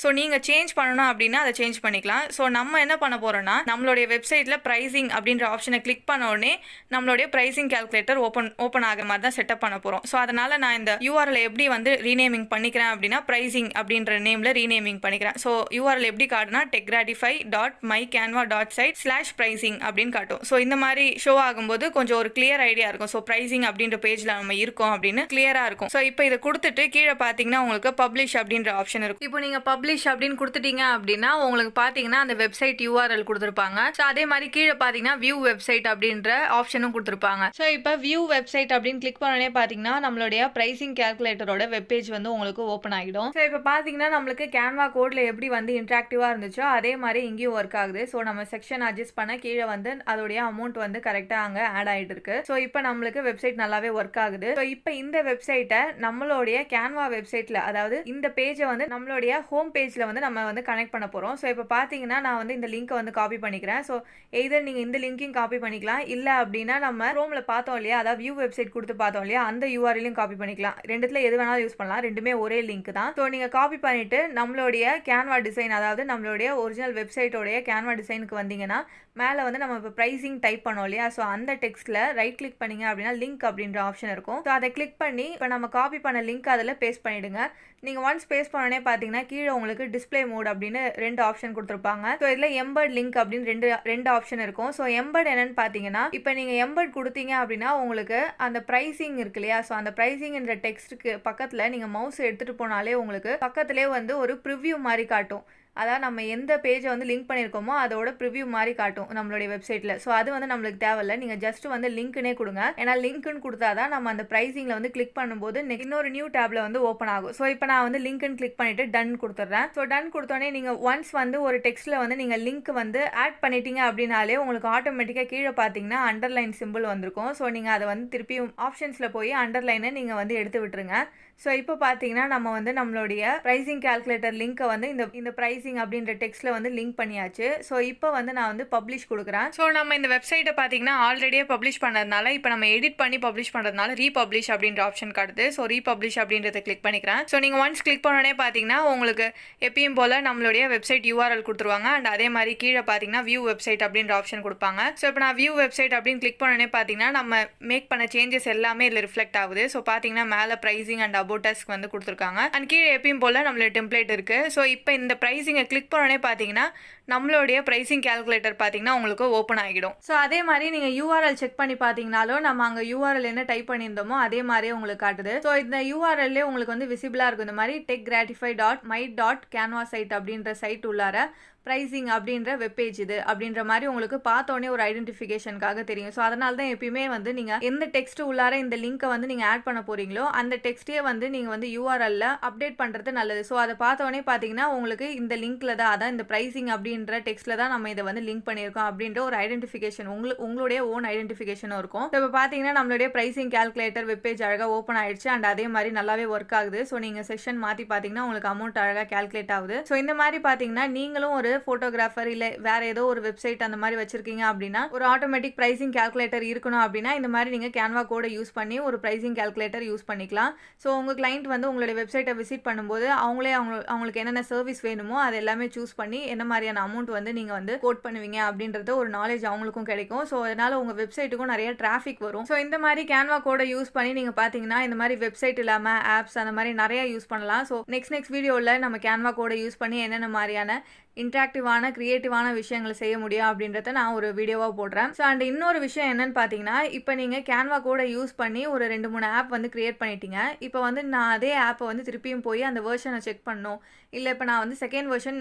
ஸோ நீங்கள் சேஞ்ச் பண்ணணும் அப்படின்னா அதை சேஞ்ச் பண்ணிக்கலாம். ஸோ நம்ம என்ன பண்ண போகிறோம்னா நம்மளுடைய வெப்சைட்டில் ப்ரைசிங் அப்படின்ற ஆப்ஷனை கிளிக் பண்ண உடனே நம்மளுடைய ப்ரைசிங் கால்குலேட்டர் ஓப்பன் ஆகிற மாதிரி தான் செட்டப் பண்ண போகிறோம். ஸோ அதனால் நான் இந்த URL எப்படி வந்து ரீநேமிங் பண்ணிக்கிறேன் அப்படின்னா ப்ரைசிங் அப்படின்ற நேமில் ரீநேமிங் பண்ணிக்கிறேன். ஸோ URL எப்படி காட்டுனா techgratify.mycanva.site/pricing அப்படின்னு காட்டும். ஸோ இந்த மாதிரி ஷோ ஆகும்போது கொஞ்சம் ஒரு கிளியர் ஐடியா இருக்கும். ஸோ ப்ரைசிங் அப்படின்ற பேஜில் நம்ம இருக்கோம் அப்படின்னு கிளியராக இருக்கும். ஸோ இப்போ இதை கொடுத்துட்டு கீழே பார்த்தீங்கன்னா உங்களுக்கு பப்ளிஷ் அப்படின்ற ஆப்ஷன் இருக்கும். இப்போ நீங்கள் பப்ளிஷ் அப்படின்னு கொடுத்துட்டீங்க அப்படின்னா உங்களுக்கு பார்த்தீங்கன்னா அந்த வெப்சைட் URL கொடுத்துருப்பாங்க. ஸோ அதே மாதிரி கீழே பார்த்தீங்கன்னா வியூ வெப்சைட் அப்படின்ற ஆப்ஷனும் கொடுத்துருப்பாங்க. ஸோ இப்போ வியூ வெப்சைட் அப்படின்னு கிளிக் பண்ணனே பார்த்தீங்கன்னா நம்மளுடைய ப்ரைசிங் கால்குலேட்டரோட வெப்பேஜ் வந்து உங்களுக்கு ஓப்பன் ஆகிடும். ஸோ இப்போ பார்த்தீங்கன்னா நம்மளுக்கு கேன்வா கோடில் எப்படி வந்து இன்ட்ராக்டிவாக இருந்துச்சோ அதே மாதிரி இங்கேயும் ஒர்க் ஆகுது. ஸோ நம்ம செக்ஷன் அட்ஜஸ்ட் பண்ண கீழே வந்து அதோடைய அமௌண்ட் வந்து கரெக்டாக அங்கே ஆட் ஆகிட்டு இருக்கு. ஸோ இப்போ நம்மளுக்கு வெப்சைட் நல்லாவே ஒர்க் ஆகுது. ஸோ இப்போ இந்த வெப்சைட்டை நம்மளுடைய கேன்வா வெப்சைட்டில், அதாவது இந்த பேஜை வந்து நம்மளுடைய ஹோம் பேஜில் வந்து நம்ம வந்து கனெக்ட் பண்ண போகிறோம். ஸோ இப்போ பார்த்தீங்கன்னா நான் வந்து இந்த லிங்க்கை வந்து காப்பி பண்ணிக்கிறேன். ஸோ எய்தர் நீங்கள் இந்த லிங்க்கையும் காப்பி பண்ணிக்கலாம், இல்லை அப்படின்னா நம்ம க்ரோமில் பார்த்தோம் இல்லையா, அதாவது வியூ வெப்சைட் கொடுத்து பார்த்தோம் இல்லையா, அந்த URL-யும் காப்பி பண்ணிக்கலாம். ரெண்டுத்தில் எது வேணாலும் யூஸ் பண்ணலாம், ரெண்டுமே ஒரே லிங்க் தான். ஸோ நீங்கள் காப்பி பண்ணிவிட்டு நம்மளுடைய கேன்வா டிசைன், அதாவது நம்மளுடைய ஒரிஜினல் வெப்சைட்டோடைய கேன்வா டிசைனுக்கு வந்தீங்கன்னா மேலே வந்து நம்ம இப்போ ப்ரைசிங் டைப் பண்ணோம் இல்லையா, ஸோ அந்த டெக்ஸ்ட்டில் ரைட் கிளிக் பண்ணிங்க அப்படின்னா லிங்க் அப்படின்ற ஆப்ஷன் இருக்கும். ஸோ அதை கிளிக் பண்ணி இப்போ நம்ம காப்பி பண்ண லிங்க் அதில் பேஸ்ட் பண்ணிவிடுங்க. நீங்கள் ஒன்ஸ் பேஸ்ட் பண்ணோடனே பார்த்தீங்கன்னா கீழே உங்களுக்கு டிஸ்பிளே மோட் அப்படின்னு 2 ஆப்ஷன் கொடுத்துருப்பாங்க. ஸோ இதில் எம்பர்ட் லிங்க் அப்படின்னு ரெண்டு ஆப்ஷன் இருக்கும். ஸோ எம்பர்ட் என்னன்னு பார்த்தீங்கன்னா இப்போ நீங்கள் எம்பர்ட் கொடுத்தீங்க அப்படின்னா உங்களுக்கு அந்த ப்ரைசிங் இருக்கு இல்லையா, ஸோ அந்த ப்ரைசிங் என்ற டெக்ஸ்ட்டுக்கு பக்கத்தில் நீங்கள் மவுஸ் எடுத்துகிட்டு போனாலே உங்களுக்கு பக்கத்துலேயே வந்து ஒரு ப்ரிவ்யூ மாதிரி காட்டும். அதாவது நம்ம எந்த பேஜை வந்து லிங்க் பண்ணியிருக்கோமோ அதோட ப்ரிவ்யூ மாதிரி காட்டும் நம்மளுடைய வெப்சைட்டில். ஸோ அது வந்து நம்மளுக்கு தேவையில்லை, நீங்கள் ஜஸ்ட் வந்து லிங்க்னே கொடுங்க. ஏன்னா லிங்க்னு கொடுத்தா தான் நம்ம அந்த ப்ரைசிங்கில் வந்து கிளிக் பண்ணும்போது இன்னொரு நியூ டேப்ல வந்து ஓப்பன் ஆகும். ஸோ இப்போ நான் வந்து லிங்க்னு கிளிக் பண்ணிட்டு டன் கொடுத்துட்றேன். ஸோ டன் கொடுத்தோடனே நீங்கள் ஒன்ஸ் வந்து ஒரு டெக்ஸ்ட்டில் வந்து நீங்கள் லிங்க் வந்து ஆட் பண்ணிட்டீங்க அப்படின்னாலே உங்களுக்கு ஆட்டோமேட்டிக்காக கீழே பார்த்தீங்கன்னா அண்டர்லைன் சிம்பிள் வந்திருக்கும். ஸோ நீங்கள் அதை வந்து திருப்பியும் ஆப்ஷன்ஸில் போய் அண்டர்லைனை நீங்கள் வந்து எடுத்து விட்டுருங்க. ஸோ இப்போ பார்த்தீங்கன்னா நம்ம வந்து நம்மளுடைய ப்ரைசிங் கால்குலேட்டர் லிங்க்கை வந்து இந்த ப்ரைசிங் அப்படின்ற டெக்ஸ்ட்டில் வந்து லிங்க் பண்ணியாச்சு. ஸோ இப்போ வந்து நான் வந்து பப்ளிஷ் கொடுக்குறேன். ஸோ நம்ம இந்த வெப்சைட்டை பார்த்தீங்கன்னா ஆல்ரெடியே பப்ளிஷ் பண்ணதுனால இப்போ நம்ம எடிட் பண்ணி பப்ளிஷ் பண்ணுறதுனால ரீபப்ளிஷ் அப்படின்ற ஆப்ஷன் காட்டுது. ஸோ ரீபப்ளிஷ் அப்படின்றத கிளிக் பண்ணிக்கிறேன். ஸோ நீங்கள் ஒன்ஸ் கிளிக் பண்ணோடனே பார்த்தீங்கன்னா உங்களுக்கு எப்பயும் போல் நம்மளுடைய வெப்சைட் URL கொடுத்துருவாங்க. அண்ட் அதே மாதிரி கீழே பார்த்தீங்கன்னா வியூ வெப்சைட் அப்படின்ற ஆப்ஷன் கொடுப்பாங்க. ஸோ இப்போ நான் வியூ வெப்சைட் அப்படின்னு கிளிக் பண்ணோடனே பார்த்தீங்கன்னா நம்ம மேக் பண்ண சேஞ்சஸ் எல்லாமே இதில் ரிஃப்ளெக்ட் ஆகுது. ஸோ பார்த்தீங்கன்னா மேலே ப்ரைசிங் அண்ட் அபோட்டஸ்க்கு வந்து கொடுத்துருக்காங்க. அண்ட் கீழே எப்பயும் போல் நம்மளோட டெம்ப்ளேட் இருக்குது. ஸோ இப்போ இந்த ப்ரைசிங்கை கிளிக் பண்ணோடனே பார்த்தீங்கன்னா நம்மளுடைய ப்ரைசிங் கால்குலேட்டர் பார்த்தீங்கன்னா உங்களுக்கு ஓப்பன் ஆகிடும். ஸோ அதே மாதிரி நீங்கள் URL செக் பண்ணி பார்த்தீங்கனாலும் நம்ம அங்கே URL என்ன டைப் பண்ணியிருந்தோமோ அதே மாதிரியே உங்களுக்கு காட்டுது. ஸோ இந்த URL உங்களுக்கு வந்து விசிபிளாக இருக்கும். இந்த மாதிரி techgratify.my.canvasite அப்படின்ற சைட் உள்ளார ப்ரைசிங் அப்படின்ற வெப்பேஜ் இது அப்படின்ற மாதிரி உங்களுக்கு பார்த்தோன்னே ஒரு ஐடென்டிஃபிகேஷனுக்காக தெரியும். ஸோ அதனால தான் எப்பயுமே வந்து நீங்கள் எந்த டெக்ஸ்ட் உள்ளார இந்த லிங்க்கை வந்து நீங்கள் ஆட் பண்ண போகிறீங்களோ அந்த டெக்ஸ்ட்டே வந்து நீங்கள் வந்து URL-ல அப்டேட் பண்ணுறது நல்லது. ஸோ அதை பார்த்தோன்னே பார்த்தீங்கன்னா உங்களுக்கு இந்த லிங்க்ல தான், அதான் இந்த ப்ரைசிங் அப்படின்ற டெக்ஸ்ட்டில் தான் நம்ம இதை வந்து லிங்க் பண்ணியிருக்கோம் அப்படின்ற ஒரு ஐடென்டிஃபிகேஷன் உங்களுடைய ஓன் ஐடென்டிஃபிகேஷனும் இருக்கும். இப்போ பார்த்தீங்கன்னா நம்மளுடைய ப்ரைசிங் கால்குலேட்டர் வெப்பேஜ் அழகாக ஓப்பன் ஆயிடுச்சு. அண்ட் அதே மாதிரி நல்லாவே ஒர்க் ஆகுது. ஸோ நீங்கள் செக்ஷன் மாற்றி பார்த்தீங்கன்னா உங்களுக்கு அமௌண்ட் அழகாக கால்குலேட் ஆகுது. ஸோ இந்த மாதிரி பார்த்தீங்கன்னா நீங்களும் ஒரு ஃபோட்டோகிராஃபர் இல்லை வேற ஏதோ ஒரு வெப்சைட் அந்த மாதிரி வச்சிருக்கீங்க அப்படின்னா ஒரு ஆட்டோமேட்டிக் ப்ரைசிங் கால்குலேட்டர் இருக்கணும் அப்படின்னா இந்த மாதிரி நீங்கள் கேன்வா கோடை யூஸ் பண்ணி ஒரு ப்ரைசிங் கால்குலேட்டர் யூஸ் பண்ணிக்கலாம். ஸோ உங்கள் கிளைண்ட் வந்து உங்களுடைய வெப்சைட்டை விசிட் பண்ணும்போது அவங்களுக்கு என்னென்ன சர்வீஸ் வேணுமோ அது எல்லாமே சூஸ் பண்ணி என்ன மாதிரியான அமௌண்ட் வந்து நீங்கள் வந்து கோட் பண்ணுவீங்க அப்படின்றது ஒரு நாலேஜ் அவங்களுக்கும் கிடைக்கும். ஸோ அதனால உங்கள் வெப்சைட்டுக்கும் நிறைய டிராஃபிக் வரும். ஸோ இந்த மாதிரி கேன்வா கோடை யூஸ் பண்ணி நீங்கள் பார்த்தீங்கன்னா இந்த மாதிரி வெப்சைட் இல்லாமல் ஆப்ஸ் அந்த மாதிரி நிறைய யூஸ் பண்ணலாம். ஸோ நெக்ஸ்ட் வீடியோவில் நம்ம கேன்வா கோடை யூஸ் பண்ணி என்னென்ன மாதிரியான இன்ட்ராக்டிவான கிரியேட்டிவான விஷயங்களை செய்ய முடியும் அப்படின்றத நான் ஒரு வீடியோவாக போடுறேன். ஸோ அண்ட் இன்னொரு விஷயம் என்னன்னு பார்த்தீங்கன்னா இப்போ நீங்கள் கேன்வா கோடை யூஸ் பண்ணி ஒரு 2-3 ஆப் வந்து கிரியேட் பண்ணிட்டீங்க. இப்போ வந்து நான் அதே ஆப்பை வந்து திருப்பியும் போய் அந்த வெர்ஷனை செக் பண்ணணும், இல்லை இப்போ நான் வந்து செகண்ட் வெர்ஷன்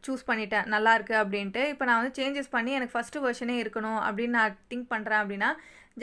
சூஸ் பண்ணிட்டேன் நல்லா இருக்கு அப்படின்ட்டு இப்போ நான் வந்து சேஞ்சஸ் பண்ணி எனக்கு ஃபஸ்ட்டு வெர்ஷனே இருக்கணும் அப்படின்னு நான் திங்க் பண்ணுறேன் அப்படின்னா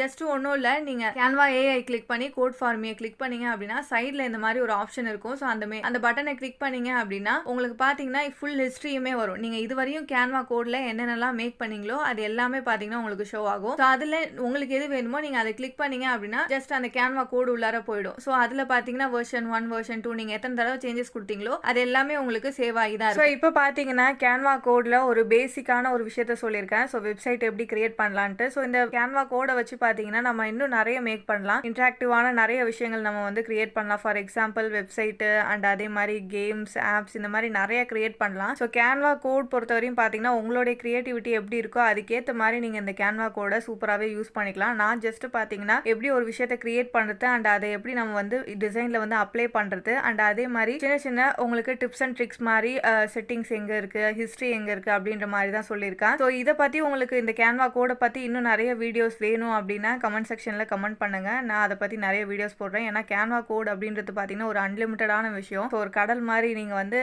ஜஸ்ட் ஒன்றும் இல்லை, நீங்கள் கேன்வா ஏஐ கிளிக் பண்ணி கோட் ஃபார் மீ கிளிக் பண்ணீங்க அப்படின்னா சைடில் இந்த மாதிரி ஒரு ஆப்ஷன் இருக்கும். ஸோ அந்த பட்டனை கிளிக் பண்ணீங்க அப்படின்னா உங்களுக்கு பார்த்தீங்கன்னா ஃபுல் ஹிஸ்ட்ரியுமே வரும். நீங்கள் இதுவரையும் கேன்வா கோடில் என்னென்னலாம் மேக் பண்ணீங்களோ அது எல்லாமே பார்த்தீங்கன்னா உங்களுக்கு ஷோ ஆகும். ஸோ அதில் உங்களுக்கு எது வேணுமோ நீங்கள் அதை கிளிக் பண்ணீங்க அப்படின்னா ஜஸ்ட் அந்த கேன்வா கோடு உள்ளார போயிடும். ஸோ அதில் பார்த்தீங்கன்னா வெர்ஷன் 1 வெர்ஷன் 2 நீங்கள் எத்தனை தடவை சேஞ்சஸ் கொடுத்தீங்களோ அது எல்லாமே உங்களுக்கு சேவ் ஆகி தான். ஸோ இப்போ பார்த்தீங்கன்னா கேன்வா கோடில் ஒரு பேசிக்கான ஒரு விஷயத்த சொல்லியிருக்கேன். ஸோ வெப்சைட் எப்படி கிரியேட் பண்ணலான்ட்டு. ஸோ இந்த கேன்வா கோடை வச்சு பார்த்தீங்கன்னா நம்ம இன்னும் நிறைய மேக் பண்ணலாம். இன்ட்ராக்டிவான நிறைய விஷயங்கள் நம்ம வந்து கிரியேட் பண்ணலாம். ஃபார் எக்ஸாம்பிள் வெப்சைட்டு அண்ட் அதே மாதிரி கேம்ஸ், ஆப்ஸ், இந்த மாதிரி நிறைய கிரியேட் பண்ணலாம். ஸோ கேன்வா கோட் பொறுத்தவரையும் பார்த்தீங்கன்னா உங்களுடைய கிரியேட்டிவிட்டி எப்படி இருக்கோ அதுக்கேற்ற மாதிரி நீங்கள் இந்த கேன்வா கோடை சூப்பராகவே யூஸ் பண்ணிக்கலாம். நான் ஜஸ்ட் பார்த்தீங்கன்னா எப்படி ஒரு விஷயத்தை கிரியேட் பண்ணுறது அண்ட் அதை எப்படி நம்ம வந்து டிசைனில் வந்து அப்ளை பண்ணுறது அண்ட் அதே மாதிரி சின்ன சின்ன உங்களுக்கு டிப்ஸ் அண்ட் ட்ரிக்ஸ் மாதிரி செட்டிங்ஸ் எங்கே இருக்குது, ஹிஸ்ட்ரி எங்கே இருக்குது அப்படின்ற மாதிரி தான் சொல்லியிருக்கேன். ஸோ இதை பற்றி உங்களுக்கு இந்த கேன்வா கோடை பற்றி இன்னும் நிறைய வீடியோஸ் வேணும் அப்படின்னா கமெண்ட் செக்ஷனில் கமெண்ட் பண்ணுங்கள். நான் அதை பற்றி நிறைய வீடியோஸ் போடுறேன். ஏன்னா கேன்வா கோட் அப்படின்றது பார்த்தீங்கன்னா ஒரு அன்லிமிட்டடான விஷயம். ஸோ ஒரு கடல் மாதிரி நீங்கள் வந்து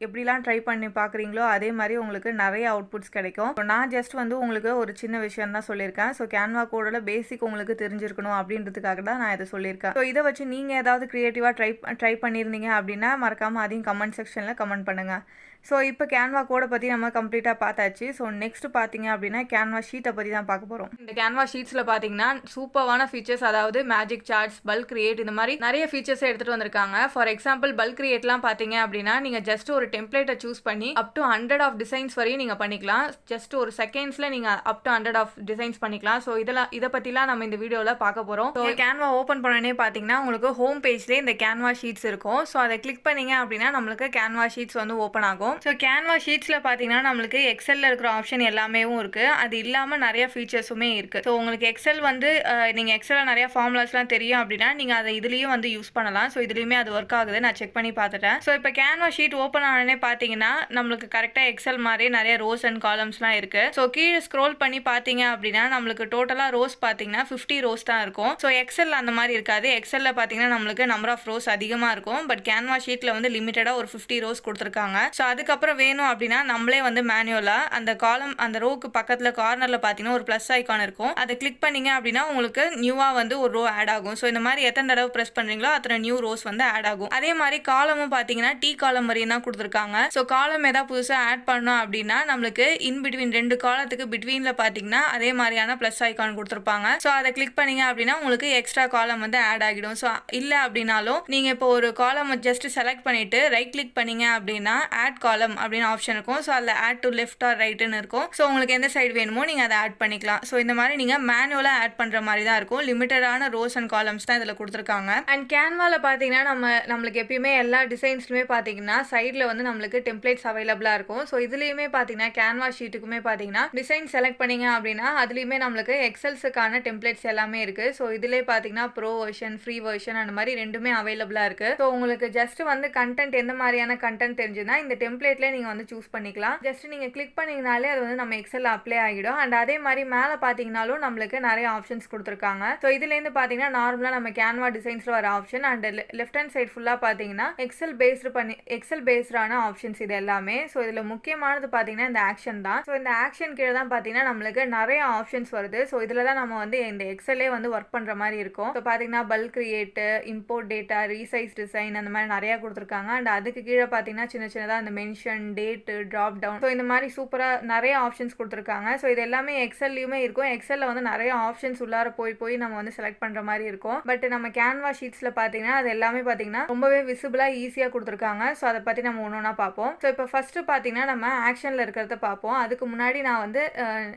எப்படிலாம் ட்ரை பண்ணி பார்க்குறீங்களோ அதே மாதிரி உங்களுக்கு நிறைய அவுட்புட்ஸ் கிடைக்கும். நான் ஜஸ்ட் வந்து உங்களுக்கு ஒரு சின்ன விஷயம் தான் சொல்லியிருக்கேன். ஸோ கேன்வா கோடோட பேசிக் உங்களுக்கு தெரிஞ்சிருக்கணும் அப்படின்றதுக்காக தான் நான் இதை சொல்லியிருக்கேன். ஸோ இதை வச்சு நீங்கள் ஏதாவது க்ரியேட்டிவாக ட்ரை பண்ணியிருந்தீங்க அப்படின்னா மறக்காமல் அதையும் கமெண்ட் செக்ஷனில் கமெண்ட் பண்ணுங்கள். ஸோ இப்போ கேன்வா கோடை பற்றி நம்ம கம்ப்ளீட்டாக பார்த்தாச்சு. ஸோ நெக்ஸ்ட் பார்த்தீங்க அப்படின்னா கேன்வா ஷீட்டை பற்றி தான் பார்க்க போகிறோம். இந்த கேன்வா ஷீட்ஸில் பார்த்தீங்கன்னா சூப்பரான ஃபீச்சர்ஸ், அதாவது மேஜிக் சார்ட்ஸ், பல்க் கிரியேட், இந்த மாதிரி நிறைய ஃபீச்சர்ஸை எடுத்துகிட்டு வந்திருக்காங்க. ஃபார் எக்ஸாம்பிள் பல்க் கிரியேட்லாம் பார்த்தீங்க அப்படின்னா நீங்கள் ஜஸ்ட் ஒரு டெம்ப்ளேட்டை சூஸ் பண்ணி அப் டு 100 ஆஃப் டிசைன்ஸ் வரையும் நீங்கள் பண்ணிக்கலாம். ஜஸ்ட் ஒரு செகண்ட்ஸில் நீங்கள் அப் டு 100 ஆஃப் டிசைன்ஸ் பண்ணிக்கலாம். ஸோ இதை பற்றிலாம் நம்ம இந்த வீடியோவில் பார்க்க போகிறோம். ஸோ கேன்வா ஓப்பன் பண்ணனே பார்த்தீங்கன்னா உங்களுக்கு ஹோம் பேஜ்லேயே இந்த கேன்வா ஷீட்ஸ் இருக்கும். ஸோ அதை கிளிக் பண்ணீங்க அப்படின்னா நம்மளுக்கு கேன்வா ஷீட்ஸ் வந்து ஓப்பன் ஆகும். ஸோ கேன்வா ஷீட்ஸில் பார்த்தீங்கன்னா நம்மளுக்கு எக்ஸலில் இருக்கிற ஆப்ஷன் எல்லாமே இருக்குது. அது இல்லாமல் நிறைய ஃபீச்சர்ஸுமே இருக்குது. ஸோ உங்களுக்கு எக்ஸல் வந்து நீங்கள் எக்ஸலில் நிறைய ஃபார்முலாஸ்லாம் தெரியும் அப்படின்னா நீங்கள் அதை இதுலேயும் வந்து யூஸ் பண்ணலாம். ஸோ இதுலேயுமே அது ஒர்க் ஆகுது, நான் செக் பண்ணி பார்த்துட்டேன். ஸோ இப்போ கேன்வா ஷீட் ஓப்பன் ஆனே பார்த்தீங்கன்னா நம்மளுக்கு கரெக்டாக எக்ஸல் மாதிரி நிறைய ரோஸ் அண்ட் காலம்ஸ்லாம் இருக்குது. ஸோ கீழே ஸ்க்ரோல் பண்ணி பார்த்தீங்க அப்படின்னா நம்மளுக்கு டோட்டலாக ரோஸ் பார்த்தீங்கன்னா 50 ரோஸ் தான் இருக்கும். ஸோ எக்ஸலில் அந்த மாதிரி இருக்காது. எக்ஸலில் பார்த்தீங்கன்னா நம்மளுக்கு நம்பர் ஆஃப் ரோஸ் அதிகமாக இருக்கும். பட் கேன்வா ஷீட்டில் வந்து லிமிட்டடாக ஒரு 50 ரோஸ் கொடுத்துருக்காங்க. ஸோ அதுக்கப்புறம் வேணும் அப்படின்னா நம்மளே வந்து மேனுவலாக அந்த காலம் அந்த ரோக்கு பக்கத்தில் கார்னரில் பார்த்தீங்கன்னா ஒரு ப்ளஸ் ஐக்கான் இருக்கும். அதை கிளிக் பண்ணீங்க அப்படின்னா உங்களுக்கு நியூவாக வந்து ஒரு ரோ ஆட் ஆகும். ஸோ இந்த மாதிரி எத்தனை தடவை ப்ரெஸ் பண்ணுறீங்களோ அத்தனை நியூ ரோஸ் வந்து ஆட் ஆகும். அதே மாதிரி காலமும் பார்த்தீங்கன்னா டி காலம் வரையும் தான் கொடுத்துருக்காங்க. ஸோ காலம் ஏதாவது புதுசாக ஆட் பண்ணோம் அப்படின்னா நம்மளுக்கு இன் பிட்வீன் 2 காலத்துக்கு பிட்வீனில் பார்த்தீங்கன்னா அதே மாதிரியான ப்ளஸ் ஐக்கான் கொடுத்துருப்பாங்க. ஸோ அதை கிளிக் பண்ணீங்க அப்படின்னா உங்களுக்கு எக்ஸ்ட்ரா காலம் வந்து ஆட் ஆகிடும். ஸோ இல்லை அப்படின்னாலும் நீங்கள் இப்போ ஒரு காலம் ஜஸ்ட் செலக்ட் பண்ணிட்டு ரைட் கிளிக் பண்ணீங்க அப்படின்னா ஆட் காலம் அப்படின்னு ஆப்ஷன் இருக்கும். ஸோ அதில் ஆட் டு லெஃப்ட் ஆர் ரைட்டுன்னு இருக்கும். ஸோ உங்களுக்கு எந்த சைடு வேணுமோ நீங்கள் அதை ஆட் பண்ணிக்கலாம். ஸோ இந்த மாதிரி நீங்கள் மேனுவலாக ஆட் பண்ணுற மாதிரி தான் இருக்கும். லிமிட்டடான ரோஸ் அண்ட் காலம்ஸ் தான் இதில் கொடுத்துருக்காங்க. அண்ட் கேன்வாவில் பார்த்தீங்கன்னா நம்மளுக்கு எப்பயுமே எல்லா டிசைன்ஸ்லுமே பார்த்தீங்கன்னா சைடில் வந்து நம்மளுக்கு டெம்ப்ளேட்ஸ் அவைலபிளாக இருக்கும். ஸோ இதுலேயுமே பார்த்தீங்கன்னா கேன்வா ஷீட்டுக்குமே பார்த்தீங்கன்னா டிசைன் செலக்ட் பண்ணீங்க அப்படின்னா அதுலேயுமே நம்மளுக்கு எக்ஸல்ஸுக்கான டெம்ப்ளேட்ஸ் எல்லாமே இருக்குது. ஸோ இதிலே பார்த்தீங்கன்னா ப்ரோ வெர்ஷன், ஃப்ரீ வெர்ஷன் அந்த மாதிரி ரெண்டுமே அவைலபிளாக இருக்குது. ஸோ உங்களுக்கு ஜஸ்ட் வந்து கண்டென்ட் எந்த மாதிரியான கண்டென்ட் தெரிஞ்சுன்னா இந்த டெம்ப்ளேட்லேயே நீங்கள் வந்து சூஸ் பண்ணிக்கலாம். ஜஸ்ட் நீங்கள் கிளிக் பண்ணிங்கனாலே அது வந்து நம்ம எக்ஸலில் அப்ளை ஆகிடும். அண்ட் அதே மாதிரி மேலே பார்த்தீங்கனாலும் நம்மளுக்கு நிறைய ஆப்ஷன்ஸ் கொடுத்துருக்காங்க. ஸோ இதுலேருந்து பார்த்தீங்கன்னா நார்மலாக நம்ம கேன்வா டிசைன்ஸில் வர option and left hand side ஃபுல்லாக பார்த்தீங்கன்னா எக்ஸல் பேஸ்டான ஆப்ஷன்ஸ் இது எல்லாமே. ஸோ இதில் முக்கியமானது பார்த்தீங்கன்னா இந்த ஆக்ஷன் தான். ஸோ இந்த ஆக்ஷன் கீழே தான் பார்த்தீங்கன்னா நம்மளுக்கு நிறைய ஆப்ஷன்ஸ் வருது. ஸோ இதில் தான் நம்ம வந்து இந்த எக்ஸலே வந்து ஒர்க் பண்ணுற மாதிரி இருக்கும். ஸோ பார்த்தீங்கன்னா bulk create, import data, resize design அந்த மாதிரி நிறையா கொடுத்துருக்காங்க. அண்ட் அதுக்கு கீழே பார்த்தீங்கன்னா சின்ன சின்னதாக அந்த mention, date, drop down, so இந்த மாதிரி சூப்பராக நிறைய ஆப்ஷன்ஸ் கொடுத்துருக்காங்க. ஸோ இது எல்லாமே எக்ஸல்லையுமே இருக்கும். எக்ஸலில் வந்து நிறைய ஆப்ஷன்ஸ் உள்ளார போய் நம்ம வந்து செலக்ட் பண்ணுற மாதிரி இருக்கும். பட் நம்ம கேன்வா ஷீட்ஸில் பார்த்தீங்கன்னா அது எல்லாமே பார்த்தீங்கன்னா ரொம்பவே விசிபிளாக ஈஸியாக கொடுத்துருக்காங்க. ஸோ அதை பற்றி நம்ம ஒன்று பார்ப்போம். ஸோ இப்போ ஃபஸ்ட்டு பார்த்தீங்கன்னா நம்ம ஆக்ஷனில் இருக்கிறத பார்ப்போம். அதுக்கு முன்னாடி நான் வந்து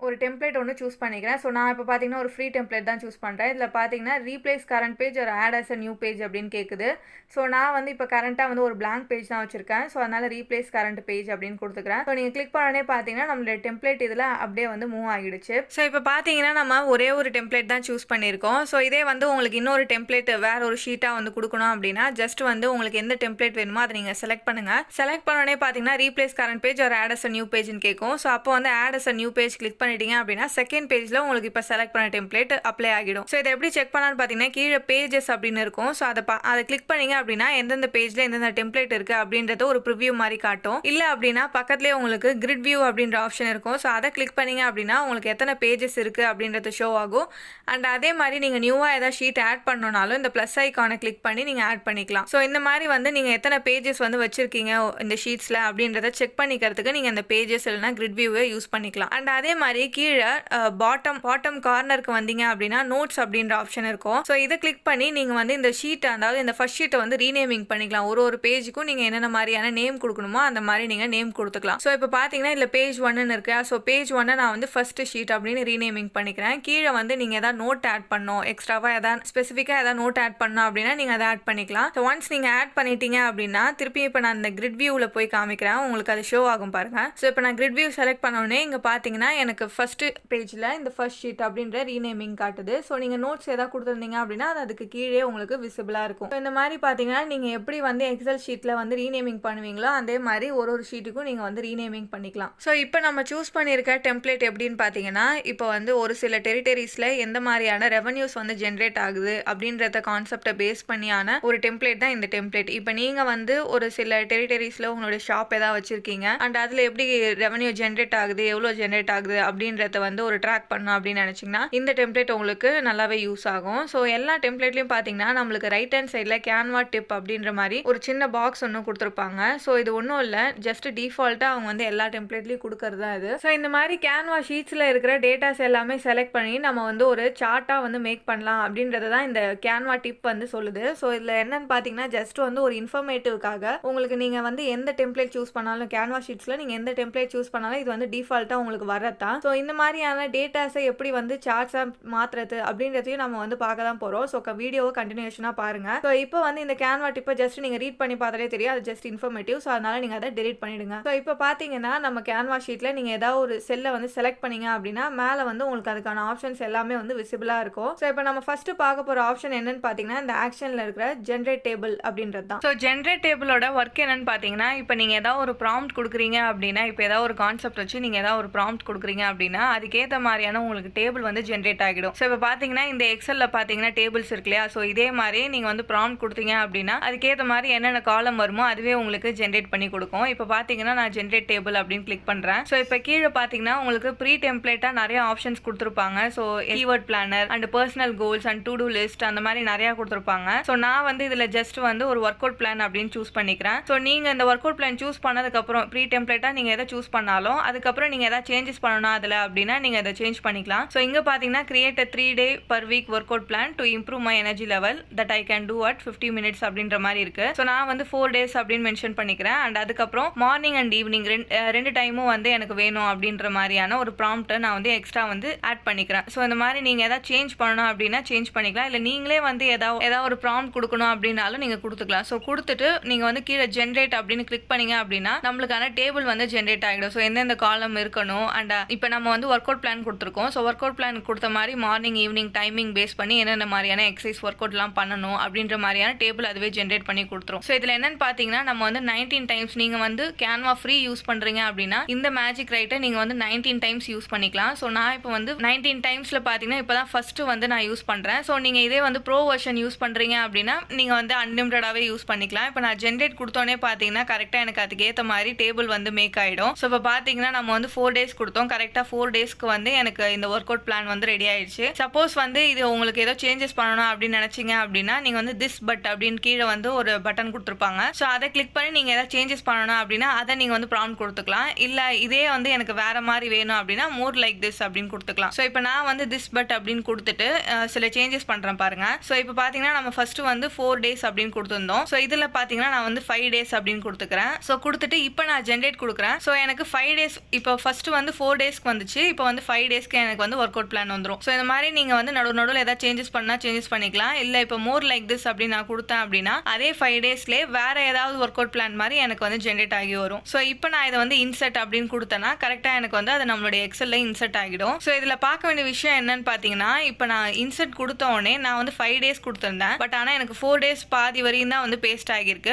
ஒரு டெம்ப்ளேட் ஒன்று சூஸ் பண்ணிக்கிறேன். ஸோ நான் இப்போ பார்த்தீங்கன்னா ஒரு ஃப்ரீ டெம்ப்ளேட் தான் சூஸ் பண்ணுறேன். இதில் பார்த்தீங்கன்னா ரீப்ளேஸ் கரண்ட் பேஜ் ஒரு add as a new page அப்படின்னு கேட்குது. ஸோ நான் வந்து இப்போ கரண்ட்டாக வந்து ஒரு blank பேஜ் தான் வச்சிருக்கேன். ஸோ அதனால் ரீப்ளேஸ் கரண்ட் பேஜ் அப்படின்னு கொடுத்துக்கிறேன். ஸோ நீங்கள் கிளிக் பண்ணனே பார்த்தீங்கன்னா நம்மளோட டெம்ப்ளேட் இதில் அப்படியே வந்து மூவ் ஆகிடுச்சு. ஸோ இப்போ பார்த்தீங்கன்னா நம்ம ஒரே ஒரு டெம்ப்ளேட் தான் சூஸ் பண்ணியிருக்கோம். ஸோ இதே வந்து உங்களுக்கு இன்னொரு டெம்ப்ளேட் வேற ஒரு ஷீட்டாக வந்து கொடுக்கணும் அப்படின்னா ஜஸ்ட் வந்து உங்களுக்கு எந்த டெம்ப்ளேட் வேணுமோ அதை நீங்கள் செலக்ட் பண்ணுங்கள். செலக்ட் பண்ணனே பார்த்தீங்கன்னா ரீப்ளேஸ் கரண்ட் பேஜ் ஒரு ஆட் அஸ் அ நியூ பேஜ்னு கேட்கும். ஸோ அப்போ வந்து add as a new page click பண்ணிட்டீங்க அப்படின்னா செகண்ட் பேஜில் உங்களுக்கு இப்போ செலக்ட் பண்ண டெம்ப்ளேட் அப்ளை ஆகிடும். ஸோ இதை எப்படி செக் பண்ணலான்னு பார்த்தீங்கன்னா கீழே பேஜஸ் அப்படின்னு இருக்கும். ஸோ அதை கிளிக் பண்ணீங்க அப்படின்னா எந்தெந்த பேஜில் எந்தெந்த டெம்ப்ளேட் இருக்குது அப்படின்றது ஒரு ப்ரிவ்யூ மாதிரி காட்டும். காட்டும். இல்ல அப்படின்னா பக்கத்துலேயே உங்களுக்கு கிரிட் வியூ அப்படின்ற ஆப்ஷன் இருக்கும். ஸோ அதை கிளிக் பண்ணீங்க அப்படின்னா உங்களுக்கு எத்தனை பேஜஸ் இருக்குது அப்படின்றது ஷோ ஆகும். அண்ட் அதே மாதிரி நீங்கள் நியூவாக ஏதாவது ஷீட் ஆட் பண்ணணும்னாலும் இந்த ப்ளஸ் ஐக்கானை கிளிக் பண்ணி நீங்கள் ஆட் பண்ணிக்கலாம். ஸோ இந்த மாதிரி வந்து நீங்கள் எத்தனை பேஜஸ் வந்து வச்சுருக்கீங்க இந்த ஷீட்ஸில் அப்படின்றத செக் பண்ணிக்கிறதுக்கு நீங்கள் இந்த பேஜஸ் இல்லைனா கிரிட் வியூவை யூஸ் பண்ணிக்கலாம். அண்ட் அதே மாதிரி கீழே பாட்டம் கார்னருக்கு வந்தீங்க அப்படின்னா நோட்ஸ் அப்படின்ற ஆப்ஷன் இருக்கும். ஸோ இதை கிளிக் பண்ணி நீங்கள் வந்து இந்த ஷீட்டை, அதாவது இந்த ஃபர்ஸ்ட் ஷீட்டை வந்து ரீநேமிங் பண்ணிக்கலாம். ஒரு பேஜுக்கும் நீங்கள் என்னென்ன மாதிரியான நேம் கொடுக்கணுமோ அந்த மாதிரி நீங்கள் நேம் கொடுத்துக்கலாம். ஸோ இப்போ பார்த்தீங்கன்னா இதில் பேஜ் 1ன்னு இருக்கு. ஸோ பேஜ் 1 நான் வந்து ஃபர்ஸ்ட் ஷீட் அப்படின்னு ரீநேமிங் பண்ணிக்கிறேன். கீழே வந்து நீங்கள் ஏதாவது நோட் ஆட் பண்ணணும், எக்ஸ்ட்ராவாக ஏதாவது ஸ்பெசிஃபிக்காக ஏதாவது நோட் ஆட் பண்ணணும் அப்படின்னா நீங்கள் அதை ஆட் பண்ணிக்கலாம். ஸோ ஒன்ஸ் நீங்கள் ஆட் பண்ணிட்டீங்க அப்படின்னா திருப்பி இப்போ நான் இந்த கிரிட் வியூவில் போய் காமிக்கிறேன், உங்களுக்கு அது ஷோ ஆகும் பாருங்க. ஸோ இப்போ நான் கிரிட் வியூ செலக்ட் பண்ணோடனே இங்கே பார்த்தீங்கன்னா எனக்கு ஃபர்ஸ்ட் பேஜில் இந்த ஃபர்ஸ்ட் ஷீட் அப்படின்ற ரீநேமிங் காட்டுது. ஸோ நீங்கள் நோட்ஸ் ஏதாவது கொடுத்துருந்தீங்க அப்படின்னா அது அதுக்கு கீழே உங்களுக்கு விசிபிளாக இருக்கும். இந்த மாதிரி பார்த்தீங்கன்னா நீங்கள் எப்படி வந்து எக்ஸல் ஷீட்டில் வந்து ரீநேமிங் பண்ணுவீங்களோ அதே மாதிரி ஒரு ஷீட்டுக்கும் நீங்கள் வந்து ரீநேமிங் பண்ணிக்கலாம். ஸோ இப்போ நம்ம சூஸ் பண்ணியிருக்க டெம்ப்ளேட் எப்படின்னு பார்த்தீங்கன்னா, இப்போ வந்து ஒரு சில டெரிட்டரிஸில் எந்த மாதிரியான ரெவன்யூஸ் வந்து ஜென்ரேட் ஆகுது அப்படின்றத கான்செப்டை பேஸ் பண்ணியான ஒரு டெம்ப்ளேட் தான் இந்த டெம்ப்ளேட். இப்போ நீங்கள் வந்து ஒரு சில டெரிட்டரிஸில் உங்களோட ஷாப் ஏதாவது வச்சுருக்கீங்க அண்ட் அதில் எப்படி ரெவன்யூ ஜென்ரேட் ஆகுது, எவ்வளோ ஜென்ரேட் ஆகுது அப்படின்றத வந்து ஒரு ட்ராக் பண்ணணும் அப்படின்னு நினச்சிங்கன்னா இந்த டெம்ப்ளேட் உங்களுக்கு நல்லாவே யூஸ் ஆகும். ஸோ எல்லா டெம்ப்ளேட்லையும் பார்த்தீங்கன்னா நம்மளுக்கு ரைட் ஹேண்ட் சைடில் கேன்வா டிப் அப்படின்ற மாதிரி ஒரு சின்ன பாக்ஸ் ஒன்று கொடுத்துருப்பாங்க. ஸோ இது ஒன்றும் இல்லை, ஜஸ்ட் டிஃபால்ட்டாக அவங்க வந்து எல்லா டெம்ப்ளேட்லையும் கொடுக்கறது தான் இது. ஸோ இந்த மாதிரி கேன்வா ஷீட்ஸில் இருக்கிற டேட்டாஸ் எல்லாமே செலக்ட் பண்ணி நம்ம வந்து ஒரு சார்ட்டாக வந்து மேக் பண்ணலாம் அப்படின்றது தான் இந்த கேன்வா டிப் வந்து சொல்லுது. ஸோ இதில் என்னன்னு பார்த்தீங்கன்னா ஜஸ்ட் வந்து ஒரு இன்ஃபர்மேட்டிவ்காக உங்களுக்கு நீங்கள் வந்து எந்த டெம்ப்ளேட் சூஸ் பண்ணாலும் கேன்வா ஷீட்ஸில் நீங்கள் எந்த டெம்ப்ளேட் சூஸ் பண்ணாலும் இது வந்து டிஃபால்ட்டாக உங்களுக்கு வரதான். ஸோ இந்த மாதிரியான டேட்டாஸை எப்படி வந்து சார்ட்ஸாக மாற்றுறது அப்படின்றதையும் நம்ம வந்து பார்க்க தான் போகிறோம். ஸோ வீடியோவை கண்டினியூஷனாக பாருங்கள். ஸோ இப்போ வந்து இந்த கேன்வா டிப்பை ஜஸ்ட் நீங்கள் ரீட் பண்ணி பார்த்தாலே தெரியும், அது ஜஸ்ட் இன்ஃபர்மேட்டிவ். ஸோ அதனால நீங்கள் அதை டெலிட் பண்ணிடுங்க. ஸோ இப்போ பார்த்தீங்கன்னா நம்ம கேன்வா ஷீட்டில் நீங்கள் ஏதாவது ஒரு செல்லை வந்து செலக்ட் பண்ணீங்க அப்படின்னா மேலே வந்து உங்களுக்கு அதுக்கான ஆப்ஷன்ஸ் எல்லாமே வந்து விசிபிளாக இருக்கும். ஸோ இப்போ நம்ம ஃபர்ஸ்ட் பார்க்க போகிற ஆப்ஷன் என்னன்னு பார்த்தீங்கன்னா இந்த ஆக்ஷனில் இருக்கிற ஜென்ரேட் டேபிள் அப்படின்றது தான். ஸோ ஜென்ரேட் டேபிளோட ஒர்க் என்னன்னு பார்த்தீங்கன்னா, இப்போ நீங்கள் ஏதாவது ஒரு ப்ராம்ப்ட் கொடுக்குறீங்க அப்படின்னா, இப்போ ஏதாவது ஒரு கான்செப்ட் வச்சு நீங்கள் ஏதாவது ஒரு ப்ராம்ப்ட் கொடுக்குறீங்க அப்படின்னா அதுக்கேற்ற மாதிரியான உங்களுக்கு டேபிள் வந்து ஜென்ரேட் ஆகிடும். ஸோ இப்போ பார்த்தீங்கன்னா இந்த எக்ஸலில் பார்த்தீங்கன்னா டேபிள்ஸ் இருக்கு இல்லையா, ஸோ இதே மாதிரி நீங்கள் வந்து ப்ராம்ப்ட் கொடுத்தீங்க அப்படின்னா அதுக்கேற்ற மாதிரி என்னென்ன காலம் வருமோ அதுவே உங்களுக்கு ஜென்ரேட் பண்ணி கொடுக்கும். இப்போ பார்த்தீங்கன்னா நான் ஜென்ரேட் டேபிள் அப்படின்னு கிளிக் பண்ணுறேன். ஸோ இப்போ கீழே பார்த்தீங்கன்னா உங்களுக்கு ப்ரீ டெம்ப்ளேட்டாக நிறைய ஆப்ஷன்ஸ் கொடுத்துருப்பாங்க. So keyword planner and personal goals and to do list அந்த மாதிரி நிறையா கொடுத்துருப்பாங்க. ஸோ நான் வந்து இதில் ஜஸ்ட் வந்து ஒரு ஒர்க் அவுட் பிளான் அப்படின்னு சூஸ் பண்ணிக்கிறேன். ஸோ நீங்கள் இந்த ஒர்க் அவுட் பிளான் சூஸ் பண்ணதுக்கப்புறம் ப்ரீ டெம்ப்ளேட்டாக நீங்கள் எதை சூஸ் பண்ணாலும் அதுக்கப்புறம் நீங்கள் எதாவது சேஞ்சஸ் பண்ணணும் அதில் அப்படின்னா நீங்கள் அதை சேஞ்ச் பண்ணிக்கலாம். ஸோ இங்கே பார்த்தீங்கன்னா create 3 day per week work out plan to improve my energy level that I can do at 50 minutes அப்படின்ற மாதிரி இருக்கு. ஸோ நான் வந்து 4 days அப்படின்னு மென்ஷன் பண்ணிக்கிறேன். அண்ட் அதுக்கப்புறம் மார்னிங் அண்ட் ஈவினிங் ரெண்டு டைமும் வந்து எனக்கு வேணும் அப்படின்ற மாதிரியான ஒரு ப்ராம்ப்டை நான் வந்து எக்ஸ்ட்ரா வந்து ஆட் பண்ணிக்கிறேன். ஸோ இந்த மாதிரி நீங்கள் எதாவது சேஞ்ச் பண்ணணும் அப்படின்னா சேஞ்ச் பண்ணிக்கலாம். இல்லை நீங்களே வந்து ஏதாவது ஒரு ப்ராம்ப்ட் கொடுக்கணும் அப்படின்னாலும் நீங்கள் கொடுத்துக்கலாம். ஸோ கொடுத்துட்டு நீங்கள் வந்து கீழே ஜென்ரேட் அப்படின்னு கிளிக் பண்ணீங்க அப்படின்னா நம்மளுக்கான டேபிள் வந்து ஜென்ரேட் ஆகிடும். ஸோ எந்தெந்த காலம் இருக்கணும் அண்ட் இப்போ நம்ம வந்து ஒர்க் அவுட் பிளான் கொடுத்துருக்கோம். ஸோ ஒர்க் அவுட் பிளான் கொடுத்த மாதிரி மார்னிங் ஈவினிங் டைமிங் பேஸ் பண்ணி என்னென்ன மாதிரியான எக்ஸசைஸ் ஒர்க் அவுட்லாம் பண்ணணும் அப்படின்ற மாதிரியான டேபிள் அதுவே ஜென்ரேட் பண்ணி கொடுத்துரும். ஸோ இதில் என்னன்னு பார்த்தீங்கன்னா நம்ம வந்து 19 டைம்ஸ் நீங்கள் வந்து கேன்வா ஃப்ரீ யூஸ் பண்ணுறீங்க அப்படின்னா இந்த மேஜிக் ரைட்டை நீங்கள் வந்து 19 டைம்ஸ் யூஸ் பண்ணிக்கலாம். ஸோ நான் இப்போ வந்து 19 டைம்ஸில் பார்த்தீங்கன்னா இப்போ தான் ஃபஸ்ட்டு வந்து நான் யூஸ் பண்ணுறேன். ஸோ நீங்கள் இதே வந்து ப்ரோ வெர்ஷன் யூஸ் பண்ணுறீங்க அப்படின்னா நீங்கள் வந்து அன்லிமிட்டடாகவே யூஸ் பண்ணிக்கலாம். இப்போ நான் ஜென்ரேட் கொடுத்தோன்னே பார்த்தீங்கன்னா கரெக்டாக எனக்கு அதுக்கு ஏற்ற மாதிரி டேபிள் வந்து மேக் ஆகிடும். ஸோ இப்போ பார்த்தீங்கன்னா நம்ம வந்து 4 days கொடுத்தோம், கரெக்டாக 4 daysக்கு வந்து எனக்கு இந்த ஒர்க் அவுட் பிளான் வந்து ரெடி ஆயிடுச்சு. சப்போஸ் வந்து இது உங்களுக்கு ஏதோ சேஞ்சஸ் பண்ணணும் அப்படின்னு நினச்சிங்க அப்படின்னா நீங்கள் வந்து திஸ் பட் அப்படின்னு கீழே வந்து ஒரு பட்டன் கொடுத்துருப்பாங்க. ஸோ அதை கிளிக் பண்ணி நீங்கள் ஏதாவது சேஞ்சஸ் பண்ணணும் அப்படின்னா அதை நீங்கள் வந்து ப்ராம்ப்ட் கொடுத்துக்கலாம். இல்லை இதே வந்து எனக்கு வேறு மாதிரி வேணும் அப்படின்னா மோர் லைக் திஸ் அப்படின்னு கொடுத்துக்கலாம். ஸோ இப்போ நான் வந்து திஸ் பட் அப்படின்னு கொடுத்துட்டு சில சேஞ்சஸ் பண்ணுறேன் பாருங்க. ஸோ இப்போ பார்த்தீங்கன்னா நம்ம ஃபர்ஸ்ட் வந்து 4 days அப்படின்னு கொடுத்துருந்தோம். ஸோ இதில் பார்த்தீங்கன்னா நான் வந்து 5 days அப்படின்னு கொடுத்துக்கிறேன். ஸோ கொடுத்துட்டு இப்போ நான் ஜென்ரேட் கொடுக்குறேன். ஸோ எனக்கு 5 days இப்போ ஃபர்ஸ்ட் வந்து 4 daysக்கு வந்துச்சு. இப்போ வந்து 5 daysக்கு எனக்கு வந்து ஒர்க் அவுட் பிளான் வந்துடும். ஸோ இந்த மாதிரி நீங்கள் வந்து நடுவில் ஏதாவது சேஞ்சஸ் பண்ணால் சேஞ்சஸ் பண்ணிக்கலாம். இல்லை இப்போ மோர் லைக் திஸ் அப்படின்னு நான் கொடுத்தேன் அப்படின்னா அதே 5 daysலேயே வேற ஏதாவது ஒர்க் அவுட் பிளான் மாதிரி எனக்கு வந்து ஜென்ரேட் ஆகி வரும். ஸோ இப்போ நான் இதை வந்து இன்சர்ட் அப்படின்னு கொடுத்தேன்னா கரெக்டாக எனக்கு வந்து அது நம்மளுடைய எக்ஸல்ல இன்சர்ட் ஆகிடும். ஸோ இதில் பார்க்க வேண்டிய விஷயம் என்னன்னு பார்த்தீங்கன்னா இப்போ நான் இன்சர்ட் கொடுத்த உடனே நான் வந்து 5 days கொடுத்துருந்தேன். பட் ஆனால் எனக்கு 4 days பாதி வரையும் தான் வந்து பேஸ்ட் ஆகியிருக்கு.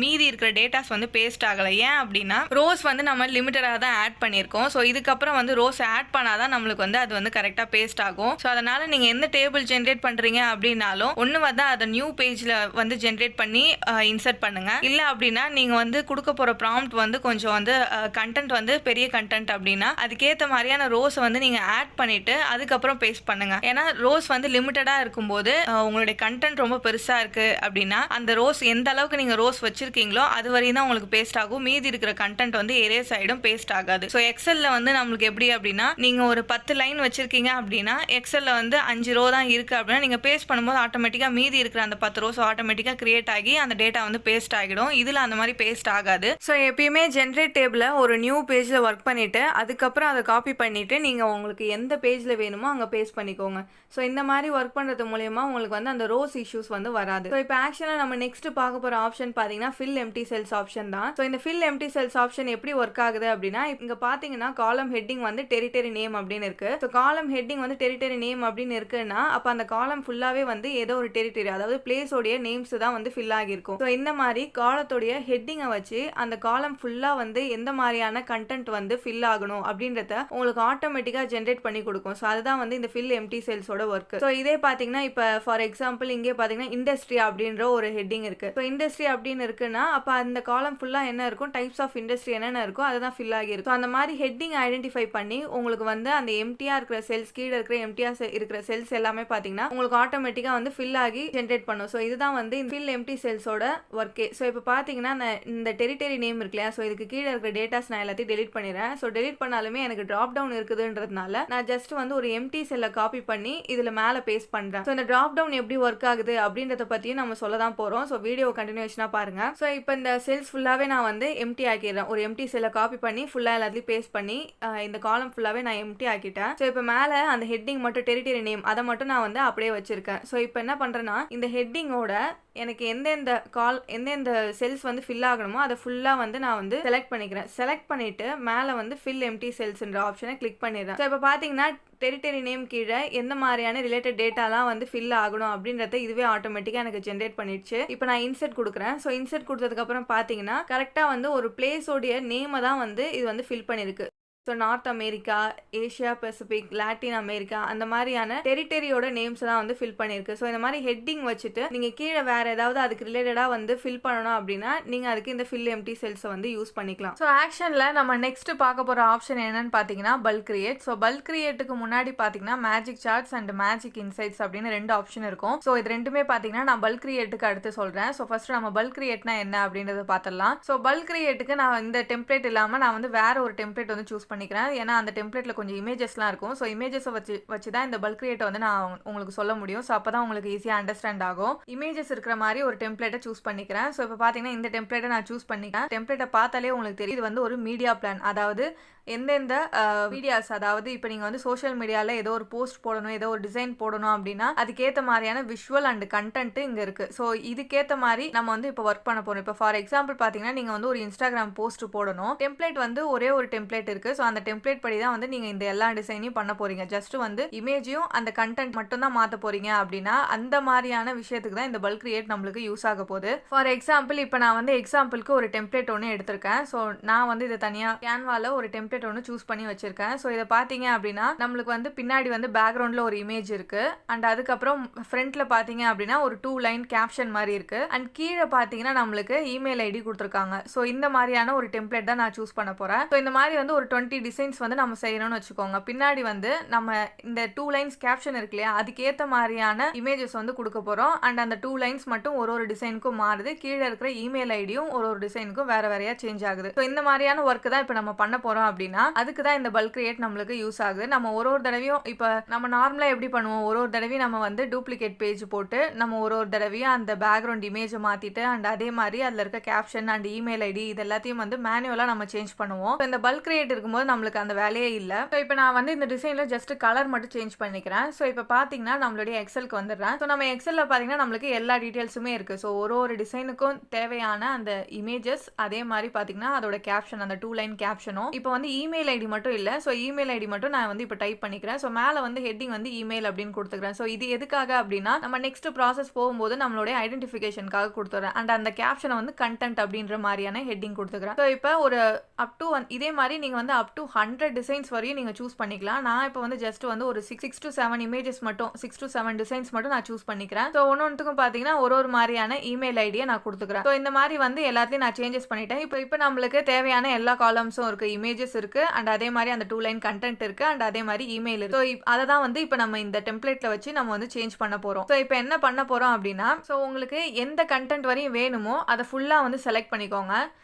மீதி இருக்கிற டேட்டாஸ் வந்து பேஸ்ட் ஆகலை. ஏன் அப்படின்னா ரோஸ் வந்து நம்ம லிமிட்டடாக தான் ஆட் பண்ணியிருக்கோம். ஸோ இதுக்கப்புறம் வந்து ரோஸ் ஆட் பண்ணாதான் நம்மளுக்கு வந்து அது வந்து கரெக்டாக பேஸ்ட் ஆகும். ஸோ அதனால நீங்கள் எந்த டேபிள் ஜென்ரேட் பண்ணுறீங்க அப்படின்னாலும் ஒன்று வந்து அதை நியூ பேஜில் வந்து ஜென்ரேட் பண்ணி இன்சர்ட் பண்ணுங்க. இல்லை அப்படின்னா நீங்கள் வந்து கொடுக்க போகிற ப்ராம்ப்ட் வந்து கொஞ்சம் வந்து கண்டென்ட் வந்து பெரிய கண்டென்ட் அப்படின்னா அதுக்கேற்ற மாதிரியான ரோஸை வந்து நீங்கள் ஆட் பண்ணிவிட்டு அதுக்கப்புறம் பேஸ்ட் பண்ணுங்கள். ஏன்னா ரோஸ் வந்து லிமிட்டடாக இருக்கும்போது உங்களுடைய கண்டென்ட் ரொம்ப பெருசாக இருக்குது அப்படின்னா அந்த ரோஸ் எந்த அளவுக்கு நீங்கள் ரோஸ் வச்சுருக்கீங்களோ அது வரையும் தான் உங்களுக்கு பேஸ்ட் ஆகும். மீதி இருக்கிற கண்டென்ட் வந்து எரேஸ் ஆகிடும், பேஸ்ட் ஆகாது. ஸோ எக்ஸலில் வந்து நம்மளுக்கு எப்படி அப்படின்னா நீங்கள் ஒரு 10 லைன் வச்சுருக்கீங்க அப்படின்னா எக்ஸலில் வந்து 5 ரோ தான் இருக்குது அப்படின்னா நீங்கள் பேஸ்ட் பண்ணும்போது ஆட்டோமேட்டிக்காக மீதி இருக்கிற அந்த 10 ரோஸ் ஆட்டோமேட்டிக்காக கிரியேட் ஆகி அந்த டேட்டா வந்து பேஸ்ட் ஆகிடும். இதில் அந்த மாதிரி பேஸ்ட் ஆகாது. ஸோ எப்பயுமே ஜென்ரேட் டேபிளில் ஒரு நியூ பேஜில் ஒர்க் பண்ணிவிட்டு அதுக்கப்புறம் அதை காப்பி பண்ணிவிட்டு நீங்கள் உங்களுக்கு எந்த பேஜில் வேணுமோ அங்கே பேஸ்ட் பண்ணிக்கோங்க. ஸோ இந்த மாதிரி ஒர்க் பண்ணுறது மூலயமா உங்களுக்கு வந்து அந்த ரோஸ் இஷ்யூஸ் வந்து வராது. ஸோ இப்போ ஆக்சுவலாக நம்ம நெக்ஸ்ட் பார்க்க போகிற ஆப்ஷன் பார்த்தீங்கன்னா ஃபில் எம்டி செல்ஸ் ஆப்ஷன் தான். ஸோ இந்த ஃபில் எம்டி செல்ஸ் ஆப்ஷன் எப்படி ஒர்க் ஆகுது அப்படின்னா இங்கே பார்த்தீங்கன்னா காலம் ஹெட்டிங் வந்து டெரிட்டரி நேம் அப்படின்னு இருக்கு. ஸோ காலம் ஹெட்டிங் வந்து டெரிட்டரி நேம் அப்படின்னு இருக்குன்னா அப்போ அந்த காலம் ஃபுல்லாகவே வந்து ஏதோ ஒரு டெரிட்டரி அதாவது பிளேஸோடைய நேம்ஸ் தான் வந்து ஃபில் ஆகியிருக்கும். ஸோ இந்த மாதிரி காலத்தோடைய ஹெட்டிங்கை வச்சு அந்த காலம் ஃபுல்லாக வந்து எந்த மாதிரியான கண்டென்ட் வந்து ஃபில் ஆகணும் அப்படின்றத உங்களுக்கு ஆட்டோமேட்டிக்காக ஜென்ரேட் பண்ணி கொடுக்கும். ஸோ அதுதான் வந்து இந்த ஃபில் எம்டி செல்ஸோட ஒர்க். ஸோ இதே பார்த்தீங்கன்னா இப்போ ஃபார் எக்ஸாம்பிள் இங்கே பார்த்தீங்கன்னா இண்டஸ்ட்ரி அப்படின்ற ஒரு ஹெட்டிங் இருக்கு. ஸோ இண்டஸ்ட்ரி அப்படின்னு இருக்குன்னா அப்போ அந்த காலம் ஃபுல்லாக என்ன இருக்கும், டைப்ஸ் ஆஃப் இண்டஸ்ட்ரி என்னென்ன இருக்கோ அதுதான் ஃபில் ஆகியிருக்கும். ஸோ அந்த மாதிரி ஹெட்டிங் ஐடென்டிஃபை பண்ணி உங்களுக்கு வந்து அந்த எம்டியாக இருக்கிற செல்ஸ் கீழே இருக்கிற எம்டியாக இருக்கிற செல்ஸ் எல்லாமே பார்த்தீங்கன்னா உங்களுக்கு ஆட்டோமேட்டிக்காக வந்து ஃபில் ஆகி ஜென்ரேட் பண்ணும். ஸோ இதுதான் வந்து ஃபில் எம்டி செல்ஸோட ஒர்க்கே. ஸோ இப்போ பார்த்தீங்கன்னா இந்த டெரிட்டரி நேம் இருக்கு இல்லையா, ஸோ இதுக்கு கீழே இருக்கிற டேட்டாஸ் நான் எல்லாத்தையும் டெலிட் பண்ணிடுறேன். ஸோ டெலிட் பண்ணாலுமே எனக்கு ட்ராப் டவுன் இருக்குதுன்றதுனால நான் ஜஸ்ட் வந்து ஒரு எம்டி செல்லை காப்பி பண்ணி இதில் மேலே பேஸ்ட் பண்ணுறேன். ஸோ இந்த ட்ராப் டவுன் எப்படி ஒர்க் ஆகுது அப்படின்றத பற்றியும் நம்ம சொல்ல தான் போகிறோம். ஸோ வீடியோ கண்டினியூஷனாக பாருங்க. ஸோ இப்போ இந்த செல்ஸ் ஃபுல்லாகவே நான் வந்து எம்டி ஆக்கிடுறேன். ஒரு எம்டி செல்லை காப்பி பண்ணி ஃபுல்லாக எல்லாத்தையும் பேஸ்ட் பண்ணி இந்த காலம் ஃபுல்லாகவே நான் எம்டி ஆக்கிட்டேன். ஸோ இப்போ மேலே அந்த ஹெட்டிங் மட்டும் டெரிட்டரி நேம் அதை மட்டும் நான் வந்து அப்படியே வச்சிருக்கேன். ஸோ இப்போ என்ன பண்ணுறேன்னா இந்த ஹெட்டிங்கோட எனக்கு எந்தெந்த செல்ஸ் வந்து ஃபில் ஆகணுமோ அதை ஃபுல்லாக வந்து நான் வந்து செலக்ட் பண்ணிக்கிறேன். செலக்ட் பண்ணிட்டு மேலே வந்து ஃபில் எம்டி செல்ஸ்ன்ற ஆப்ஷனை கிளிக் பண்ணிடுறேன். ஸோ இப்போ பார்த்தீங்கன்னா டெரிட்டரி நேம் கீழே எந்த மாதிரியான ரிலேட்டட் டேட்டாலாம் வந்து ஃபில் ஆகணும் அப்படின்றத இதுவே ஆட்டோமேட்டிக்காக எனக்கு ஜென்ரேட் பண்ணிடுச்சு. இப்போ நான் இன்சர்ட் கொடுக்குறேன். ஸோ இன்சர்ட் கொடுத்ததுக்கப்புறம் பார்த்தீங்கன்னா கரெக்டாக வந்து ஒரு பிளேஸோடைய நேமை தான் வந்து இது வந்து ஃபில் பண்ணியிருக்கு. So north America, Asia Pacific, Latin America அந்த மாதிரியான டெரிட்டரியோட நேம்ஸ் தான் வந்து ஃபில் பண்ணியிருக்கு. ஸோ இந்த மாதிரி ஹெட்டிங் வச்சுட்டு நீங்கள் கீழே வேறு ஏதாவது அதுக்கு ரிலேட்டடாக வந்து ஃபில் பண்ணணும் அப்படின்னா நீங்கள் அதுக்கு இந்த ஃபில் எம்டி செல்ஸை வந்து யூஸ் பண்ணிக்கலாம். ஸோ ஆக்ஷனில் நம்ம நெக்ஸ்ட் பார்க்க போகிற ஆப்ஷன் என்னன்னு பார்த்தீங்கன்னா பல்க் கிரியேட். ஸோ பல்க் கிரியேட்டுக்கு முன்னாடி பார்த்தீங்கன்னா magic charts and magic insights அப்படின்னு 2 ஆப்ஷன் இருக்கும். ஸோ இது ரெண்டுமே பார்த்தீங்கன்னா நான் பல்க் கிரியேட்டுக்கு அடுத்து சொல்கிறேன். ஸோ ஃபர்ஸ்ட் நம்ம பல்க் கிரியேட்னா என்ன அப்படின்றத பார்த்துடலாம். ஸோ பல்க் கிரியேட்டுக்கு நான் இந்த டெம்ப்ளேட் இல்லாமல் நான் வந்து வேற ஒரு டெம்ப்ளேட் வந்து சூஸ் பண்ணிக்கிறேன். ஏன்னா அந்த டெம்ப்ளேட்ல கொஞ்சம் இமேஜஸ்லாம் இருக்கும். ஸோ இமேஜஸை வச்சு தான் இந்த பல்க் கிரியேட்டை வந்து நான் உங்களுக்கு சொல்ல முடியும். ஸோ அப்போ தான் உங்களுக்கு ஈஸியாக அண்டர்ஸ்டாண்ட் ஆகும். இமேஜஸ் இருக்கிற மாதிரி ஒரு டெம்ப்ளேட்டை சூஸ் பண்ணிக்கிறேன். ஸோ இப்போ பார்த்தீங்கன்னா இந்த டெம்ப்ளேட்டை நான் சூஸ் பண்ணிக்கிறேன். டெம்ப்ளேட்டை பார்த்தாலே உங்களுக்கு தெரியும் இது வந்து ஒரு மீடியா பிளான். அதாவது எந்தெந்த வீடியோஸ் அதாவது இப்போ நீங்கள் வந்து சோஷியல் மீடியாவில் ஏதோ ஒரு போஸ்ட் போடணும், ஏதோ ஒரு டிசைன் போடணும் அப்படின்னா அதுக்கேற்ற மாதிரியான விஷுவல் அண்ட் கண்டென்ட் இங்கே இருக்குது. ஸோ இதுக்கேற்ற மாதிரி நம்ம வந்து இப்போ ஒர்க் பண்ண போகிறோம். இப்போ ஃபார் எக்ஸாம்பிள் பார்த்தீங்கன்னா நீங்கள் வந்து ஒரு இன்ஸ்டாகிராம் போஸ்ட் போடணும். டெம்ப்ளேட் வந்து ஒரே ஒரு டெம்ப்ளேட் இருக்குது. ஸோ அந்த டெம்ப்ளேட் படி தான் வந்து நீங்கள் இந்த எல்லா டிசைனையும் பண்ண போகிறீங்க. ஜஸ்ட் வந்து இமேஜையும் அந்த கண்டென்ட் மட்டும் தான் மாற்ற போகிறீங்க அப்படின்னா அந்த மாதிரியான விஷயத்துக்கு தான் இந்த பல்க் கிரியேட் நம்மளுக்கு யூஸ் ஆக போகுது. ஃபார் எக்ஸாம்பிள் இப்போ நான் வந்து எக்ஸாம்பிளுக்கு ஒரு டெம்ப்ளேட் ஒன்று எடுத்திருக்கேன். ஸோ நான் வந்து இதை தனியாக கேன்வாவில் ஒரு டெம்ப்ளேட் ஒன்று சூஸ் பண்ணி வச்சிருக்கேன். ஸோ இதை பார்த்தீங்க அப்படின்னா நம்மளுக்கு வந்து பின்னாடி வந்து பேக்ரவுண்டில் ஒரு இமேஜ் இருக்கு. அண்ட் அதுக்கப்புறம் ஃப்ரண்ட்ல பார்த்தீங்க அப்படின்னா ஒரு 2 லைன் கேப்ஷன் மாதிரி இருக்கு. அண்ட் கீழே பார்த்தீங்கன்னா நம்மளுக்கு இமெயில் ஐடி கொடுத்துருக்காங்க. ஸோ இந்த மாதிரியான ஒரு டெம்ப்ளேட் தான் நான் சூஸ் பண்ண போறேன். ஸோ இந்த மாதிரி வந்து ஒரு 20 டிசைன்ஸ் வந்து நம்ம செய்யணும்னு வச்சுக்கோங்க. பின்னாடி வந்து நம்ம இந்த 2 லைன்ஸ் கேப்ஷன் இருக்கு இல்லையா, அதுக்கேற்ற மாதிரியான இமேஜஸ் வந்து கொடுக்க போறோம். அண்ட் அந்த 2 லைன்ஸ் மட்டும் ஒரு டிசைனுக்கும் மாறுது. கீழே இருக்கிற இமெயில் ஐடியும் ஒரு டிசைனுக்கும் வேற வேறையா சேஞ்ச் ஆகுது. ஸோ இந்த மாதிரியான ஒர்க் தான் இப்போ நம்ம பண்ண போறோம் அப்படின்னா அதுக்கு தான் இந்த பல்க் கிரியேட் நம்மளுக்கு யூஸ் ஆகுது. நம்ம ஒரு தடவையும் இப்போ நம்ம நார்மலாக எப்படி பண்ணுவோம், ஒரு தடவையும் நம்ம வந்து டூப்ளிகேட் பேஜ் போட்டு நம்ம ஒரு தடவையும் அந்த பேக்ரவுண்ட் இமேஜை மாற்றிட்டு அண்ட் அதே மாதிரி அதில் இருக்க கேப்ஷன் அண்ட் இமெயில் ஐடி இது எல்லாத்தையும் வந்து மேனுவலாக நம்ம சேஞ்ச் பண்ணுவோம். இந்த பல்க் கிரியேட் இருக்கும்போது நம்மளுக்கு அந்த வேலையே இல்லை. ஸோ இப்போ நான் வந்து இந்த டிசைனில் ஜஸ்ட் கலர் மட்டும் சேஞ்ச் பண்ணிக்கிறேன். ஸோ இப்போ பார்த்தீங்கன்னா நம்மளுடைய எக்ஸலுக்கு வந்துடுறேன். ஸோ நம்ம எக்ஸலில் பார்த்தீங்கன்னா நம்மளுக்கு எல்லா டீட்டெயில்ஸுமே இருக்குது. ஸோ ஒரு டிசைனுக்கும் தேவையான அந்த இமேஜஸ் அதே மாதிரி பார்த்தீங்கன்னா அதோட கேப்ஷன் அந்த 2 லைன் கேப்ஷனும் இப்போ வந்து இமெயில் ஐடி மட்டும் இல்லை. ஸோ இமெயில் ஐடி மட்டும் நான் வந்து இப்போ டைப் பண்ணிக்கிறேன். ஸோ மேலே வந்து ஹெட்டிங் வந்து இமெயில் அப்படின்னு கொடுத்துக்கிறேன். ஸோ இது எதுக்காக அப்படின்னா நம்ம நெக்ஸ்ட் ப்ராசஸ் போகும்போது நம்மளுடைய ஐடென்டிஃபிகேஷனுக்காக கொடுத்துறேன். அண்ட் அந்த கேப்ஷனை வந்து கண்டென்ட் அப்படின்ற மாதிரியான ஹெட்டிங் கொடுத்துக்கிறேன். ஸோ இப்போ ஒரு அப் டு இதே மாதிரி நீங்கள் வந்து அப் அப் டு 100 டிசைன்ஸ் வரையும் நீங்கள் சூஸ் பண்ணிக்கலாம். நான் இப்போ வந்து ஜஸ்ட் வந்து ஒரு 6 to 7 இமேஜஸ் மட்டும் 6 to 7 டிசைன்ஸ் மட்டும் நான் சூஸ் பண்ணிக்கிறேன். ஸோ ஒன்னொன்றுக்கும் பார்த்தீங்கன்னா ஒரு மாதிரியான இமெயில் ஐடியை நான் கொடுத்துக்கிறேன். ஸோ இந்த மாதிரி வந்து எல்லாத்தையும் நான் சேஞ்சஸ் பண்ணிட்டேன். இப்போ நம்மளுக்கு தேவையான எல்லா காலம்ஸும் இருக்குது, இமேஜஸ் இருக்குது, அண்ட் அதே மாதிரி அந்த 2 லைன் கண்டென்ட் இருக்குது, அண்ட் அதே மாதிரி இமெயில் இருக்குது. ஸோ அதை தான் வந்து இப்போ நம்ம இந்த டெம்ப்ளேட்டில் வச்சு நம்ம வந்து சேஞ்ச் பண்ண போகிறோம். ஸோ இப்போ என்ன பண்ண போகிறோம் அப்படின்னா, ஸோ உங்களுக்கு எந்த கண்டென்ட் வரையும் வேணுமோ அதை ஃபுல்லாக வந்து செலக்ட் பண்ணிக்கோங்க.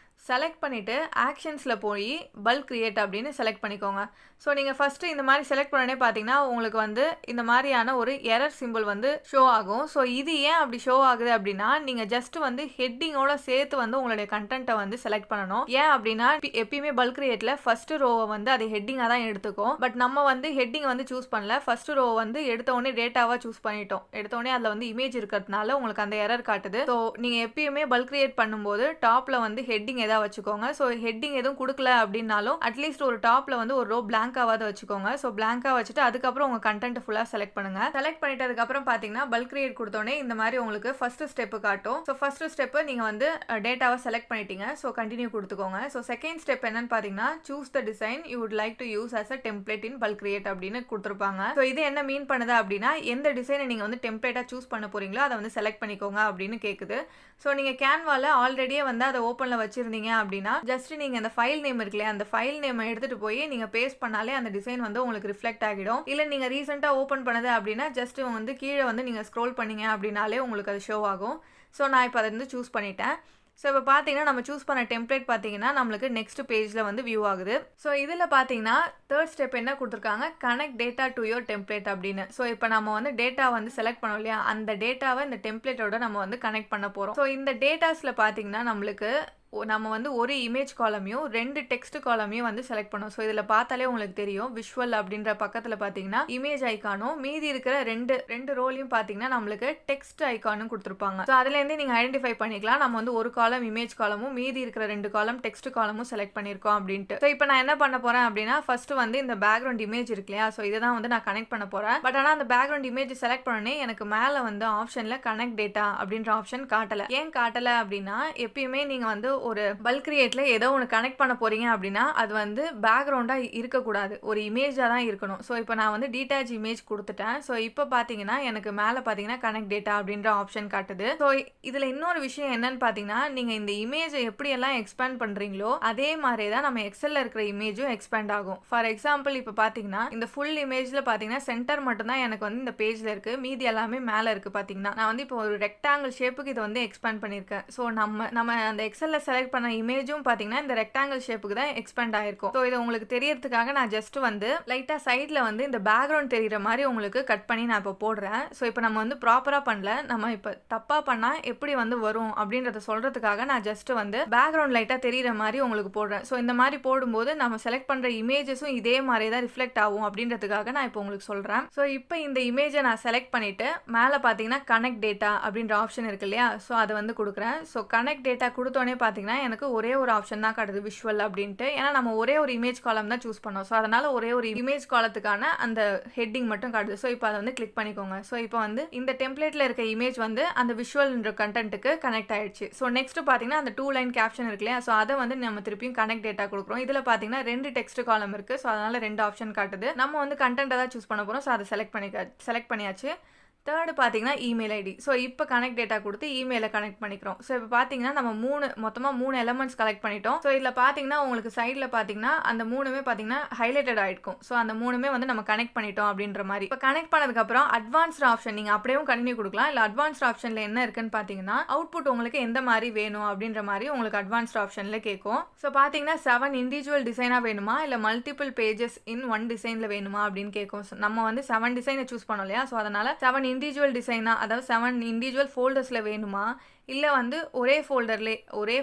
செலக்ட் பண்ணிவிட்டு ஆக்ஷன்ஸில் போய் பல்க் கிரியேட் அப்படின்னு செலக்ட் பண்ணிக்கோங்க. ஸோ நீங்கள் ஃபஸ்ட்டு இந்த மாதிரி செலக்ட் பண்ணனே பார்த்தீங்கன்னா உங்களுக்கு வந்து இந்த மாதிரியான ஒரு எரர் சிம்பிள் வந்து ஷோ ஆகும். ஸோ இது ஏன் அப்படி ஷோ ஆகுது அப்படின்னா, நீங்கள் ஜஸ்ட் வந்து ஹெட்டிங்கோட சேர்த்து வந்து உங்களுடைய கண்டென்ட்டை வந்து செலக்ட் பண்ணணும். ஏன் அப்படின்னா எப்பயுமே பல்க் கிரியேட்டில் ஃபஸ்ட்டு ரோவை வந்து அதை ஹெட்டிங்காக தான் எடுத்துக்கும். பட் நம்ம வந்து ஹெட்டிங் வந்து சூஸ் பண்ணல, ஃபஸ்ட்டு ரோவை வந்து எடுத்தோடனே டேட்டாவாக சூஸ் பண்ணிட்டோம். எடுத்தோடனே அதில் வந்து இமேஜ் இருக்கிறதுனால உங்களுக்கு அந்த எரர் காட்டுது. ஸோ நீங்கள் எப்பயுமே பல்க் கிரியேட் பண்ணும்போது டாப்பில் வந்து ஹெட்டிங் வச்சுக்கோங்க. ஸோ ஹெட்டிங் எதுவும் கொடுக்கல அப்படின்னாலும் அட்லீஸ்ட் ஒரு டாப்ல வந்து ஒரு ரோ பிளாங்காவது வச்சுக்கோங்க. ஸோ பிளாங்கா வச்சுட்டு அதுக்கப்புறம் உங்க கண்டென்ட் ஃபுல்லா செலக்ட் பண்ணுங்க. செலக்ட் பண்ணிட்டதுக்கு அப்புறம் பாத்தீங்கன்னா பல்க் கிரியேட் கொடுத்தோடனே இந்த மாதிரி உங்களுக்கு ஃபர்ஸ்ட் ஸ்டெப் காட்டும். ஸோ ஃபர்ஸ்ட் ஸ்டெப் நீங்க வந்து டேட்டாவை செலக்ட் பண்ணிட்டீங்க. ஸோ கண்டினியூ கொடுத்துக்கோங்க. ஸோ செகண்ட் ஸ்டெப் என்னன்னு பாத்தீங்கன்னா, choose the design you would like to use as a template in bulk create அப்படின்னு கொடுத்துருப்பாங்க. ஸோ இது என்ன மீன் பண்ணுது அப்படின்னா, எந்த டிசைனை நீங்க வந்து டெம்ப்ளேட்டா சூஸ் பண்ண போறீங்களோ அதை வந்து செலக்ட் பண்ணிக்கோங்க அப்படின்னு கேக்குது. ஸோ நீங்கள் கேன்வால ஆல்ரெடியே வந்து அதை ஓப்பனில் வச்சுருந்தீங்க அப்படின்னா ஜஸ்ட் நீங்கள் அந்த ஃபைல் நேம் இருக்குல்லையா, அந்த ஃபைல் நேமை எடுத்துகிட்டு போய் நீங்கள் பேஸ்ட் பண்ணாலே அந்த டிசைன் வந்து உங்களுக்கு ரிஃப்ளெக்ட் ஆகிடும். இல்லை நீங்கள் ரீசெண்டாக ஓப்பன் பண்ணது அப்படின்னா ஜஸ்ட் வந்து கீழே வந்து நீங்கள் ஸ்க்ரோல் பண்ணீங்க அப்படின்னாலே உங்களுக்கு அது ஷோ ஆகும். ஸோ நான் இப்போ அதை வந்து சூஸ் பண்ணிட்டேன். ஸோ இப்போ பார்த்தீங்கன்னா நம்ம சூஸ் பண்ண டெம்ப்ளேட் பார்த்தீங்கன்னா நம்மளுக்கு நெக்ஸ்ட் பேஜில் வந்து வியூ ஆகுது. ஸோ இதில் பார்த்தீங்கன்னா தேர்ட் ஸ்டெப் என்ன கொடுத்துருக்காங்க, connect data to your template அப்படின்னு. ஸோ இப்போ நம்ம வந்து டேட்டா வந்து செலக்ட் பண்ணோம் இல்லையா, அந்த டேட்டாவை இந்த டெம்ப்ளேட்டோட நம்ம வந்து கனெக்ட் பண்ண போகிறோம். ஸோ இந்த டேட்டாஸில் பார்த்தீங்கன்னா நம்மளுக்கு நம்ம வந்து ஒரு இமேஜ் காலமையும் 2 டெக்ஸ்ட் காலமையும் வந்து செலக்ட் பண்ணோம். ஸோ இதில் பார்த்தாலே உங்களுக்கு தெரியும், விஷுவல் அப்படின்ற பக்கத்தில் பார்த்தீங்கன்னா இமேஜ் ஐக்கானும் மீதி இருக்கிற ரெண்டு ரோலையும் பார்த்தீங்கன்னா நம்மளுக்கு டெக்ஸ்ட் ஐக்கானும் கொடுத்துருப்பாங்க. ஸோ அதுலேருந்து நீங்கள் ஐடென்டிஃபை பண்ணிக்கலாம் நம்ம வந்து ஒரு காலம் இமேஜ் காலமும் மீதி இருக்கிற 2 காலம் டெக்ஸ்ட் காலமும் செலக்ட் பண்ணியிருக்கோம் அப்படின்ட்டு. ஸோ இப்போ நான் என்ன பண்ண போகிறேன் அப்படின்னா, ஃபர்ஸ்ட் வந்து இந்த பேக்ரவுண்ட் இமேஜ் இருக்கு இல்லையா, ஸோ இதை தான் வந்து நான் கனெக்ட் பண்ண போகிறேன். பட் ஆனால் அந்த பேக்ரவுண்ட் இமேஜ் செலக்ட் பண்ணனே எனக்கு மேலே வந்து ஆப்ஷனில் கனெக்ட் டேட்டா அப்படின்ற ஆப்ஷன் காட்டலை. ஏன் காட்டலை அப்படின்னா, எப்பயுமே நீங்கள் வந்து ஒரு பல்க் கிரியேட்ல ஏதோ ஒன்று கனெக்ட் பண்ண போறீங்க அப்படின்னா அது வந்து பேக்ரவுண்டா இருக்கக்கூடாது, ஒரு இமேஜா தான் இருக்கணும். ஸோ இப்போ நான் வந்து டீடாச் இமேஜ் கொடுத்துட்டேன். ஸோ இப்போ பார்த்தீங்கன்னா எனக்கு மேலே பார்த்தீங்கன்னா கனெக்ட் டேட்டா அப்படின்ற ஆப்ஷன் காட்டுது. ஸோ இதில் இன்னொரு விஷயம் என்னன்னு பார்த்தீங்கன்னா, நீங்கள் இந்த இமேஜை எப்படியெல்லாம் எக்ஸ்பேண்ட் பண்ணுறீங்களோ அதே மாதிரி தான் நம்ம எக்ஸலில் இருக்கிற இமேஜும் எக்ஸ்பேண்ட் ஆகும். ஃபார் எக்ஸாம்பிள் இப்போ பார்த்தீங்கன்னா இந்த ஃபுல் இமேஜில் பார்த்தீங்கன்னா சென்டர் மட்டும்தான் எனக்கு வந்து இந்த பேஜில் இருக்குது, மீதி எல்லாமே மேலே இருக்குது. பார்த்தீங்கன்னா நான் வந்து இப்போ ஒரு ரெக்டாங்கிள் ஷேப்புக்கு இதை வந்து எக்ஸ்பேண்ட் பண்ணியிருக்கேன். ஸோ நம்ம அந்த எக்ஸலில் செலக்ட் பண்ண இமேஜும் பார்த்தீங்கன்னா இந்த ரெக்டாங்கிள் ஷேப்புக்கு தான் எக்ஸ்பேண்ட் ஆயிருக்கும். ஸோ இது உங்களுக்கு தெரியறதுக்காக நான் ஜஸ்ட் வந்து லைட்டாக சைடில் வந்து இந்த பேக்ரவுண்ட் தெரிகிற மாதிரி உங்களுக்கு கட் பண்ணி நான் இப்போ போடுறேன். ஸோ இப்போ நம்ம வந்து ப்ராப்பராக பண்ணல, நம்ம இப்போ தப்பாக பண்ணால் எப்படி வந்து வரும் அப்படின்றத சொல்கிறதுக்காக நான் ஜஸ்ட் வந்து பேக்ரவுண்ட் லைட்டாக தெரிகிற மாதிரி உங்களுக்கு போடுறேன். ஸோ இந்த மாதிரி போடும்போது நம்ம செலக்ட் பண்ணுற இமேஜஸும் இதே மாதிரி தான் ரிஃப்ளெக்ட் ஆகும் அப்படின்றதுக்காக நான் இப்போ உங்களுக்கு சொல்கிறேன். ஸோ இப்போ இந்த இமேஜை நான் செலக்ட் பண்ணிவிட்டு மேலே பார்த்தீங்கன்னா கனெக்ட் டேட்டா அப்படின்ற ஆப்ஷன் இருக்கு இல்லையா, ஸோ அதை வந்து கொடுக்குறேன். ஸோ கனெக்ட் டேட்டா கொடுத்தோன்னே பார்த்தீங்கன்னா எனக்கு ஒரே ஒரு ஆப்ஷன் தான் காட்டுது, விஷுவல் அப்படின்ட்டு. ஏன்னா நம்ம ஒரே ஒரு இமேஜ் காலம் தான் சூஸ் பண்ணோம். ஸோ அதனால ஒரே ஒரு இமேஜ் காலத்துக்கான அந்த ஹெட்டிங் மட்டும் காட்டுது. ஸோ இப்போ அதை வந்து கிளிக் பண்ணிக்கோங்க. ஸோ இப்போ வந்து இந்த டெம்ப்ளேட்ல இருக்க இமேஜ் வந்து அந்த விஷுவல்ன்ற கண்டென்ட்டுக்கு கனெக்ட் ஆயிடுச்சு. ஸோ நெக்ஸ்ட் பார்த்தீங்கன்னா அந்த 2 லைன் கேப்ஷன் இருக்கு இல்லையா, ஸோ அதை வந்து நம்ம திருப்பியும் கனெக்ட் டேட்டா கொடுக்குறோம். இதில் பார்த்தீங்கன்னா 2 டெக்ஸ்ட் காலம் இருக்கு. ஸோ அதனால 2 ஆப்ஷன் காட்டுது. நம்ம வந்து கண்டென்ட்டை தான் சூஸ் பண்ண போகிறோம். ஸோ அதை செலக்ட் பண்ணியாச்சு. தேர்டு பார்த்தீங்கன்னா இமெயில் ஐடி. ஸோ இப்போ கனெக்ட் டேட்டா கொடுத்து இமெயிலை கனெக்ட் பண்ணிக்கிறோம். ஸோ இப்போ பார்த்தீங்கன்னா நம்ம மொத்தமாக 3 எலமெண்ட்ஸ் கலெக்ட் பண்ணிட்டோம். ஸோ இதில் பார்த்தீங்கன்னா உங்களுக்கு சைடில் பார்த்தீங்கன்னா அந்த 3மே பார்த்தீங்கன்னா ஹைலைட்டட் ஆகிருக்கும். ஸோ அந்த 3மே வந்து நம்ம கனெக்ட் பண்ணிட்டோம் அப்படின்ற மாதிரி. இப்போ கனெக்ட் பண்ணதுக்கப்புறம் அட்வான்ஸ்ட் ஆப்ஷன் நீங்கள் அப்படியே கண்டினியூ கொடுக்கலாம். இல்லை அட்வான்ஸ்ட் ஆப்ஷனில் என்ன இருக்குன்னு பார்த்தீங்கன்னா அவுட்புட் உங்களுக்கு எந்த மாதிரி வேணும் அப்படின்ற மாதிரி உங்களுக்கு அட்வான்ஸ்ட் ஆப்ஷனில் கேட்கும். ஸோ பார்த்தீங்கன்னா 7 இண்டிவிஜுவல் டிசைனாக வேணுமா இல்லை மல்டிபிள் பேஜஸ் இன் 1 டிசைனில் வேணுமா அப்படின்னு கேட்கும். நம்ம வந்து 7 டிசைனை சூஸ் பண்ணோம் இல்லையா, ஸோ அதனால் 7 இண்டிவிஜுவல் டிசைனா, அதாவது 7 இண்டிவிஜுவல் ஃபோல்டர்ஸில் வேணுமா இல்லை வந்து ஒரே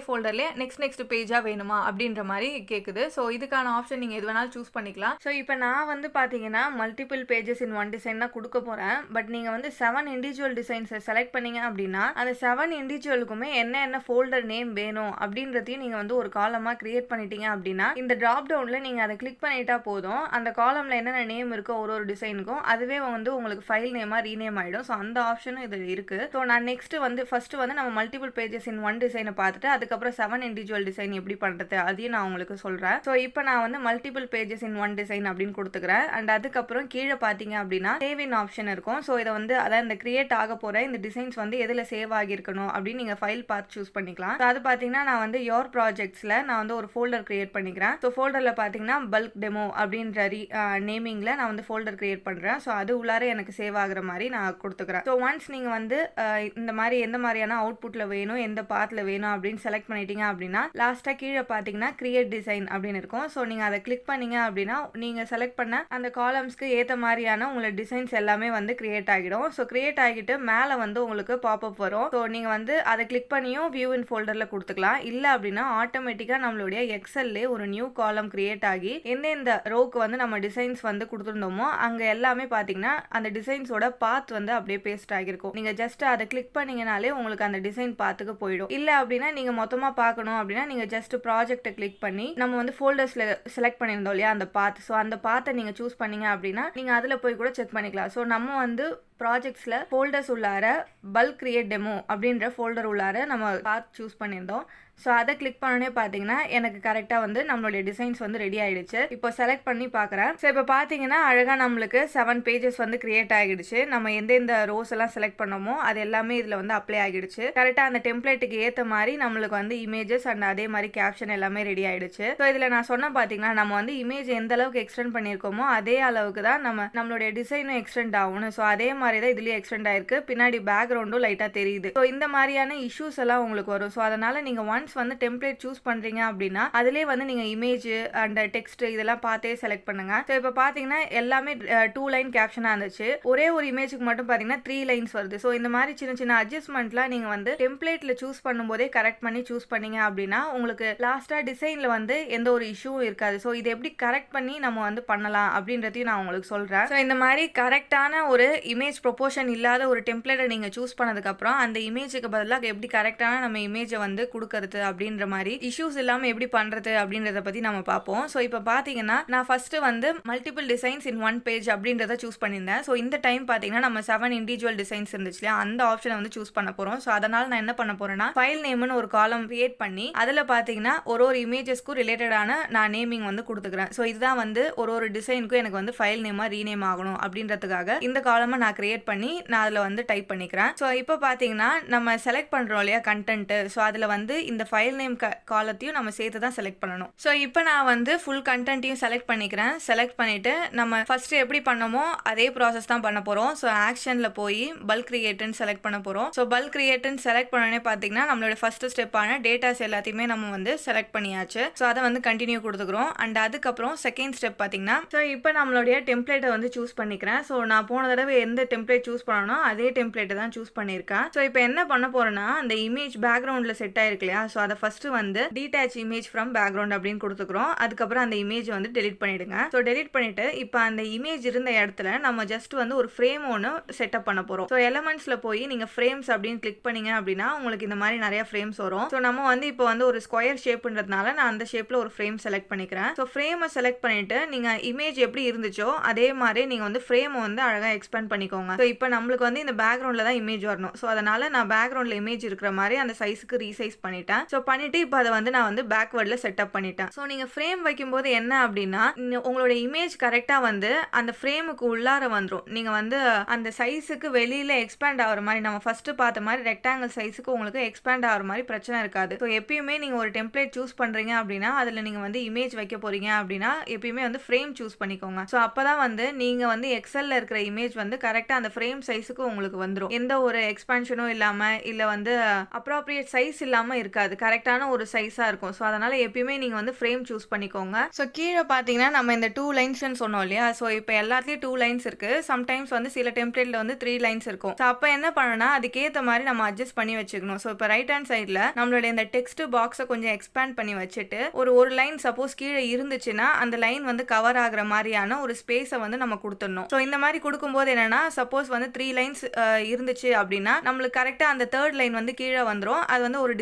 ஃபோல்டர்லே நெக்ஸ்ட் பேஜாக வேணுமா அப்படின்ற மாதிரி கேட்குது. ஸோ இதுக்கான ஆப்ஷன் நீங்கள் எது வேணாலும் சூஸ் பண்ணிக்கலாம். ஸோ இப்போ நான் வந்து பார்த்தீங்கன்னா மல்டிபிள் பேஜஸ் இன் 1 டிசைன் தான் கொடுக்க போகிறேன். பட் நீங்கள் வந்து 7 இண்டிவிஜுவல் டிசைன்ஸை செலக்ட் பண்ணீங்க அப்படின்னா அந்த 7 இண்டிவிஜுவலுக்குமே என்ன ஃபோல்டர் நேம் வேணும் அப்படின்றதையும் நீங்கள் வந்து ஒரு காலமாக கிரியேட் பண்ணிட்டீங்க அப்படின்னா இந்த ட்ராப் டவுனில் நீங்கள் அதை கிளிக் பண்ணிட்டா போதும், அந்த காலமில் என்னென்ன நேம் இருக்கோ ஒரு டிசைனுக்கும் அதுவே வந்து உங்களுக்கு ஃபைல் நேமாக ரீநேம் ஆகிடும். ஸோ அந்த ஆப்ஷனும் இது இருக்குது. ஸோ நான் நெக்ஸ்ட் வந்து ஃபர்ஸ்ட் வந்து நம்ம நம்ம மல்டிபிள் பேஜஸ் இன் ஒன் டிசைனை பார்த்துட்டு அதுக்கப்புறம் 7 இண்டிவிஜுவல் டிசைன் எப்படி பண்ணுறது அதையும் நான் உங்களுக்கு சொல்கிறேன். ஸோ இப்போ நான் வந்து multiple pages in one design அப்படின்னு கொடுத்துக்கிறேன். அண்ட் அதுக்கப்புறம் கீழே பார்த்தீங்க அப்படின்னா சேவ் இன் ஆப்ஷன் இருக்கும். ஸோ இதை வந்து அதாவது இந்த கிரியேட் ஆக போகிற இந்த டிசைன்ஸ் வந்து எதில் சேவ் ஆகியிருக்கணும் அப்படின்னு நீங்கள் ஃபைல் பார்த்து சூஸ் பண்ணிக்கலாம். ஸோ அது பார்த்தீங்கன்னா நான் வந்து யோர் ப்ராஜெக்ட்ஸில் நான் வந்து ஒரு ஃபோல்டர் கிரியேட் பண்ணிக்கிறேன். ஸோ ஃபோல்டரில் பார்த்தீங்கன்னா பல்க் டெமோ அப்படின்ற நேமிங்கில் நான் வந்து ஃபோல்டர் கிரியேட் பண்ணுறேன். ஸோ அது உள்ளார எனக்கு சேவ் ஆகிற மாதிரி நான் கொடுத்துக்கிறேன். ஸோ ஒன்ஸ் நீங்கள் வந்து இந்த மாதிரி எந்த மாதிரியான அவுட்புட்டில் வேணும் எந்த பாத்தில் வேணும் அப்படின்னு செலக்ட் பண்ணிட்டீங்க அப்படின்னா லாஸ்ட்டாக கீழே பார்த்தீங்கன்னா கிரியேட் டிசைன் அப்படின்னு இருக்கும். ஸோ நீங்கள் அதை கிளிக் பண்ணீங்க அப்படின்னா நீங்கள் செலக்ட் பண்ண அந்த காலம்ஸ்க்கு ஏற்ற மாதிரியான உங்களோட டிசைன்ஸ் எல்லாமே வந்து கிரியேட் ஆகிடும். ஸோ கிரியேட் ஆகிட்டு மேலே வந்து உங்களுக்கு பாப்அப் வரும். ஸோ நீங்கள் வந்து அதை கிளிக் பண்ணியும் வியூ இன் ஃபோல்டரில் கொடுத்துக்கலாம். இல்லை அப்படின்னா ஆட்டோமேட்டிக்காக நம்மளுடைய எக்ஸல்லே ஒரு நியூ காலம் கிரியேட் ஆகி எந்தெந்த ரோக்கு வந்து நம்ம டிசைன்ஸ் வந்து கொடுத்துருந்தோமோ அங்கே எல்லாமே பார்த்தீங்கன்னா அந்த டிசைன்ஸோட பாத் வந்து அப்படியே பேஸ்ட் ஆகிருக்கும். நீங்கள் ஜஸ்ட் அதை கிளிக் பண்ணீங்கனாலே உங்களுக்கு அந்த டிசைன் பாத்துக்கு போயிடும். இல்லை அப்படின்னா நீங்கள் மொத்தமாக பார்க்கணும் அப்படின்னா நீங்கள் ஜஸ்ட் ப்ராஜெக்டை கிளிக் பண்ணி நம்ம வந்து ஃபோல்டர்ஸில் செலக்ட் பண்ணியிருந்தோம் இல்லையா அந்த பாத். ஸோ அந்த பாத்தை நீங்கள் சூஸ் பண்ணீங்க அப்படின்னா நீங்கள் அதில் போய் கூட செக் பண்ணிக்கலாம். ஸோ நம்ம வந்து ப்ராஜெக்ட்ஸில் ஃபோல்டர்ஸ் உள்ளார பல்க் கிரியேட் டெமோ அப்படின்ற ஃபோல்டர் உள்ளார நம்ம பாத் சூஸ் பண்ணியிருந்தோம். ஸோ அதை கிளிக் பண்ணோன்னே பார்த்தீங்கன்னா எனக்கு கரெக்டாக வந்து நம்மளுடைய டிசைன்ஸ் வந்து ரெடி ஆகிடுச்சு. இப்போ செலக்ட் பண்ணி பார்க்குறேன். ஸோ இப்போ பார்த்தீங்கன்னா அழகாக நம்மளுக்கு 7 பேஜஸ் வந்து கிரியேட் ஆகிடுச்சு. நம்ம எந்தெந்த ரோஸ் எல்லாம் செலக்ட் பண்ணோமோ அது எல்லாமே இதில் வந்து அப்ளை ஆகிடுச்சு. கரெக்டாக அந்த டெம்ப்ளேட்டுக்கு ஏற்ற மாதிரி நம்மளுக்கு வந்து இமேஜஸ் அண்ட் அதே மாதிரி கேப்ஷன் எல்லாமே ரெடி ஆகிடுச்சு. ஸோ இதில் நான் சொன்ன பார்த்தீங்கன்னா நம்ம வந்து இமேஜ் எந்த அளவுக்கு எக்ஸ்டெண்ட் பண்ணியிருக்கோமோ அதே அளவுக்கு தான் நம்மளுடைய டிசைனும் எக்ஸ்டெண்ட் ஆகணும். ஸோ அதே மாதிரி தான் இதுலேயும் எக்ஸ்டெண்ட் ஆயிருக்கு. பின்னாடி பேக்ரவுண்டும் லைட்டாக தெரியுது. ஸோ இந்த மாதிரியான இஷ்யூஸ் எல்லாம் உங்களுக்கு வரும். ஸோ அதனால நீங்கள் ஒன்ஸ் வந்து டெம்ப்ளேட் சூஸ் பண்றீங்க அப்படின்னா அதிலே வந்து நீங்க இமேஜ் அண்ட் டெக்ஸ்ட் இதெல்லாம் பார்த்தே செலக்ட் பண்ணுங்க. ஸோ இப்போ பார்த்தீங்கன்னா எல்லாமே 2 லைன் கேப்ஷனாக இருந்துச்சு. ஒரே ஒரு இமேஜுக்கு மட்டும் பார்த்தீங்கன்னா 3 லைன்ஸ் வருது. ஸோ இந்த மாதிரி சின்ன சின்ன அட்ஜஸ்ட்மெண்ட்லாம் நீங்கள் வந்து டெம்ப்ளேட்டில் சூஸ் பண்ணும்போதே கரெக்ட் பண்ணி சூஸ் பண்ணீங்க அப்படின்னா உங்களுக்கு லாஸ்ட்டாக டிசைனில் வந்து எந்த ஒரு இஷ்யூவும் இருக்காது. ஸோ இதை எப்படி கரெக்ட் பண்ணி நம்ம வந்து பண்ணலாம் அப்படின்றதையும் நான் உங்களுக்கு சொல்கிறேன். ஸோ இந்த மாதிரி கரெக்டான ஒரு இமேஜ் ப்ரொபோர்ஷன் இல்லாத ஒரு டெம்ப்ளேட்டை நீங்கள் சூஸ் பண்ணதுக்கப்புறம் அந்த இமேஜுக்கு பதிலாக எப்படி கரெக்டான நம்ம இமேஜை வந்து கொடுக்கறது அப்படின்ற மாதிரி இஷ்யூஸ் இல்லாமல் எப்படி பண்ணுறது அப்படின்றத பற்றி நம்ம பார்ப்போம். ஸோ இப்போ பார்த்தீங்கன்னா நான் ஃபஸ்ட்டு வந்து multiple designs in one page அப்படின்றத சூஸ் பண்ணியிருந்தேன். ஸோ இந்த டைம் பார்த்தீங்கன்னா நம்ம 7 இண்டிவிஜுவல் டிசைன்ஸ் இருந்துச்சு இல்லையா அந்த ஆப்ஷனை வந்து சூஸ் பண்ண போகிறோம். ஸோ அதனால் நான் என்ன பண்ண போகிறேன்னா ஃபைல் நேம்னு ஒரு காலம் கிரியேட் பண்ணி அதில் பார்த்தீங்கன்னா ஒரு இமேஜஸ்க்கும் ரிலேட்டடான நான் நேமிங் வந்து கொடுத்துக்கிறேன். ஸோ இதுதான் வந்து ஒரு டிசைனுக்கும் எனக்கு வந்து ஃபைல் நேமாக ரீநேம் ஆகணும் அப்படின்றதுக்காக இந்த காலமை நான் கிரியேட் பண்ணி நான் அதில் வந்து டைப் பண்ணிக்கிறேன். ஸோ இப்போ பார்த்தீங்கன்னா நம்ம செலக்ட் பண்ணுறோம் இல்லையா கண்டென்ட். ஸோ அதில் வந்து இந்த ஃபைல் நேம் காலத்தையும் நம்ம சேர்த்து தான் செலக்ட் பண்ணணும். ஸோ இப்போ நான் வந்து ஃபுல் கண்டென்ட்டையும் செலக்ட் பண்ணிக்கிறேன். செலக்ட் பண்ணிட்டு நம்ம ஃபர்ஸ்ட் எப்படி பண்ணமோ அதே ப்ராசஸ் தான் பண்ண போகிறோம். ஸோ ஆக்ஷனில் போய் பல்க் கிரியேட்னு செலக்ட் பண்ண போகிறோம். ஸோ பல்க் கிரியேட்னு செலக்ட் பண்ணோன்னே பார்த்தீங்கன்னா நம்மளோட ஃபர்ஸ்ட் ஸ்டெப்பான டேட்டாஸ் எல்லாத்தையுமே நம்ம வந்து செலக்ட் பண்ணியாச்சு. ஸோ அதை வந்து கண்டினியூ கொடுத்துக்கிறோம். அண்ட் அதுக்கப்புறம் செகண்ட் ஸ்டெப் பார்த்தீங்கன்னா ஸோ இப்போ நம்மளுடைய டெம்ப்ளேட்டை வந்து சூஸ் பண்ணிக்கிறேன். ஸோ நான் போன தடவை எந்த டெம்ப்ளேட் சூஸ் பண்ணனோ அதே டெம்ப்ளேட்டை தான் சூஸ் பண்ணியிருக்கேன். ஸோ இப்போ என்ன பண்ண போகிறேன்னா அந்த இமேஜ் பேக்ரவுண்டில் செட் ஆயிருக்கு இல்லையா. ஸோ அதை ஃபர்ஸ்ட் வந்து டீடாச் இமேஜ் ஃப்ரம் பேக்ரவுண்ட் அப்படின்னு கொடுத்துக்கிறோம். அதுக்கப்புறம் அந்த இமேஜ் வந்து டெலிட் பண்ணிடுங்க. ஸோ டெலிட் பண்ணிட்டு இப்போ அந்த இமேஜ் இருந்த இடத்துல நம்ம ஜஸ்ட் வந்து ஒரு ஃப்ரேம் ஒன்று செட்டப் பண்ண போகிறோம். ஸோ எலமெண்ட்ஸில் போய் நீங்கள் ஃப்ரேம்ஸ் அப்படின்னு கிளிக் பண்ணீங்க அப்படின்னா உங்களுக்கு இந்த மாதிரி நிறைய ஃப்ரேம்ஸ் வரும். ஸோ நம்ம வந்து இப்போ வந்து ஒரு ஸ்கொயர் ஷேப்ன்றதுனால நான் அந்த ஷேப்பில் ஒரு ஃப்ரேம் செலக்ட் பண்ணிக்கிறேன். ஸோ ஃப்ரேமை செலக்ட் பண்ணிட்டு நீங்கள் இமேஜ் எப்படி இருந்துச்சோ அதே மாதிரி நீங்கள் வந்து ஃப்ரேமை வந்து அழகாக எக்ஸ்பேண்ட் பண்ணிக்கோங்க. ஸோ இப்போ நம்மளுக்கு வந்து இந்த பேக்ரவுண்டில் தான் இமேஜ் வரணும். ஸோ அதனால நான் பேக்ரவுண்டில் இமேஜ் இருக்கிற மாதிரி அந்த சைஸுக்கு ரீசைஸ் பண்ணிட்டேன். ஸோ பண்ணிட்டு இப்போ அதை வந்து நான் வந்து பேக்வர்டில் செட்டப் பண்ணிட்டேன். ஸோ நீங்கள் ஃப்ரேம் வைக்கும்போது என்ன அப்படின்னா உங்களோட இமேஜ் கரெக்டாக வந்து அந்த ஃப்ரேமுக்கு உள்ளார வந்துடும். நீங்கள் வந்து அந்த சைஸுக்கு வெளியில் எக்ஸ்பேண்ட் ஆகிற மாதிரி நம்ம ஃபஸ்ட்டு பார்த்த மாதிரி ரெக்டாங்கிள் சைஸுக்கு உங்களுக்கு எக்ஸ்பேண்ட் ஆகிற மாதிரி பிரச்சனை இருக்காது. ஸோ எப்பயுமே நீங்கள் ஒரு டெம்ப்ளேட் சூஸ் பண்ணுறீங்க அப்படின்னா அதில் நீங்கள் வந்து இமேஜ் வைக்க போகிறீங்க அப்படின்னா எப்பயுமே வந்து ஃப்ரேம் சூஸ் பண்ணிக்கோங்க. ஸோ அப்போ தான் வந்து நீங்கள் வந்து எக்ஸலில் இருக்கிற இமேஜ் வந்து கரெக்டாக அந்த ஃப்ரேம் சைஸுக்கு உங்களுக்கு வந்துடும். எந்த ஒரு எக்ஸ்பான்ஷனும் இல்லாமல் இல்லை வந்து அப்ராப்ரியேட் சைஸ் இல்லாமல் இருக்காது. கரெக்டான ஒரு சைஸாக இருக்கும். ஸோ அதனால் எப்பயுமே நீங்கள் வந்து ஃப்ரேம் சூஸ் பண்ணிக்கோங்க. ஸோ கீழே பார்த்தீங்கன்னா நம்ம இந்த 2 லைன்ஸ்னு சொன்னோம் இல்லையா. ஸோ இப்போ எல்லாத்துலேயும் 2 லைன்ஸ் இருக்குது. சம்டைம்ஸ் வந்து சில டெம்ப்ளேட்டில் வந்து 3 லைன்ஸ் இருக்கும். ஸோ அப்போ என்ன பண்ணணும்னா அதுக்கேற்ற மாதிரி நம்ம அட்ஜஸ்ட் பண்ணி வச்சுக்கணும். ஸோ இப்போ ரைட் ஹேண்ட் சைடில் நம்மளோட இந்த டெக்ஸ்ட் பாக்ஸை கொஞ்சம் எக்ஸ்பேண்ட் பண்ணி வச்சுட்டு ஒரு லைன் சப்போஸ் கீழே இருந்துச்சுன்னா அந்த லைன் வந்து கவர் ஆகிற மாதிரியான ஒரு ஸ்பேஸை வந்து நம்ம கொடுத்துடணும். ஸோ இந்த மாதிரி கொடுக்கும்போது என்னன்னா சப்போஸ் வந்து 3 லைன்ஸ் இருந்துச்சு அப்படின்னா நம்மளுக்கு கரெக்டா அந்த 3rd லைன் வந்து கீழே வந்துரும். அது வந்து ஒரு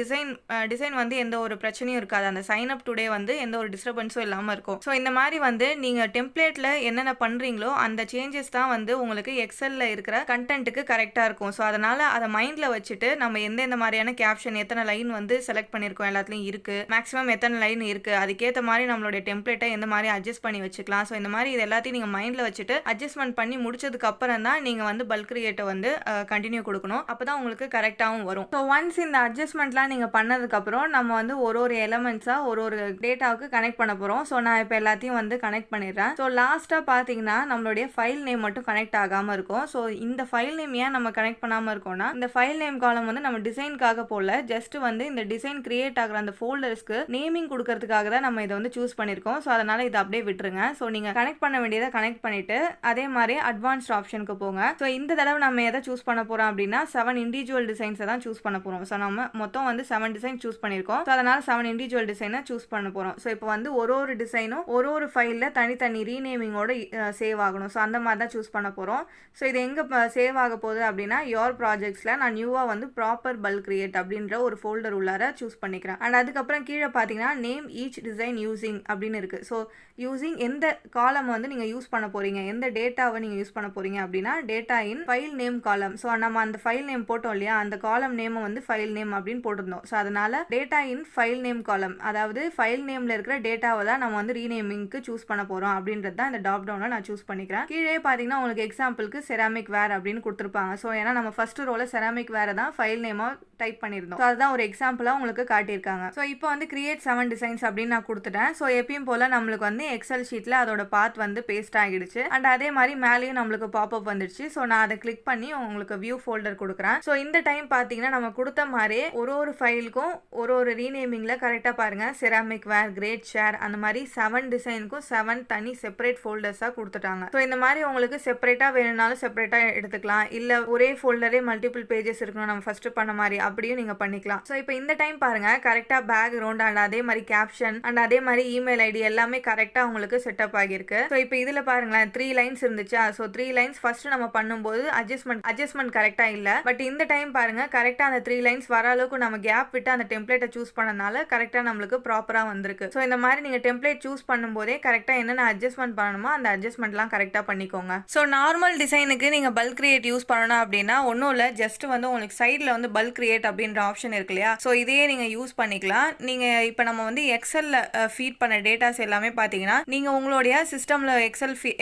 டிசைன் வந்து எந்த ஒரு பிரச்சனையும் இருக்காது. அந்த சைன் அப் டுடே வந்து எந்த ஒரு டிஸ்டர்பன்ஸும் இல்லாம இருக்கும். ஸோ இந்த மாதிரி வந்து நீங்க டெம்ப்ளேட்ல என்னென்ன பண்றீங்களோ அந்த சேஞ்சஸ் தான் வந்து உங்களுக்கு எக்ஸல்ல இருக்கிற கண்டென்ட்டுக்கு கரெக்டா இருக்கும். ஸோ அதனால அதை மைண்ட்ல வச்சுட்டு நம்ம எந்தெந்த மாதிரியான கேப்ஷன் எத்தனை லைன் வந்து செலக்ட் பண்ணியிருக்கோம் எல்லாத்துலயும் இருக்கு, மேக்ஸிமம் எத்தனை லைன் இருக்கு, அதுக்கேற்ற மாதிரி நம்மளுடைய டெம்ப்ளேட்டை எந்த மாதிரி அட்ஜஸ்ட் பண்ணி வச்சுக்கலாம். ஸோ இந்த மாதிரி இது எல்லாத்தையும் நீங்க மைண்ட்ல வச்சுட்டு அட்ஜஸ்ட்மெண்ட் பண்ணி முடிச்சதுக்கு அப்புறம் தான் நீங்க வந்து பல்க் கிரியேட்டை வந்து கண்டினியூ கொடுக்கணும். அப்பதான் உங்களுக்கு கரெக்டாகவும் வரும். ஸோ ஒன்ஸ் இந்த அட்ஜஸ்ட்மெண்ட்லாம் நீங்க பண்ணதுக்கு அப்புறம் நம்ம வந்து ஒரு எலமெண்ட்ஸா ஒரு டேட்டாவுக்கு கனெக்ட் பண்ண போறோம். ஸோ நான் இப்போ எல்லாத்தையும் வந்து கனெக்ட் பண்ணிடுறேன். ஸோ லாஸ்டா பாத்தீங்கன்னா நம்மளுடைய ஃபைல் நேம் மட்டும் கனெக்ட் ஆகாம இருக்கும். ஸோ இந்த ஃபைல் நேம் ஏன் நம்ம கனெக்ட் பண்ணாம இருக்கோம்னா இந்த ஃபைல் நேம் காலம் வந்து நம்ம டிசைனுக்காக போல ஜஸ்ட் வந்து இந்த டிசைன் கிரியேட் ஆகிற அந்த ஃபோல்டர்ஸ்க்கு நேமிங் கொடுக்கறதுக்காக தான் நம்ம இதை வந்து சூஸ் பண்ணிருக்கோம். ஸோ அதனால இதை அப்படியே விட்டுருங்க. ஸோ நீங்க கனெக்ட் பண்ண வேண்டியதை கனெக்ட் பண்ணிட்டு அதே மாதிரி அட்வான்ஸ்ட் ஆப்ஷனுக்கு போங்க. ஸோ இந்த தடவை நம்ம எதை சூஸ் பண்ண போறோம் அப்படின்னா 7 இண்டிவிஜுவல் டிசைன்ஸை தான் சூஸ் பண்ண போறோம். ஸோ நம்ம மொத்தம் வந்து 7 டிசைன் சூஸ் பண்ணிருக்கோம். ஸோ அதனால 7 இண்டிவிஜுவல் டிசைனை சூஸ் பண்ண போறோம். ஸோ இப்போ வந்து ஒரு டிசைனும் ஒரு ஃபைல்ல தனித்தனி ரீநேமிங்கோட சேவ் ஆகணும். ஸோ அந்த மாதிரி தான் சூஸ் பண்ண போறோம். ஸோ இது எங்க சேவ் ஆக போகுது அப்படின்னா யோர் ப்ராஜெக்ட்ஸ்ல நான் நியூவா வந்து ப்ராப்பர் பல்க் கிரியேட் அப்படின்ற ஒரு ஃபோல்டர் உள்ளார சூஸ் பண்ணிக்கிறேன். அண்ட் அதுக்கப்புறம் கீழே பார்த்தீங்கன்னா நேம் ஈச் டிசைன் யூசிங் அப்படின்னு இருக்கு. ஸோ யூசிங் எந்த காலம் வந்து நீங்க யூஸ் பண்ண போறீங்க, எந்த டேட்டாவை நீங்க யூஸ் பண்ண போறீங்க அப்படின்னா டேட்டா இன் ஃபைல் நேம் காலம். ஸோ நம்ம அந்த ஃபைல் நேம் போட்டோம் இல்லையா, அந்த காலம் நேமை வந்து ஃபைல் நேம் அப்படின்னு போட்டிருந்தோம். ஸோ அதனால டேட்டா இன் ஃபைல் நேம் காலம், அதாவது ஃபைல் நேம்ல இருக்கிற டேட்டாவை தான் நம்ம வந்து ரீநேமிங்க்கு சூஸ் பண்ண போறோம் அப்படின்றது தான் இந்த டாப் டவுன்ல நான் சூஸ் பண்ணிக்கிறேன். கீழே பார்த்தீங்கன்னா உங்களுக்கு எக்ஸாம்பிளுக்கு செராமிக் வேர் அப்படின்னு கொடுத்துருப்பாங்க. ஸோ ஏன்னா நம்ம ஃபர்ஸ்ட் ரோல செராமிக் வேரை தான் ஃபைல் நேமா டைப் பண்ணியிருந்தோம். ஸோ அதுதான் ஒரு எக்ஸாம்பிளா உங்களுக்கு காட்டியிருக்காங்க. ஸோ இப்போ வந்து கிரியேட் 7 டிசைன்ஸ் அப்படின்னு நான் கொடுத்துட்டேன். ஸோ எப்பயும் போல நம்மளுக்கு வந்து எக்ஸல் ஷீட்ல அதோட பாத் வந்து பேஸ்ட் ஆகிடுச்சு. அண்ட் அதே மாதிரி மேலேயும் நம்மளுக்கு பாப்அப் வந்துடுச்சு. ஸோ நான் அதை கிளிக் பண்ணி உங்களுக்கு வியூ ஃபோல்டர் கொடுக்குறேன். ஸோ இந்த டைம் பார்த்தீங்கன்னா நம்ம கொடுத்த மாதிரி ஒரு ஃபைலுக்கும் ஒரு ரீநேமிங்ல கரெக்டாக பாருங்க, செராமிக் வேர், கிரேட் ஷேர், அந்த மாதிரி 7 டிசைனுக்கும் 7 தனி செப்பரேட் ஃபோல்டர்ஸாக கொடுத்துட்டாங்க. ஸோ இந்த மாதிரி உங்களுக்கு செப்பரேட்டாக வேணும்னாலும் செப்பரேட்டாக எடுத்துக்கலாம். இல்லை ஒரே ஃபோல்டரே மல்டிபிள் பேஜஸ் இருக்கணும் நம்ம ஃபர்ஸ்ட் பண்ண மாதிரி அப்படியும் நீங்க பண்ணிக்கலாம். ஸோ இப்போ இந்த டைம் பாருங்க கரெக்டாக பேக்ரவுண்ட் அண்ட் அதே மாதிரி கேப்ஷன் அண்ட் அதே மாதிரி இமெயில் ஐடி எல்லாமே கரெக்டாக உங்களுக்கு செட்டப் ஆகிருக்கு. ஸோ இப்போ இதில் பாருங்களேன் 3 லைன்ஸ் இருந்துச்சா. ஸோ 3 லைன்ஸ் ஃபர்ஸ்ட் நம்ம பண்ணும்போது அட்ஜஸ்ட்மெண்ட் கரெக்டாக இல்லை. பட் இந்த டைம் பாருங்க கரெக்டாக அந்த 3 லைன்ஸ் வர அளவுக்கு நம்ம கேப் விட்டு அந்த டெம்ப்ளேட்டை சூஸ் பண்ணனால கரெக்டாக நம்மளுக்கு ப்ராப்பராக வந்திருக்கு. ஸோ இந்த மாதிரி நீங்கள் டெம்ப்ளேட் சூஸ் பண்ணும்போதே கரெக்டாக என்னென்ன அட்ஜஸ்ட்மெண்ட் பண்ணணுமோ அந்த அட்ஜஸ்ட்மெண்ட்லாம் கரெக்டாக பண்ணிக்கோங்க. ஸோ நார்மல் டிசைனுக்கு நீங்கள் பல்க் கிரியேட் யூஸ் பண்ணணும் அப்படின்னா ஒன்றும் இல்லை, ஜஸ்ட் வந்து உங்களுக்கு சைடில் வந்து பல்க் கிரியேட் அப்படின்ற ஆப்ஷன் இருக்கு இல்லையா. ஸோ இதையே நீங்கள் யூஸ் பண்ணிக்கலாம். நீங்கள் இப்போ நம்ம வந்து எக்ஸல்ல ஃபீட் பண்ண டேட்டாஸ் எல்லாமே பார்த்தீங்கன்னா நீங்கள் உங்களுடைய சிஸ்டமில்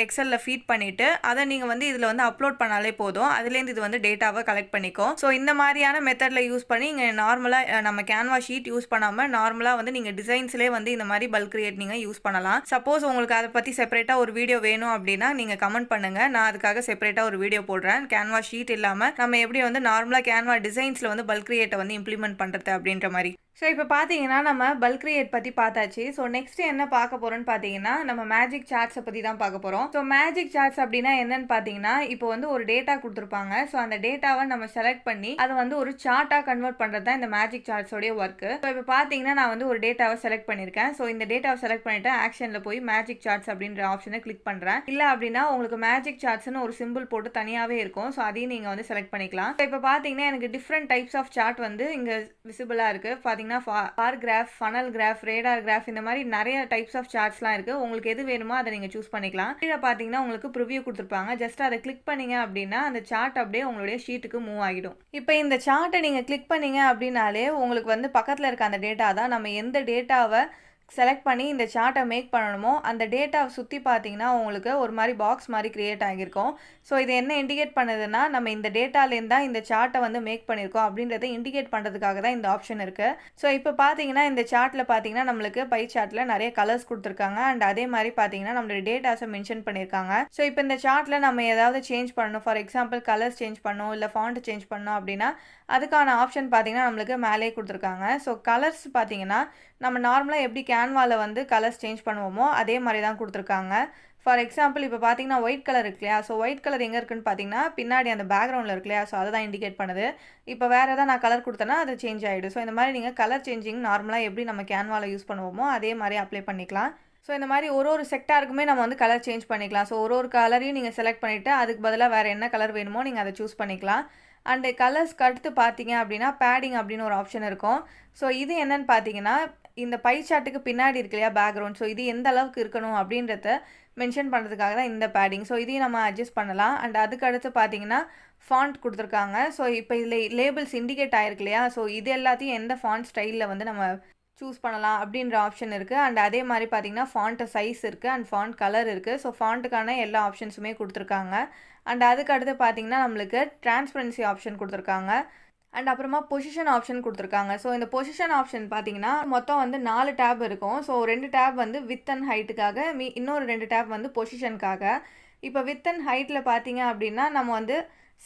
எக்ஸல்ல ஃபீட் பண்ணிட்டு அதை நீங்கள் வந்து இதில் வந்து அப்லோட் பண்ணாலே போதும். அதுலேருந்து இது வந்து டேட்டாவை கலெக்ட் பண்ணிக்கும். ஸோ இந்த மாதிரியான மெத்தடில் யூஸ் பண்ணி இங்கே நார்மலாக நம்ம கேன்வா ஷீட் யூஸ் பண்ணாமல் நார்மலாக வந்து நீங்கள் டிசைன்ஸ்லேயே வந்து இந்த மாதிரி பல்க் கிரியேட் நீங்கள் யூஸ் பண்ணலாம். சப்போஸ் உங்களுக்கு அதை பற்றி செப்பரேட்டாக ஒரு வீடியோ வேணும் அப்படின்னா நீங்கள் கமெண்ட் பண்ணுங்க, நான் அதுக்காக செப்பரேட்டாக ஒரு வீடியோ போடுறேன். கேன்வா ஷீட் இல்லாமல் நம்ம எப்படி வந்து நார்மலாக கேன்வா டிசைன்ஸில் வந்து பல்க் கிரியேட்டை வந்து இம்ப்ளிமெண்ட் பண்ணுறது அப்படின்ற மாதிரி. ஸோ இப்போ பார்த்தீங்கன்னா நம்ம பல்க் கிரியேட் பற்றி பார்த்தாச்சு. ஸோ நெக்ஸ்ட் என்ன பார்க்க போகிறோன்னு பார்த்தீங்கன்னா நம்ம மேஜிக் சார்ட்ஸை பற்றி தான் பார்க்க போகிறோம். ஸோ மேஜிக் சார்ட்ஸ் அப்படின்னா என்னன்னு பார்த்தீங்கன்னா இப்போ வந்து ஒரு டேட்டா கொடுத்துருப்பாங்க. ஸோ அந்த டேட்டாவை நம்ம செலக்ட் பண்ணி அதை வந்து ஒரு சார்ட்டாக கன்வெர்ட் பண்ணுறது தான் இந்த மேஜிக் சார்ட்ஸோடைய ஒர்க்கு. ஸோ இப்போ பார்த்தீங்கன்னா நான் வந்து ஒரு டேட்டாவை செலக்ட் பண்ணியிருக்கேன். ஸோ இந்த டேட்டாவை செலக்ட் பண்ணிட்டு ஆக்ஷனில் போய் மேஜிக் சார்ட்ஸ் அப்படின்ற ஆப்ஷனை கிளிக் பண்ணுறேன். இல்லை அப்படின்னா உங்களுக்கு மேஜிக் சார்ட்ஸ்னு ஒரு சிம்பிள் போட்டு தனியாகவே இருக்கும். ஸோ அதையும் நீங்கள் வந்து செலக்ட் பண்ணிக்கலாம். ஸோ இப்போ பார்த்தீங்கன்னா எனக்கு டிஃப்ரெண்ட் டைப்ஸ் ஆஃப் சார்ட் வந்து இங்கே விசிபிளாக இருக்குது. பார்த்தீங்கன்னா bar graph, funnel graph, radar graph, இந்த மாதிரி நிறைய டைப்ஸ் ஆஃப் சார்ட்ஸ்லாம் இருக்கு. உங்களுக்கு எது வேணுமோ அதை நீங்க சூஸ் பண்ணிக்கலாம். கீழே பார்த்தீங்கன்னா உங்களுக்கு ப்ரிவ்யூ கொடுத்துருப்பாங்க. ஜஸ்ட் அதை கிளிக் பண்ணீங்க அப்படின்னா அந்த சார்ட் அப்படியே உங்களுடைய ஷீட்டுக்கு மூவ் ஆகிடும். இப்போ இந்த சார்ட்டை நீங்க கிளிக் பண்ணீங்க அப்படின்னாலே உங்களுக்கு வந்து பக்கத்தில் இருக்க அந்த டேட்டா தான் நம்ம எந்த டேட்டாவை செலக்ட் பண்ணி இந்த சார்ட்டை மேக் பண்ணணுமோ அந்த டேட்டாவை சுற்றி பார்த்தீங்கன்னா உங்களுக்கு ஒரு மாதிரி பாக்ஸ் மாதிரி கிரியேட் ஆகியிருக்கும். ஸோ இது என்ன இண்டிகேட் பண்ணுதுன்னா நம்ம இந்த டேட்டாலேருந்து தான் இந்த சார்ட்டை வந்து மேக் பண்ணியிருக்கோம் அப்படின்றத இண்டிகேட் பண்ணுறதுக்காக தான் இந்த ஆப்ஷன் இருக்குது. ஸோ இப்போ பார்த்தீங்கன்னா இந்த சார்ட்டில் பார்த்தீங்கன்னா நம்மளுக்கு பை சார்ட்டில் நிறைய கலர்ஸ் கொடுத்துருக்காங்க. அண்ட் அதே மாதிரி பார்த்தீங்கன்னா நம்மளுடைய டேட்டாஸை மென்ஷன் பண்ணியிருக்காங்க. ஸோ இப்போ இந்த சார்ட்டில் நம்ம ஏதாவது சேஞ்ச் பண்ணணும், ஃபார் எக்ஸாம்பிள் கலர்ஸ் சேஞ்ச் பண்ணணும், இல்லை ஃபாண்ட் சேஞ்ச் பண்ணணும் அப்படின்னா அதுக்கான ஆப்ஷன் பார்த்தீங்கன்னா நம்மளுக்கு மேலே கொடுத்துருக்காங்க. ஸோ கலர்ஸ் பார்த்தீங்கன்னா நம்ம நார்மலாக எப்படி கேன்வாவில் வந்து கலர்ஸ் சேஞ்ச் பண்ணுவோமோ அதே மாதிரி தான் கொடுத்துருக்காங்க. ஃபார் எக்ஸாம்பிள் இப்போ பார்த்தீங்கன்னா ஒயிட் கலர் இருக்கு இல்லையா. ஸோ ஒயிட் கலர் எங்கே இருக்குன்னு பார்த்தீங்கன்னா பின்னாடி அந்த பேக்ரவுண்டில் இருக்கு இல்லையா. ஸோ அதை தான் இண்டிகேட் பண்ணுது. இப்போ வேறு எதாவது நான் கலர் கொடுத்தேன்னா அது சேஞ்ச் ஆகிடும். ஸோ இந்த மாதிரி நீங்கள் கலர் சேஞ்சிங் நார்மலாக எப்படி நம்ம கேன்வாவில் யூஸ் பண்ணுவோமோ அதே மாதிரி அப்ளை பண்ணிக்கலாம். ஸோ இந்த மாதிரி ஒரு செக்டாருக்குமே நம்ம வந்து கலர் சேஞ்ச் பண்ணிக்கலாம். ஸோ ஒரு கலரையும் நீங்கள் செலக்ட் பண்ணிவிட்டு அதுக்கு பதிலாக வேறு என்ன கலர் வேணுமோ நீங்கள் அதை சூஸ் பண்ணிக்கலாம். அண்டு கலர்ஸ்க்கு அடுத்து பார்த்தீங்க அப்படின்னா பேடிங் அப்படின்னு ஒரு ஆப்ஷன் இருக்கும். ஸோ இது என்னன்னு பார்த்தீங்கன்னா, இந்த பை சார்ட்டுக்கு பின்னாடி இருக்கு இல்லையா பேக்ரவுண்ட், ஸோ இது எந்த அளவுக்கு இருக்கணும் அப்படின்றத மென்ஷன் பண்ணுறதுக்காக தான் இந்த பேடிங். ஸோ இதையும் நம்ம அட்ஜஸ்ட் பண்ணலாம். அண்ட் அதுக்கு அடுத்து பார்த்தீங்கன்னா ஃபாண்ட் கொடுத்துருக்காங்க. ஸோ இப்போ இதில் லேபிள்ஸ் இண்டிகேட் ஆகிருக்கு இல்லையா, ஸோ இது எல்லாத்தையும் எந்த ஃபாண்ட் ஸ்டைலில் வந்து நம்ம சூஸ் பண்ணலாம் அப்படின்ற ஆப்ஷன் இருக்குது. அண்ட் அதே மாதிரி பார்த்தீங்கன்னா ஃபாண்ட் சைஸ் இருக்குது அண்ட் ஃபாண்ட் கலர் இருக்குது. ஸோ ஃபாண்ட்டுக்கான எல்லா ஆப்ஷன்ஸுமே கொடுத்துருக்காங்க. அண்ட் அதுக்கு அடுத்து பார்த்தீங்கன்னா நம்மளுக்கு டிரான்ஸ்பரன்சி ஆப்ஷன் கொடுத்துருக்காங்க. அண்ட் அப்புறமா பொசிஷன் ஆப்ஷன் கொடுத்துருக்காங்க. ஸோ இந்த பொசிஷன் ஆப்ஷன் பார்த்தீங்கன்னா மொத்தம் வந்து 4 டேப் இருக்கும். ஸோ 2 டேப் வந்து வித் அண்ட் ஹைட்டுக்காக, இன்னொரு 2 டேப் வந்து பொசிஷனுக்காக. இப்போ வித் அண்ட் ஹைட்டில் பார்த்தீங்க அப்படின்னா நம்ம வந்து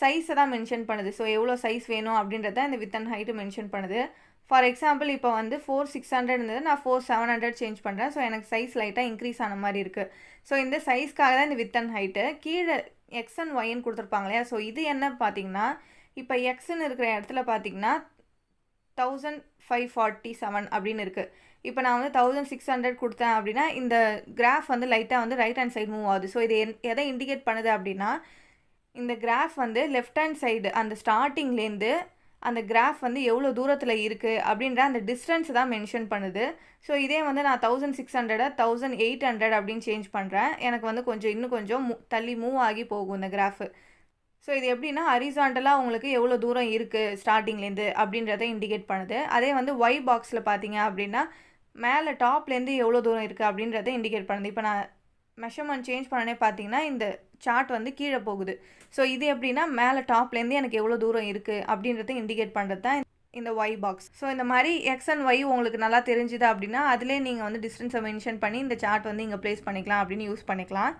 சைஸை தான் மென்ஷன் பண்ணுது. ஸோ எவ்வளோ சைஸ் வேணும் அப்படின்றத இந்த வித் அண்ட் ஹைட்டு மென்ஷன் பண்ணுது. ஃபார் எக்ஸாம்பிள் இப்போ வந்து 4600 இருந்தது, நான் 4700 சேஞ்ச் பண்ணுறேன். ஸோ எனக்கு சைஸ் லைட்டாக இன்க்ரீஸ் ஆன மாதிரி இருக்குது. ஸோ இந்த சைஸ்க்காக தான் இந்த வித் அண்ட் ஹைட்டு. கீழே எக்ஸ் அண்ட் ஒய்ன்னு கொடுத்துருப்பாங்க இல்லையா, ஸோ இது என்ன பார்த்தீங்கன்னா இப்போ எக்ஸ்ன்னு இருக்கிற இடத்துல பார்த்தீங்கன்னா 1547 அப்படின்னு இருக்குது. இப்போ நான் வந்து 1600 கொடுத்தேன் அப்படின்னா இந்த கிராஃப் வந்து லைட்டாக வந்து ரைட் ஹேண்ட் சைடு மூவ் ஆகுது. ஸோ இது எதை இண்டிகேட் பண்ணுது அப்படின்னா, இந்த கிராஃப் வந்து லெஃப்ட் ஹேண்ட் சைடு அந்த ஸ்டார்டிங்லேருந்து அந்த கிராஃப் வந்து எவ்வளோ தூரத்தில் இருக்குது அப்படின்ற அந்த டிஸ்டன்ஸ் தான் மென்ஷன் பண்ணுது. ஸோ இதே வந்து நான் 1600 1800 அப்படின்னு சேஞ்ச் பண்ணுறேன், எனக்கு வந்து இன்னும் கொஞ்சம் தள்ளி மூவ் ஆகி போகும் இந்த கிராஃபு. ஸோ இது எப்படின்னா ஹரிசாண்டலாக உங்களுக்கு எவ்வளோ தூரம் இருக்குது ஸ்டார்டிங்லேருந்து அப்படின்றத இண்டிகேட் பண்ணுது. அதே வந்து ஒய் பாக்ஸில் பார்த்தீங்க அப்படின்னா மேலே டாப்லேருந்து எவ்வளோ தூரம் இருக்குது அப்படின்றத இண்டிகேட் பண்ணுது. இப்போ நான் மெஷர்மெண்ட் சேஞ்ச் பண்ணனே பார்த்தீங்கன்னா இந்த சார்ட் வந்து கீழே போகுது. ஸோ இது எப்படின்னா மேலே டாப்லேருந்து எனக்கு எவ்வளோ தூரம் இருக்குது அப்படின்றத இண்டிகேட் பண்ணுறது தான் இந்த ஒய் பாக்ஸ். ஸோ இந்த மாதிரி எக்ஸ் அண்ட் ஒய் உங்களுக்கு நல்லா தெரிஞ்சுது அப்படின்னா அதிலே நீங்கள் வந்து டிஸ்டன்ஸை மென்ஷன் பண்ணி இந்த சார்ட் வந்து இங்கே ப்ளேஸ் பண்ணிக்கலாம் அப்படின்னு யூஸ் பண்ணிக்கலாம்.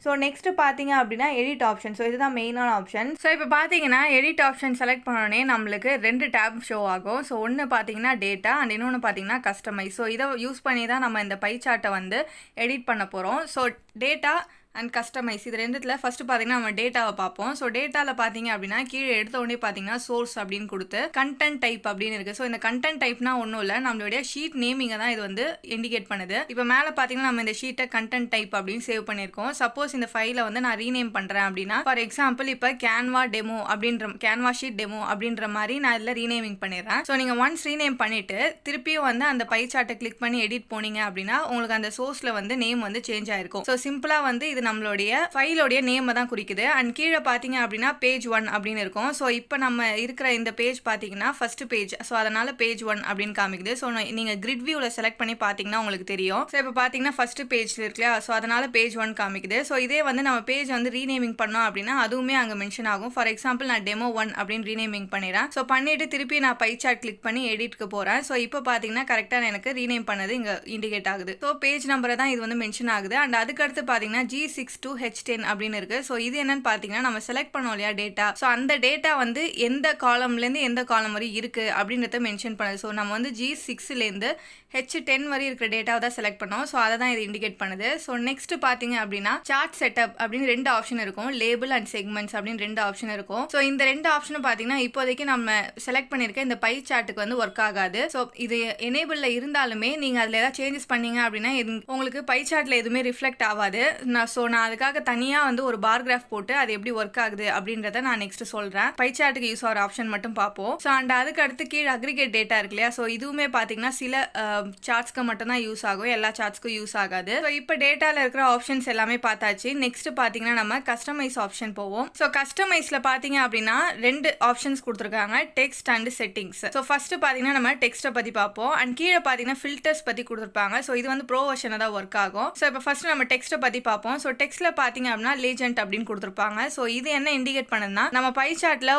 ஸோ நெக்ஸ்ட்டு பார்த்தீங்க அப்படின்னா எடிட் ஆப்ஷன். ஸோ இதுதான் மெயினான ஆப்ஷன். ஸோ இப்போ பார்த்தீங்கன்னா எடிட் ஆப்ஷன் செலக்ட் பண்ணோடனே நம்மளுக்கு 2 டேப் ஷோ ஆகும். ஸோ ஒன்று பார்த்தீங்கன்னா டேட்டா அண்ட் இன்னொன்று பார்த்தீங்கன்னா கஸ்டமைஸ். ஸோ இதை யூஸ் பண்ணி தான் நம்ம இந்த பை சார்ட்டை வந்து எடிட் பண்ண போகிறோம். ஸோ டேட்டா அண்ட் கஸ்டமைஸ் இது ரெண்டுத்தில் ஃபஸ்ட்டு பார்த்தீங்கன்னா நம்ம டேட்டாவை பார்ப்போம். ஸோ டேட்டாவில் பார்த்தீங்க அப்படின்னா கீழே எடுத்த உடனே பார்த்தீங்கன்னா சோர்ஸ் அப்படின்னு கொடுத்து கண்டென்ட் டைப் அப்படின்னு இருக்குது. ஸோ இந்த கண்டென்ட் டைப்னா ஒன்றும் இல்லை, நம்மளுடைய ஷீட் நேமிங்கை தான் இது வந்து இண்டிகேட் பண்ணுது. இப்போ மேலே பார்த்தீங்கன்னா நம்ம இந்த ஷீட்டை கண்டென்ட் டைப் அப்படின்னு சேவ் பண்ணியிருக்கோம். சப்போஸ் இந்த ஃபைலை வந்து நான் ரீநேம் பண்ணுறேன் அப்படின்னா, ஃபார் எக்ஸாம்பிள் இப்போ கேன்வா ஷீட் டெமோ அப்படின்ற மாதிரி நான் இதில் ரீநேமிங் பண்ணிடுறேன். ஸோ நீங்கள் ஒன்ஸ் ரீநேம் பண்ணிவிட்டு திருப்பியும் வந்து அந்த பை சார்ட்டை கிளிக் பண்ணி எடிட் போனீங்க அப்படின்னா உங்களுக்கு அந்த சோர்ஸில் வந்து நேம் வந்து சேஞ்ச் ஆயிருக்கும். ஸோ சிம்பிளாக வந்து இது நம்மளுடைய ஃபைலோடைய நேமை தான் குறிக்குது. அண்ட் கீழே பார்த்தீங்க அப்படின்னா பேஜ் 1 அப்படின்னு இருக்கும். ஸோ இப்போ நம்ம இருக்கிற இந்த பேஜ் பார்த்தீங்கன்னா ஃபர்ஸ்ட் பேஜ். ஸோ அதனால பேஜ் 1 அப்படின்னு காமிக்குது. ஸோ நீங்கள் கிரிட் வியூவில் செலக்ட் பண்ணி பார்த்தீங்கன்னா உங்களுக்கு தெரியும். ஸோ இப்போ பார்த்தீங்கன்னா ஃபர்ஸ்ட் பேஜில் இருக்குல்லையா, ஸோ அதனால பேஜ் 1 காமிக்குது. ஸோ இதே வந்து நம்ம பேஜ் வந்து ரீநேமிங் பண்ணோம் அப்படின்னா அதுவுமே அங்கே மென்ஷன் ஆகும். ஃபார் எக்ஸாம்பிள் நான் டெமோ 1 அப்படின்னு ரீநேமிங் பண்ணிடுறேன். ஸோ பண்ணிட்டு திருப்பி நான் பை சார்ட் கிளிக் பண்ணி எடிட்க்கு போகிறேன். ஸோ இப்போ பார்த்தீங்கன்னா கரெக்டாக எனக்கு ரீநேம் பண்ணது இங்கே இண்டிகேட் ஆகுது. ஸோ பேஜ் நம்பரை தான் இது வந்து மென்ஷன் ஆகுது. அண்ட் அதுக்கடுத்து பார்த்தீங்கன்னா G62H10 அப்படின்னு இருக்கு. ஸோ இது என்னன்னு பார்த்தீங்கன்னா நம்ம செலக்ட் பண்ணோம் இல்லையா டேட்டா, ஸோ அந்த டேட்டா வந்து எந்த காலம்லேருந்து எந்த காலம் வரை இருக்குது அப்படின்றத மென்ஷன் பண்ணுது. ஸோ நம்ம வந்து G6லேருந்து H10 வரை இருக்கிற டேட்டாவை தான் செலக்ட் பண்ணோம். ஸோ அதை தான் இது இண்டிகேட் பண்ணுது. ஸோ நெக்ஸ்ட் பார்த்தீங்க அப்படின்னா சார்ட் செட்டப் அப்படின்னு 2 ஆப்ஷன் இருக்கும். லேபிள் அண்ட் செக்மெண்ட்ஸ் அப்படின்னு 2 ஆப்ஷன் இருக்கும். ஸோ இந்த 2 ஆப்ஷனும் பார்த்தீங்கன்னா இப்போதைக்கு நம்ம செலக்ட் பண்ணியிருக்க இந்த பை சார்ட்டுக்கு வந்து ஒர்க் ஆகாது. ஸோ இது எனேபிளில் இருந்தாலுமே நீங்கள் அதில் ஏதாவது சேஞ்சஸ் பண்ணீங்க அப்படின்னா உங்களுக்கு பை சார்ட்டில் எதுவுமே ரிஃப்ளெக்ட் ஆகாது. நான் அதுக்காக தனியாக வந்து ஒரு பார் கிராஃப் போட்டு அது எப்படி ஒர்க் ஆகுது அப்படின்றத நான் நெக்ஸ்ட் சொல்கிறேன். பை சார்ட்டுக்கு யூஸ் ஆகிற ஆப்ஷன் மட்டும் பார்ப்போம். ஸோ அண்ட் அதுக்கு அடுத்து கீழே அக்ரிகேட் டேட்டா இருக்கு இல்லையா, ஸோ இதுவுமே பார்த்தீங்கன்னா சில சார்ட்ஸ்க்கு மட்டும் தான் யூஸ் ஆகும், எல்லா சார்ட்ஸ்க்கும் யூஸ் ஆகாது. ஸோ இப்போ டேட்டாவில் இருக்கிற ஆப்ஷன்ஸ் எல்லாமே பார்த்தாச்சு. நெக்ஸ்ட் பார்த்தீங்கன்னா நம்ம கஸ்டமைஸ் ஆப்ஷன் போவோம். ஸோ கஸ்டமைஸில் பார்த்தீங்க அப்படின்னா 2 ஆப்ஷன்ஸ் கொடுத்துருக்காங்க, text and settings. So first பார்த்தீங்கன்னா நம்ம டெக்ஸ்ட்டை பற்றி பார்ப்போம். அண்ட் கீழே பார்த்தீங்கன்னா ஃபில்டர்ஸ் பற்றி கொடுத்துருப்பாங்க. ஸோ இது வந்து ப்ரோ வெர்ஷனில் தான் ஒர்க் ஆகும். ஸோ இப்போ ஃபர்ஸ்ட் நம்ம டெக்ஸ்ட்டை பற்றி பார்ப்போம். ஸோ டெக்ஸ்ட்டில் பார்த்தீங்க அப்படின்னா லீஜெண்ட் அப்படின்னு கொடுத்துருப்பாங்க. ஸோ இது என்ன இண்டிகேட் பண்ணுதுன்னா நம்ம பை சார்ட்டில்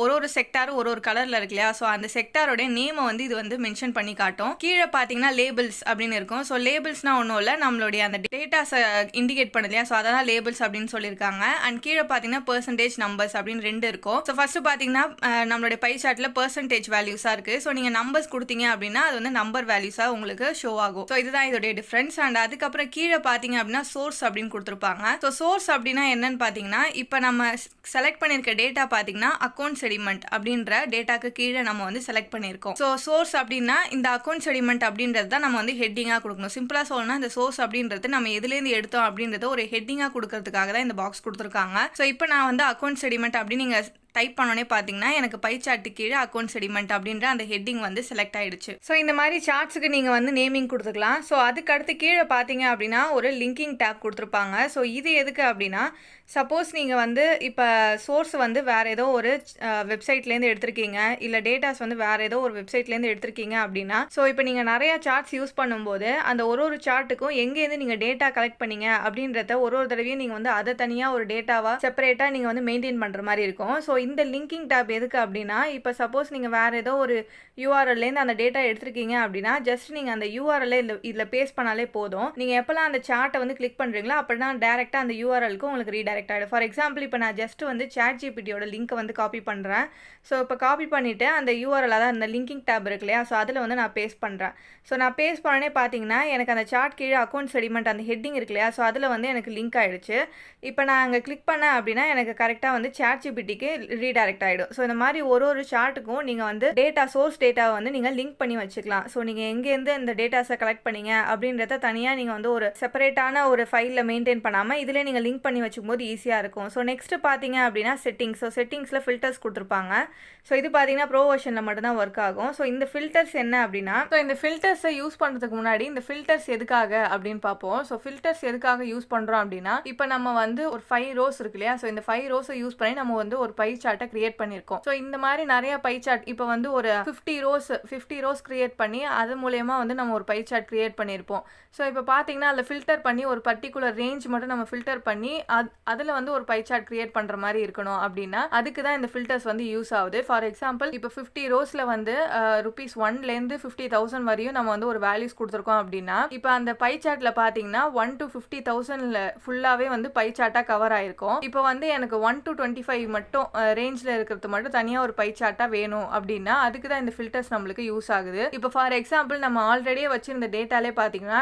ஒரு செக்டாரும் ஒரு கலரில் இருக்கு இல்லையா, ஸோ அந்த செக்டாரோட நேமை வந்து இது வந்து மென்ஷன் பண்ணி காட்டும். கீழே பார்த்தீங்கன்னா லேபிள்ஸ் அப்படின்னு இருக்கும். ஸோ லேபிள்ஸ்னா ஒன்றும் இல்லை, நம்மளுடைய அந்த டேட்டாஸை இண்டிகேட் பண்ணுது இல்லையா, ஸோ அதான் லேபிள்ஸ் அப்படின்னு சொல்லியிருக்காங்க. அண்ட் கீழே பார்த்தீங்கன்னா பெர்சன்டேஜ் நம்பர்ஸ் அப்படின்னு 2 இருக்கும். ஸோ ஃபர்ஸ்ட் பார்த்தீங்கன்னா நம்மளுடைய பை சார்ட்டில் பெர்சன்டேஜ் வேல்யூஸாக இருக்குது. ஸோ நீங்கள் நம்பர்ஸ் கொடுத்தீங்க அப்படின்னா அது வந்து நம்பர் வேல்யூஸாக உங்களுக்கு ஷோ ஆகும். ஸோ இதுதான் இதோடைய டிஃப்ரென்ஸ். அண்ட் அதுக்கப்புறம் கீழே பார்த்தீங்க அப்படின்னா சோர்ஸ் அப்படின்னு கொடுத்துருப்பாங்க. ஸோ சோர்ஸ் அப்படின்னா என்னன்னு பார்த்தீங்கன்னா, இப்போ நம்ம செலக்ட் பண்ணியிருக்க டேட்டா பார்த்தீங்கன்னா அக்கௌண்ட் செடிமெண்ட் அப்படின்ற டேட்டாக்கு கீழே நம்ம வந்து செலக்ட் பண்ணியிருக்கோம். ஸோ சோர்ஸ் அப்படின்னா இந்த அக்கௌண்ட் செடிமெண்ட் அப்படின்றது தான் நம்ம வந்து ஹெட்டிங்காக கொடுக்கணும். சிம்பிளாக சொல்லணும்னா இந்த சோர்ஸ் அப்படின்றது நம்ம எதுலேருந்து எடுத்தோம் அப்படின்றத ஒரு ஹெட்டிங்காக கொடுக்கறதுக்காக தான் இந்த பாக்ஸ் கொடுத்துருக்காங்க. ஸோ இப்போ நான் வந்து அக்கௌண்ட் செடிமெண்ட் அப்படின்னு நீங்கள் டைப் பண்ணோன்னே பார்த்தீங்கன்னா எனக்கு பை சார்ட்டு கீழே அக்கௌண்ட் செடிமெண்ட் அப்படின்ற அந்த ஹெட்டிங் வந்து செலக்ட் ஆயிடுச்சு. ஸோ இந்த மாதிரி சார்ட்ஸுக்கு நீங்கள் வந்து நேமிங் கொடுத்துக்கலாம். ஸோ அதுக்கு அடுத்து கீழே பார்த்தீங்க அப்படின்னா ஒரு லிங்கிங் டேப் கொடுத்துருப்பாங்க. ஸோ இது எதுக்கு அப்படின்னா, சப்போஸ் நீங்கள் வந்து இப்போ சோர்ஸ் வந்து வேறு ஏதோ ஒரு வெப்சைட்லேருந்து எடுத்திருக்கீங்க, இல்லை டேட்டாஸ் வந்து வேறு ஏதோ ஒரு வெப்சைட்லேருந்து எடுத்திருக்கீங்க அப்படின்னா, ஸோ இப்போ நீங்கள் நிறையா சார்ட்ஸ் யூஸ் பண்ணும்போது அந்த ஒரு சார்ட்டுக்கும் எங்கேருந்து நீங்கள் டேட்டா கலெக்ட் பண்ணீங்க அப்படின்றத ஒரு தடவையும் நீங்கள் வந்து அதை தனியாக ஒரு டேட்டாவாக செப்பரேட்டாக நீங்கள் வந்து மெயின்டைன் பண்ணுற மாதிரி இருக்கும். ஸோ இந்த லிங்கிங் டேப் எதுக்கு அப்படின்னா, இப்போ சப்போஸ் நீங்கள் வேறு ஏதோ ஒரு யூஆர்எல்லேருந்து அந்த டேட்டா எடுத்திருக்கீங்க அப்படின்னா, ஜஸ்ட் நீங்கள் அந்த யூஆர்எல்லை இதில் பேஸ்ட் பண்ணாலே போதும். நீங்கள் எப்போல்லாம் அந்த சார்ட்டை வந்து கிளிக் பண்ணுறீங்களோ அப்படின்னா டேரெக்டாக அந்த யூஆர்எலுக்கு உங்களுக்கு ரீடைரக்ட் ஆகிடும். ஃபார் எக்ஸாம்பிள் இப்போ நான் ஜஸ்ட் வந்து ChatGPTயோட லிங்க்கை வந்து காப்பி பண்ணுறேன். ஸோ இப்போ காப்பி பண்ணிவிட்டு அந்த யூஆர்எல், அதாவது அந்த லிங்கிங் டேப் இருக்கு இல்லையா, ஸோ அதில் வந்து நான் பேஸ்ட் பண்ணுறேன். ஸோ நான் பேஸ்ட் பண்ணனே பார்த்தீங்கன்னா எனக்கு அந்த சார்ட் கீழே அக்கௌண்ட் செடிமெண்ட் அந்த ஹெட்டிங் இருக்கு இல்லையா, ஸோ அதில் வந்து எனக்கு லிங்க் ஆகிடுச்சு. இப்போ நான் அங்கே கிளிக் பண்ணேன் அப்படின்னா எனக்கு கரெக்டாக வந்து ChatGPTக்கு ரீடைரக்ட் ஆகிடும். ஸோ இந்த மாதிரி ஒரு சார்ட்டுக்கும் நீங்கள் வந்து சோர்ஸ் டேட்டாவை வந்து நீங்கள் லிங்க் பண்ணி வச்சுக்கலாம். ஸோ நீங்கள் எங்கேருந்து இந்த டேட்டாஸை கலெக்ட் பண்ணீங்க அப்படின்றத தனியாக நீங்கள் வந்து ஒரு செப்பரேட்டான ஒரு ஃபைலில் மெயின்டைன் பண்ணாமல் இதிலே நீங்கள் லிங்க் பண்ணி வச்சுக்கும்போது ஈஸியாக இருக்கும். ஸோ நெக்ஸ்ட்டு பார்த்தீங்க அப்படின்னா செட்டிங்ஸ். ஸோ செட்டிங்ஸில் ஃபில்டர்ஸ் கொடுத்துருப்பாங்க. ஸோ இது பார்த்தீங்கன்னா ப்ரோ வெர்ஷனில் மட்டும்தான் ஒர்க் ஆகும். ஸோ இந்த ஃபில்டர்ஸ் என்ன அப்படின்னா, ஸோ இந்த ஃபில்டர்ஸை யூஸ் பண்ணுறதுக்கு முன்னாடி இந்த ஃபில்டர்ஸ் எதுக்காக அப்படின்னு பார்ப்போம். ஸோ ஃபில்டர்ஸ் எதுக்காக யூஸ் பண்ணுறோம் அப்படின்னா, இப்போ நம்ம வந்து ஒரு 5 ரோஸ் இருக்கு இல்லையா, ஸோ இந்த 5 ரோஸை யூஸ் பண்ணி நம்ம வந்து ஒரு பை சார்ட்டை கிரியேட் பண்ணியிருக்கோம். ஸோ இந்த மாதிரி நிறைய பை சார்ட் இப்போ வந்து ஒரு 50 ரோஸ் கிரியேட் பண்ணி அது மூலயமா வந்து நம்ம ஒரு பை சார்ட் கிரியேட் பண்ணியிருப்போம். ஸோ இப்போ பார்த்தீங்கன்னா அதில் ஃபில்டர் பண்ணி ஒரு பர்டிகுலர் ரேஞ்ச் மட்டும் நம்ம ஃபில்டர் பண்ணி அதில் வந்து ஒரு பை சார்ட் கிரியேட் பண்ணுற மாதிரி இருக்கணும் அப்படின்னா அதுக்கு தான் இந்த ஃபில்டர்ஸ் வந்து யூஸ் ஆகுது. ஃபார் எக்ஸாம்பிள் இப்போ 50 ரோஸில் வந்து ₹1 50,000 வரையும் நம்ம வந்து ஒரு வேல்யூஸ் கொடுத்துருக்கோம் அப்படின்னா, இப்போ அந்த பை சார்ட்டில் பார்த்தீங்கன்னா 1 to 50,000 ஃபுல்லாகவே வந்து பை சார்ட்டாக கவர் ஆயிருக்கும். இப்போ வந்து எனக்கு 1 to 25 மட்டும் ரேஞ்சில் இருக்கிறது மட்டும் தனியாக ஒரு பை சார்ட்டாக வேணும் அப்படின்னா அதுக்கு தான் இந்த ஃபில்டர்ஸ் நம்மளுக்கு யூஸ் ஆகுது. இப்போ ஃபார் எக்ஸாம்பிள் நம்ம ஆல்ரெடியே வச்சிருந்த டேட்டாலே பார்த்தீங்கன்னா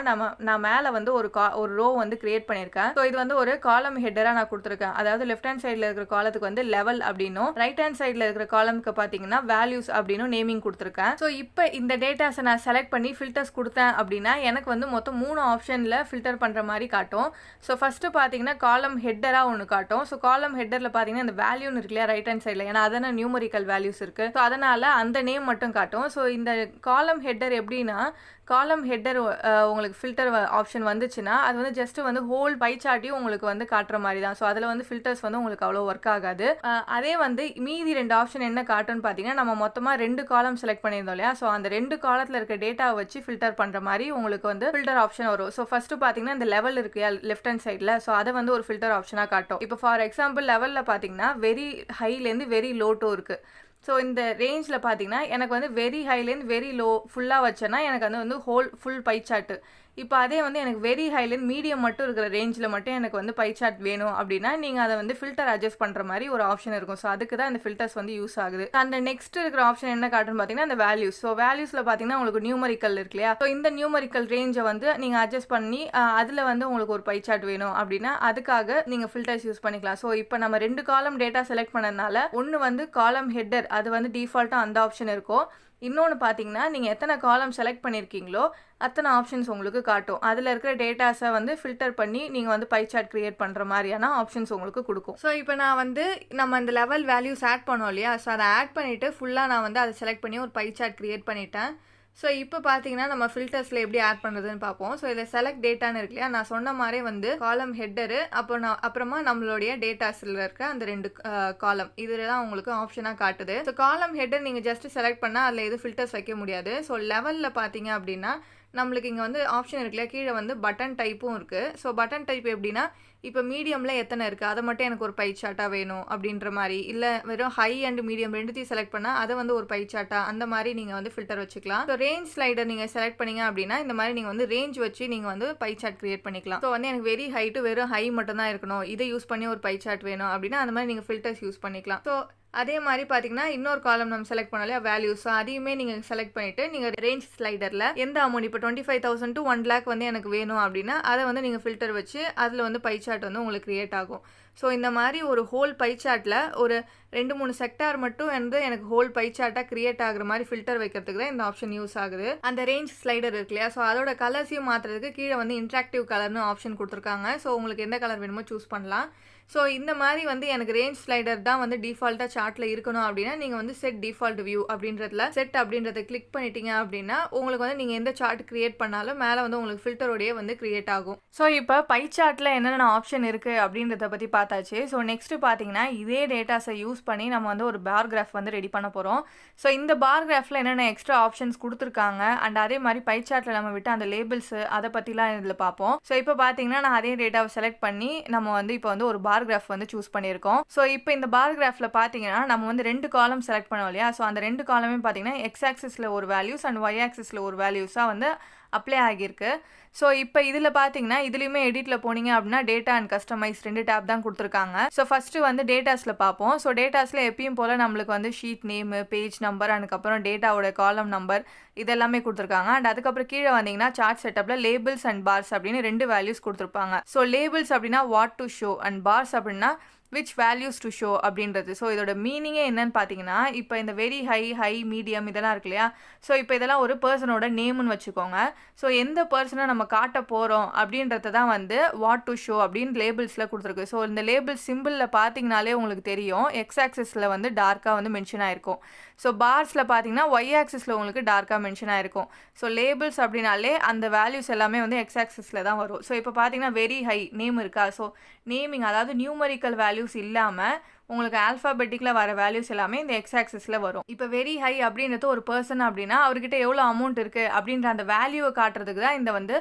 நான் மேலே வந்து ஒரு ரோ வந்து கிரியேட் பண்ணியிருக்கேன். ஸோ இது வந்து ஒரு காலம் ஹெட்டராக நான் கொடுத்துருக்கேன். அதாவது லெஃப்ட் ஹேண்ட் சைடில் இருக்கிற காலத்துக்கு வந்து லெவல் அப்படின்னும், ரைட் ஹேண்ட் சைடில் இருக்கிற காலமுக்கு பார்த்தீங்கன்னா வேல்யூஸ் அப்படின்னு நேமிங் கொடுத்துருக்கேன். ஸோ இப்போ இந்த டேட்டாஸை நான் செலக்ட் பண்ணி ஃபில்டர்ஸ் கொடுத்தேன் அப்படின்னா எனக்கு வந்து மொத்தம் 3 ஆப்ஷனில் ஃபில்டர் பண்ணுற மாதிரி காட்டும். ஸோ ஃபஸ்ட்டு பார்த்தீங்கன்னா காலம் ஹெட்டராக ஒன்று காட்டும். ஸோ காலம் ஹெட்டரில் பார்த்தீங்கன்னா இந்த வேல்யூன்னு இருக்கு இல்லையா ரைட் ஹேண்ட் சைடில், ஏன்னா அதனால் நியூமரிக்கல் வேல்யூஸ் இருக்குது. ஸோ அதனால் அந்த நேம் மட்டும் காட்டும். ஸோ இந்த காலம் ஹெட்டர் எப்படின்னா, காலம் ஹெட்டர் உங்களுக்கு ஃபில்டர் ஆப்ஷன் வந்துச்சுன்னா அது வந்து ஜஸ்ட் வந்து ஹோல் பை சார்ட்டையும் உங்களுக்கு வந்து காட்டுற மாதிரி தான். ஸோ அதில் வந்து ஃபில்டர்ஸ் வந்து உங்களுக்கு அவ்வளோ ஒர்க் ஆகாது. அதே வந்து மீதி 2 ஆப்ஷன் என்ன காட்டுன்னு பார்த்தீங்கன்னா, நம்ம மொத்தமாக 2 காலம் செலக்ட் பண்ணியிருந்தோம் இல்லையா, ஸோ அந்த 2 காலத்தில் இருக்க டேட்டாவை வச்சு ஃபில்டர் பண்ணுற மாதிரி உங்களுக்கு வந்து ஃபில்டர் ஆப்ஷன் வரும். ஸோ ஃபஸ்ட்டு பார்த்தீங்கன்னா இந்த லெவல் இருக்கு லெஃப்ட் ஹேண்ட் சைடில், ஸோ அதை வந்து ஒரு ஃபில்டர் ஆப்ஷனாக காட்டும். இப்போ ஃபார் எக்ஸாம்பிள் லெவலில் பார்த்தீங்கன்னா வெரி ஹைலேருந்து வெரி லோ டோ இருக்குது. ஸோ இந்த ரேஞ்சில் பார்த்தீங்கன்னா எனக்கு வந்து வெரி ஹைலேருந்து வெரி லோ ஃபுல்லாக வச்சேன்னா எனக்கு வந்து ஃபுல் பை சார்ட்டு. இப்போ அதே வந்து எனக்கு வெரி ஹைலேருந்து மீடியம் மட்டும் இருக்கிற ரேஞ்சில் மட்டும் எனக்கு வந்து பை சார்ட் வேணும் அப்படின்னா நீங்கள் அதை வந்து ஃபில்டர் அட்ஜஸ்ட் பண்ணுற மாதிரி ஒரு ஆப்ஷன் இருக்கும். ஸோ அதுக்கு தான் இந்த ஃபில்டர்ஸ் வந்து யூஸ் ஆகுது. அந்த நெக்ஸ்ட் இருக்கிற ஆப்ஷன் என்ன காட்டுன்னு பார்த்தீங்கன்னா அந்த வேல்யூஸ். ஸோ வேல்யூஸில் பார்த்தீங்கன்னா உங்களுக்கு நியூமரிக்கல் இருக்கு இல்லையா, ஸோ இந்த நியூமரிக்கல் ரேஞ்சை வந்து நீங்கள் அட்ஜஸ்ட் பண்ணி அதில் வந்து உங்களுக்கு ஒரு பை சார்ட் வேணும் அப்படின்னா அதுக்காக நீங்கள் ஃபில்டர்ஸ் யூஸ் பண்ணிக்கலாம். ஸோ இப்போ நம்ம 2 காலம் டேட்டா செலக்ட் பண்ணதுனால ஒன்று வந்து காலம் ஹெட்டர், அது வந்து டிஃபால்ட்டாக அந்த ஆப்ஷன் இருக்கும். இன்னொன்று பார்த்தீங்கன்னா நீங்கள் எத்தனை காலம் செலக்ட் பண்ணியிருக்கீங்களோ அத்தனை ஆப்ஷன்ஸ் உங்களுக்கு காட்டும். அதில் இருக்கிற டேட்டாஸை வந்து ஃபில்டர் பண்ணி நீங்கள் வந்து பை சார்ட் கிரியேட் பண்ணுற மாதிரியான ஆப்ஷன்ஸ் உங்களுக்கு கொடுக்கும். ஸோ இப்போ நான் வந்து நம்ம இந்த லெவல் வேல்யூஸ் ஆட் பண்ணோம் இல்லையா, ஸோ அதை ஆட் பண்ணிவிட்டு ஃபுல்லாக நான் வந்து அதை செலக்ட் பண்ணி ஒரு பை சார்ட் கிரியேட் பண்ணிட்டேன். ஸோ இப்போ பார்த்தீங்கன்னா நம்ம ஃபில்டர்ஸில் எப்படி ஆட் பண்ணுறதுன்னு பார்ப்போம். ஸோ இதில் செலக்ட் டேட்டான்னு இருக்கு இல்லையா, நான் சொன்ன மாதிரி வந்து காலம் ஹெட்டரு அப்புறமா நம்மளுடைய டேட்டாஸில் இருக்க அந்த 2 காலம் இதில் தான் உங்களுக்கு ஆப்ஷனாக காட்டுது. ஸோ காலம் ஹெட்டர் நீங்கள் ஜஸ்ட் செலக்ட் பண்ணால் அதில் எதுவும் ஃபில்டர்ஸ் வைக்க முடியாது. ஸோ லெவலில் பார்த்தீங்க அப்படின்னா நம்மளுக்கு இங்கே வந்து ஆப்ஷன் இருக்குல்ல, கீழே வந்து பட்டன் டைப்பும் இருக்குது. ஸோ பட்டன் டைப் எப்படின்னா, இப்போ மீடியமில் எத்தனை இருக்குது அதை மட்டும் எனக்கு ஒரு பை சார்ட்டாக வேணும் அப்படின்ற மாதிரி, இல்லை வெறும் ஹை அண்ட் மீடியம் ரெண்டுத்தையும் செலக்ட் பண்ணால் அதை வந்து ஒரு பை சார்ட்டாக அந்த மாதிரி நீங்கள் வந்து ஃபில்டர் வச்சுக்கலாம். ஸோ ரேஞ்ச் ஸ்லைடர் நீங்கள் செலக்ட் பண்ணிங்க அப்படின்னா இந்த மாதிரி நீங்கள் வந்து ரேஞ்ச் வச்சு நீங்கள் வந்து பை சார்ட் கிரியேட் பண்ணிக்கலாம். ஸோ வந்து எனக்கு வெரி ஹைட்டு வெறும் ஹை மட்டும் தான் இருக்கணும், இதை யூஸ் பண்ணி ஒரு பை சார்ட் வேணும் அப்படின்னா அந்த மாதிரி நீங்கள் ஃபில்டர்ஸ் யூஸ் பண்ணிக்கலாம். ஸோ அதே மாதிரி பார்த்தீங்கன்னா இன்னொரு காலம் நம்ம செலக்ட் பண்ணலையா வேல்யூஸ். ஸோ அதையுமே நீங்கள் செலக்ட் பண்ணிவிட்டு நீங்கள் ரேஞ்ச் ஸ்லைடரில் எந்த அமௌண்ட் இப்போ 25,000 to 1 lakh வந்து எனக்கு வேணும் அப்படின்னா அதை வந்து நீங்கள் ஃபில்டர் வச்சு அதில் வந்து பை சார்ட் வந்து உங்களுக்கு க்ரியேட் ஆகும். ஸோ இந்த மாதிரி ஒரு ஹோல் பை சார்ட்டில் ஒரு 2-3 செக்டார் மட்டும் வந்து எனக்கு ஹோல் பை சார்ட்டாக க்ரியேட் ஆகுற மாதிரி ஃபில்டர் வைக்கிறதுக்கு தான் இந்த ஆப்ஷன் யூஸ் ஆகுது. அந்த ரேஞ்ச் ஸ்லைடர் இருக்கு இல்லையா, ஸோ அதோட கலர்ஸையும் மாற்றுறதுக்கு கீழே வந்து இன்ட்ராக்டிவ் கலர்னு ஆப்ஷன் கொடுத்துருக்காங்க. ஸோ உங்களுக்கு எந்த கலர் வேணுமோ சூஸ் பண்ணலாம். ஸோ இந்த மாதிரி வந்து எனக்கு ரேஞ்ச் ஸ்லைடர் தான் வந்து டிஃபால்ட்டாக சார்ட்டில் இருக்கணும் அப்படின்னா நீங்கள் வந்து செட் டிஃபால்ட் வியூ அப்படின்றதுல செட் அப்படின்றத கிளிக் பண்ணிட்டீங்க அப்படின்னா உங்களுக்கு வந்து நீங்கள் எந்த சார்ட் கிரியேட் பண்ணாலும் மேலே வந்து உங்களுக்கு ஃபில்டரோடையே வந்து கிரியேட் ஆகும். ஸோ இப்போ பை சார்ட்டில் என்னென்ன ஆப்ஷன் இருக்குது அப்படின்றத பற்றி பார்த்தாச்சு. ஸோ நெக்ஸ்ட்டு பார்த்தீங்கன்னா இதே டேட்டாஸை யூஸ் பண்ணி நம்ம வந்து ஒரு பார் கிராஃப் வந்து ரெடி பண்ண போகிறோம். ஸோ இந்த பார் கிராஃபில் என்னென்ன எக்ஸ்ட்ரா ஆப்ஷன்ஸ் கொடுத்துருக்காங்க அண்ட் அதே மாதிரி பை சார்ட்டில் நம்ம விட்டு அந்த லேபிள்ஸு அதை பற்றிலாம் இதில் பார்ப்போம். ஸோ இப்போ பார்த்தீங்கன்னா நான் அதே டேட்டாவை செலக்ட் பண்ணி நம்ம வந்து இப்போ வந்து ஒரு பார் கிராஃப் வந்து சூஸ் பண்ணியிருக்கோம். ஸோ இப்போ இந்த பார் கிராஃபில் பார்த்தீங்கன்னா நம்ம வந்து 2 காலம் செலக்ட் பண்ணோம் இல்லையா. ஸோ அந்த 2 காலமே பார்த்தீங்கன்னா எக்ஸ் ஆக்சிஸில் ஒரு வேல்யூஸ் அண்ட் ஒய் ஆக்சிஸில் ஒரு வேல்யூஸாக வந்து அப்ளை ஆகியிருக்கு. ஸோ இப்போ இதில் பார்த்தீங்கன்னா இதுலேயுமே எடிட்டில் போனீங்க அப்படின்னா டேட்டா அண்ட் கஸ்டமைஸ் 2 டேப் தான் கொடுத்துருக்காங்க. ஸோ ஃபஸ்ட்டு வந்து டேட்டாஸில் பார்ப்போம். ஸோ டேட்டாஸில் எப்பயும் போல் நம்மளுக்கு வந்து ஷீட் நேமு, பேஜ் நம்பர், அதுக்கப்புறம் டேட்டாவோட காலம் நம்பர் இதெல்லாமே கொடுத்துருக்காங்க. அண்ட் அதுக்கப்புறம் கீழே வந்தீங்கன்னா சார்ட் செட்டப்பில் லேபிள்ஸ் அண்ட் பார்ஸ் அப்படின்னு 2 வேல்யூஸ் கொடுத்துருப்பாங்க. ஸோ லேபிள்ஸ் அப்படின்னா what to show and bars அப்படின்னா விச் வேல்யூஸ் டு ஷோ அப்படின்றது. ஸோ இதோட மீனிங்கே என்னன்னு பார்த்தீங்கன்னா இப்போ இந்த வெரி ஹை மீடியம் இதெல்லாம் இருக்கு இல்லையா. ஸோ இப்போ இதெல்லாம் ஒரு பர்சனோட நேம்னு வச்சுக்கோங்க. ஸோ எந்த பர்சனை நம்ம காட்ட போகிறோம் அப்படின்றத தான் வந்து வாட் டு ஷோ அப்படின்னு லேபிள்ஸில் கொடுத்துருக்கு. ஸோ இந்த லேபிள் சிம்பிளில் பார்த்தீங்கனாலே உங்களுக்கு தெரியும் எக்ஸ் ஆக்சிஸில் வந்து டார்க்காக வந்து மென்ஷன் ஆயிருக்கும். ஸோ பார்ஸில் பார்த்தீங்கன்னா ஒய் ஆக்சிஸில் உங்களுக்கு டார்க்காக மென்ஷன் ஆயிருக்கும். ஸோ லேபிள்ஸ் அப்படின்னாலே அந்த வேல்யூஸ் எல்லாமே வந்து எக்ஸ் ஆக்சிஸில் தான் வரும். ஸோ இப்போ பார்த்தீங்கன்னா வெரி ஹை நேம் இருக்கா. ஸோ நேமிங் அதாவது நியூமரிக்கல் வேல்யூஸ் இல்லாமல் உங்களுக்கு ஆல்ஃபாபெட்டிக்கில் வர வேல்யூஸ் எல்லாமே இந்த எக்ஸ் ஆக்சிஸில் வரும். இப்போ வெரி ஹை அப்படின்றது ஒரு பர்சன் அப்படின்னா அவர்கிட்ட எவ்வளோ அமௌண்ட் இருக்குது அப்படின்ற அந்த வேல்யூவை காட்டுறதுக்கு தான்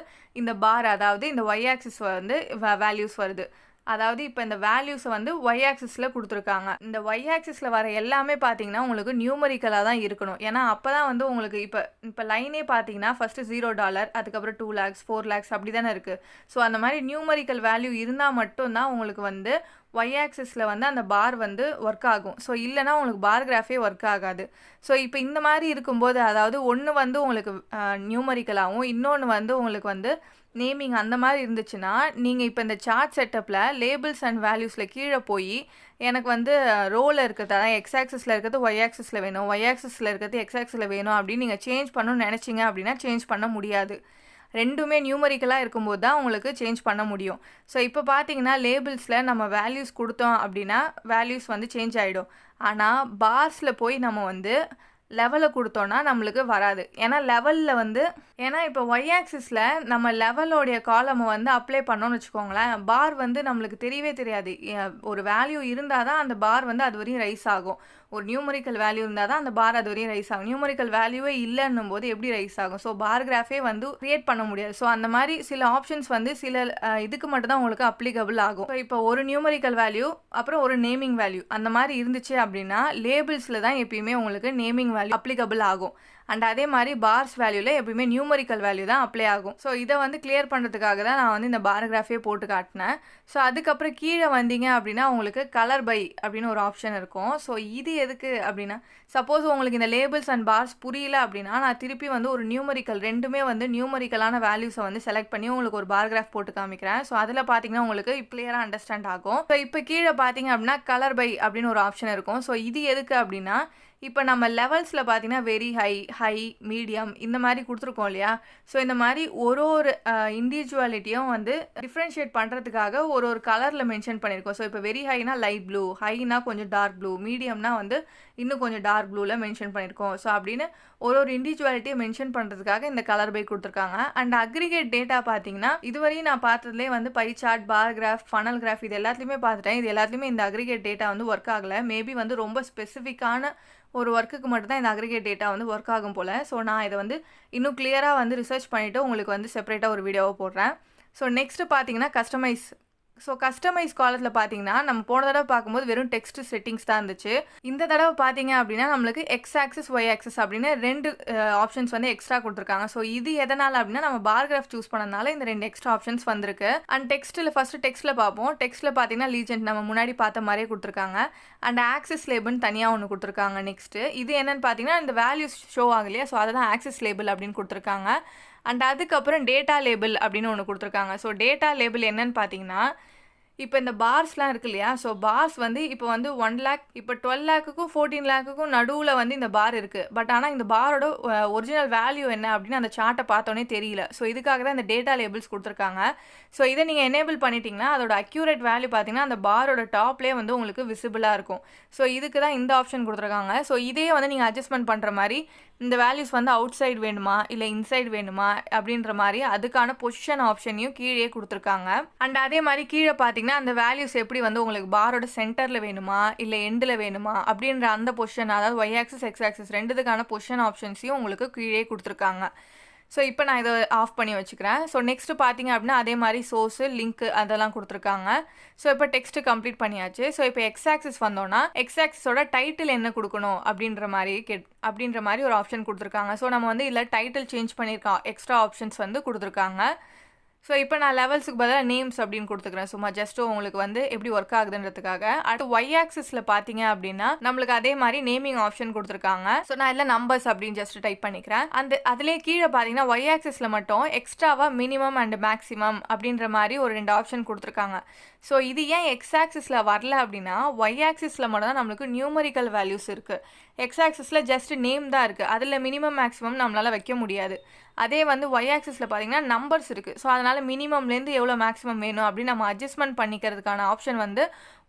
இந்த பார் அதாவது இந்த ஒய் ஆக்சிஸ் வந்து வேல்யூஸ் வருது. அதாவது இப்போ இந்த வேல்யூஸை வந்து ஒய் ஆக்சிஸில் கொடுத்துருக்காங்க. இந்த ஒய் ஆக்சிஸில் வர எல்லாமே பார்த்தீங்கன்னா உங்களுக்கு நியூமரிக்கலாக தான் இருக்கணும். ஏன்னா அப்போ தான் வந்து உங்களுக்கு இப்போ லைனே பார்த்தீங்கன்னா ஃபஸ்ட்டு $0 அதுக்கப்புறம் 2 lakhs 4 lakhs அப்படி தானே இருக்குது. ஸோ அந்த மாதிரி நியூமரிக்கல் வேல்யூ இருந்தால் மட்டும்தான் உங்களுக்கு வந்து ஒய் ஆக்சிஸில் வந்து அந்த பார் வந்து ஒர்க் ஆகும். ஸோ இல்லைனா உங்களுக்கு பார் கிராஃபே ஒர்க் ஆகாது. ஸோ இப்போ இந்த மாதிரி இருக்கும்போது அதாவது ஒன்று வந்து உங்களுக்கு நியூமரிக்கலாகவும் இன்னொன்று வந்து உங்களுக்கு வந்து நேமிங் அந்த மாதிரி இருந்துச்சுன்னா நீங்கள் இப்போ இந்த சார்ட் செட்டப்பில் லேபிள்ஸ் அண்ட் வேல்யூஸில் கீழே போய் எனக்கு வந்து ரோவில் இருக்கிறது அதான் எக்ஸ் ஆக்சிஸில் இருக்கிறது ஒய் ஆக்சிஸில் வேணும், ஒய் ஆக்சிஸில் இருக்கிறது எக்ஸ் ஆக்சிஸில் வேணும் அப்படின்னு நீங்கள் சேஞ்ச் பண்ணணும்னு நினச்சிங்க அப்படின்னா சேஞ்ச் பண்ண முடியாது. ரெண்டுமே நியூமரிக்கலாக இருக்கும்போது தான் உங்களுக்கு சேஞ்ச் பண்ண முடியும். ஸோ இப்போ பார்த்தீங்கன்னா லேபிள்ஸில் நம்ம வேல்யூஸ் கொடுத்தோம் அப்படின்னா வேல்யூஸ் வந்து சேஞ்ச் ஆகிடும். ஆனால் பார்ஸில் போய் நம்ம வந்து லெவலை கொடுத்தோன்னா நம்மளுக்கு வராது. ஏன்னா இப்போ ஒய் ஆக்சிஸில் நம்ம லெவலோடைய காலமை வந்து அப்ளை பண்ணோன்னு வச்சுக்கோங்களேன், பார் வந்து நம்மளுக்கு தெரியவே தெரியாது. ஒரு வேல்யூ இருந்தால் தான் அந்த பார் வந்து அது வரையும் ரைஸ் ஆகும். ஒரு நியூமரிக்கல் வேல்யூ இருந்தால் தான் அந்த பார் அது வரையும் ரைஸ் ஆகும். நியூமரிக்கல் வேல்யூவே இல்லைன்னும் போது எப்படி ரைஸ் ஆகும்? ஸோ பார் கிராஃபே வந்து க்ரியேட் பண்ண முடியாது. ஸோ அந்த மாதிரி சில ஆப்ஷன்ஸ் வந்து சில இதுக்கு மட்டும் தான் உங்களுக்கு அப்ளிகபிள் ஆகும். ஸோ இப்போ ஒரு நியூமரிக்கல் வேல்யூ அப்புறம் ஒரு நேமிங் வேல்யூ அந்த மாதிரி இருந்துச்சு அப்படின்னா லேபிள்ஸில் தான் எப்பயுமே உங்களுக்கு நேமிங் வேல்யூ அப்ளிகபிள் ஆகும். அண்ட் அதே மாதிரி பார்ஸ் வேல்யூவில் எப்பயுமே நியூமரிக்கல் வேல்யூ தான் அப்ளை ஆகும். ஸோ இதை வந்து கிளியர் பண்ணுறதுக்காக தான் நான் வந்து இந்த பாராகிராஃபே போட்டு காட்டினேன். ஸோ அதுக்கப்புறம் கீழே வந்தீங்க அப்படின்னா உங்களுக்கு கலர் பை அப்படின்னு ஒரு ஆப்ஷன் இருக்கும். ஸோ இது எதுக்கு அப்படின்னா சப்போஸ் உங்களுக்கு இந்த லேபிள்ஸ் அண்ட் பார்ஸ் புரியல அப்படின்னா நான் திருப்பி வந்து ஒரு நியூமரிக்கல் ரெண்டுமே வந்து நியூமரிக்கலான வேல்யூஸை வந்து செலக்ட் பண்ணி உங்களுக்கு ஒரு பாராகிராஃப் போட்டு காமிக்கிறேன். ஸோ அதில் பார்த்தீங்கன்னா உங்களுக்கு கிளியராக அண்டர்ஸ்டாண்ட் ஆகும். ஸோ இப்போ கீழே பார்த்தீங்க அப்படின்னா கலர் பை அப்படின்னு ஒரு ஆப்ஷன் இருக்கும். ஸோ இது எதுக்கு அப்படின்னா இப்போ நம்ம லெவல்ஸில் பார்த்தீங்கன்னா வெரி ஹை மீடியம் இந்த மாதிரி கொடுத்துருக்கோம் இல்லையா. ஸோ இந்த மாதிரி ஒரு இண்டிவிஜுவாலிட்டியும் வந்து டிஃப்ரென்ஷியேட் பண்ணுறதுக்காக ஒரு கலரில் மென்ஷன் பண்ணியிருக்கோம். ஸோ இப்போ வெரி ஹைனா லைட் ப்ளூ, ஹைனா கொஞ்சம் டார்க் ப்ளூ, மீடியம்னா வந்து இன்னும் கொஞ்சம் டார்க் ப்ளூவில் மென்ஷன் பண்ணியிருக்கோம். ஸோ அப்படின்னு ஒரு இண்டிவிஜுவாலிட்டியை மென்ஷன் பண்ணுறதுக்காக இந்த கலர் பை கொடுத்துருக்காங்க. அண்ட் அக்ரிகேட் டேட்டா பார்த்தீங்கன்னா இதுவரையும் நான் பார்த்ததுலேயே வந்து pie chart, bar graph, funnel graph இது எல்லாத்துலேயுமே பார்த்துட்டேன். இது எல்லாத்துலேயுமே இந்த அக்ரிகேட் டேட்டா வந்து ஒர்க் ஆகலை. மேபி வந்து ரொம்ப ஸ்பெசிஃபிக்கான ஒரு ஒர்க்குக்கு மட்டும்தான் இந்த அக்ரிகேட் டேட்டா வந்து ஒர்க் ஆகும் போல். ஸோ நான் இதை வந்து இன்னும் கிளியராக வந்து ரிசர்ச் பண்ணிவிட்டு உங்களுக்கு வந்து செப்பரேட்டாக ஒரு வீடியோவை போடுறேன். ஸோ நெக்ஸ்ட்டு பார்த்தீங்கன்னா கஸ்டமைஸ் ஸோ கஸ்டமைஸ் காலத்தில் பார்த்தீங்கன்னா நம்ம போன தடவை பார்க்கும்போது வெறும் டெக்ஸ்ட் செட்டிங்ஸ் தான் இருந்துச்சு. இந்த தடவை பார்த்தீங்க அப்படின்னா நம்மளுக்கு எக்ஸ் ஆக்சிஸ் ஒய் ஆக்சிஸ் அப்படின்னு 2 ஆப்ஷன்ஸ் வந்து எக்ஸ்ட்ரா கொடுத்துருக்காங்க. ஸோ இது எதனால் அப்படின்னா நம்ம பார் கிராஃப் சூஸ் பண்ணதுனால இந்த 2 எக்ஸ்ட்ரா ஆப்ஷன்ஸ் வந்திருக்கு. அண்ட் டெக்ஸ்ட்டில் பார்ப்போம். டெக்ஸ்ட்டில் பார்த்தீங்கன்னா லீஜெண்ட் நம்ம முன்னாடி பார்த்த மாதிரியே கொடுத்துருக்காங்க. அண்ட் ஆக்சிஸ் லேபிள்னு தனியாக ஒன்று கொடுத்துருக்காங்க. நெக்ஸ்ட்டு இது என்னன்னு பார்த்தீங்கன்னா இந்த வேல்யூஸ் ஷோ ஆகலையா, ஸோ அதை தான் ஆக்சிஸ் லேபிள் அப்படின்னு கொடுத்துருக்காங்க. அண்ட் அதுக்கப்புறம் டேட்டா லேபிள் அப்படின்னு ஒன்று கொடுத்துருக்காங்க. ஸோ டேட்டா லேபிள் என்னன்னு பார்த்தீங்கன்னா இப்போ இந்த பார்ஸ்லாம் இருக்கு இல்லையா, ஸோ பார்ஸ் வந்து இப்போ வந்து 1 லேக் இப்போ 12 லேக்குக்கும் 14 லேக்குக்கும் நடுவில் வந்து இந்த பார் இருக்குது. பட் ஆனால் இந்த பாரோட ஒரிஜினல் வேல்யூ என்ன அப்படின்னு அந்த சார்ட்டை பார்த்தோன்னே தெரியல. ஸோ இதுக்காக தான் இந்த டேட்டா லேபிள்ஸ் கொடுத்துருக்காங்க. ஸோ இதை நீங்கள் எனேபிள் பண்ணிட்டீங்கன்னா அதோட அக்யூரேட் வேல்யூ பார்த்தீங்கன்னா அந்த பாரோட டாப்லேயே வந்து உங்களுக்கு விசிபிளாக இருக்கும். ஸோ இதுக்கு தான் இந்த ஆப்ஷன் கொடுத்துருக்காங்க. ஸோ இதே வந்து நீங்கள் அட்ஜஸ்ட்மெண்ட் பண்ணுற மாதிரி இந்த வேல்யூஸ் வந்து அவுட் சைடு வேணுமா இல்லை இன்சைடு வேணுமா அப்படின்ற மாதிரி அதுக்கான பொசிஷன் ஆப்ஷனையும் கீழே கொடுத்துருக்காங்க. அண்ட் அதே மாதிரி கீழே பார்த்தீங்கன்னா அந்த வேல்யூஸ் எப்படி வந்து உங்களுக்கு பாரோட சென்டரில் வேணுமா இல்லை எண்டில் வேணுமா அப்படின்ற அந்த பொசிஷன், அதாவது ஒய் ஆக்சிஸ் எக்ஸ் ஆக்சிஸ் ரெண்டுத்துக்கான பொசிஷன் ஆப்ஷன்ஸையும் உங்களுக்கு கீழே கொடுத்துருக்காங்க. ஸோ இப்போ நான் இதை ஆஃப் பண்ணி வச்சுக்கிறேன். ஸோ நெக்ஸ்ட்டு பார்த்தீங்க அப்படின்னா அதே மாதிரி சோர்ஸு லிங்க் அதெல்லாம் கொடுத்துருக்காங்க. ஸோ இப்போ டெக்ஸ்ட்டு கம்ப்ளீட் பண்ணியாச்சு. ஸோ இப்போ எக்ஸ் ஆக்சிஸ் வந்தோன்னா எக்ஸ் ஆக்சிஸோட டைட்டில் என்ன கொடுக்கணும் அப்படின்ற மாதிரி ஒரு ஆப்ஷன் கொடுத்துருக்காங்க. ஸோ நம்ம வந்து இதில் டைட்டில் சேஞ்ச் பண்ணியிருக்கோம், எக்ஸ்ட்ரா ஆப்ஷன்ஸ் வந்து கொடுத்துருக்காங்க. ஸோ இப்போ நான் லெவல்ஸுக்கு பதிலாக நேம்ஸ் அப்படின்னு கொடுத்துக்கிறேன். சும்மா ஜஸ்ட்டு உங்களுக்கு வந்து எப்படி ஒர்க் ஆகுதுன்றதுக்காக. அடுத்து ஒய் ஆக்சிஸில் பார்த்தீங்க அப்படின்னா நம்மளுக்கு அதே மாதிரி நேமிங் ஆப்ஷன் கொடுத்துருக்காங்க. ஸோ நான் இல்லை நம்பர்ஸ் அப்படின்னு ஜஸ்ட் டைப் பண்ணிக்கிறேன். அதிலே கீழே பார்த்தீங்கன்னா ஒய் ஆக்சிஸில் மட்டும் எக்ஸ்ட்ராவாக மினிமம் அண்ட் மேக்ஸிமம் அப்படின்ற மாதிரி ஒரு 2 ஆப்ஷன் கொடுத்துருக்காங்க. ஸோ இது ஏன் எக்ஸ் ஆக்சிஸில் வரல அப்படின்னா ஒய் ஆக்சிஸில் மட்டும் தான் நம்மளுக்கு நியூமரிக்கல் வேல்யூஸ் இருக்குது. எக்ஸ் ஆக்சிஸில் ஜஸ்ட் நேம் தான் இருக்குது, அதில் மினிமம் மேக்ஸிமம் நம்மளால் வைக்க முடியாது. அதே வந்து ஒய் ஆக்சிஸில் பார்த்தீங்கன்னா நம்பர்ஸ் இருக்குது. ஸோ அதனால் மினிமம்லேருந்து எவ்வளோ மேக்ஸிமம் வேணும் அப்படின்னு நம்ம அட்ஜஸ்ட்மெண்ட் பண்ணிக்கிறதுக்கான ஆப்ஷன் வந்து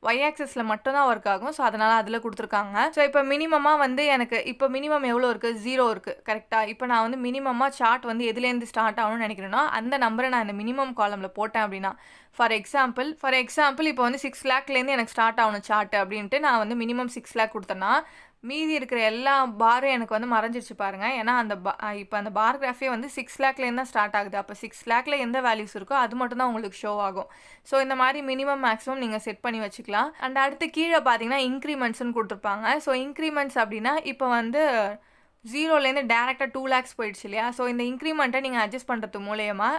ஒய் ஆக்சிஸில் மட்டும் தான் ஒர்க் ஆகும். ஸோ அதனால் அதில் கொடுத்துருக்காங்க. ஸோ இப்போ மினிமமாக வந்து எனக்கு இப்போ மினிமம் எவ்வளோ இருக்குது, 0 இருக்குது கரெக்டாக. இப்போ நான் வந்து மினிமமாக சார்ட் வந்து எதுலேருந்து ஸ்டார்ட் ஆகணும்னு நினைக்கிறேன்னா அந்த நம்பரை நான் இந்த மினிமம் காலமில் போட்டேன் அப்படின்னா ஃபார் எக்ஸாம்பிள் இப்போ வந்து 6 லேக்லேருந்து எனக்கு ஸ்டார்ட் ஆகணும் சார்ட் அப்படின்ட்டு நான் வந்து மினிமம் 6 லேக் கொடுத்தேன்னா மீதி இருக்கிற எல்லா பாரும் எனக்கு வந்து மறைஞ்சிருச்சு பாருங்கள். ஏன்னா இப்போ அந்த பார் கிராஃபே வந்து 6 லேக்லேருந்து தான் ஸ்டார்ட் ஆகுது. அப்போ 6 லேக்கில் எந்த வேல்யூஸ் இருக்கோ அது மட்டும் தான் உங்களுக்கு ஷோ ஆகும். ஸோ இந்த மாதிரி மினிமம் மேக்ஸிமம் நீங்கள் செட் பண்ணி வச்சுக்கலாம். அண்ட் அடுத்து கீழே பார்த்தீங்கன்னா இன்க்ரிமெண்ட்ஸ்னு கொடுத்துருப்பாங்க. ஸோ இன்க்ரிமெண்ட்ஸ் அப்படின்னா இப்போ வந்து 0லேருந்து டேரெக்டாக 2 லேக்ஸ் போயிடுச்சு இல்லையா. ஸோ இந்த இன்க்ரிமெண்ட்டை நீங்கள் அட்ஜஸ்ட் பண்ணுறது மூலயமா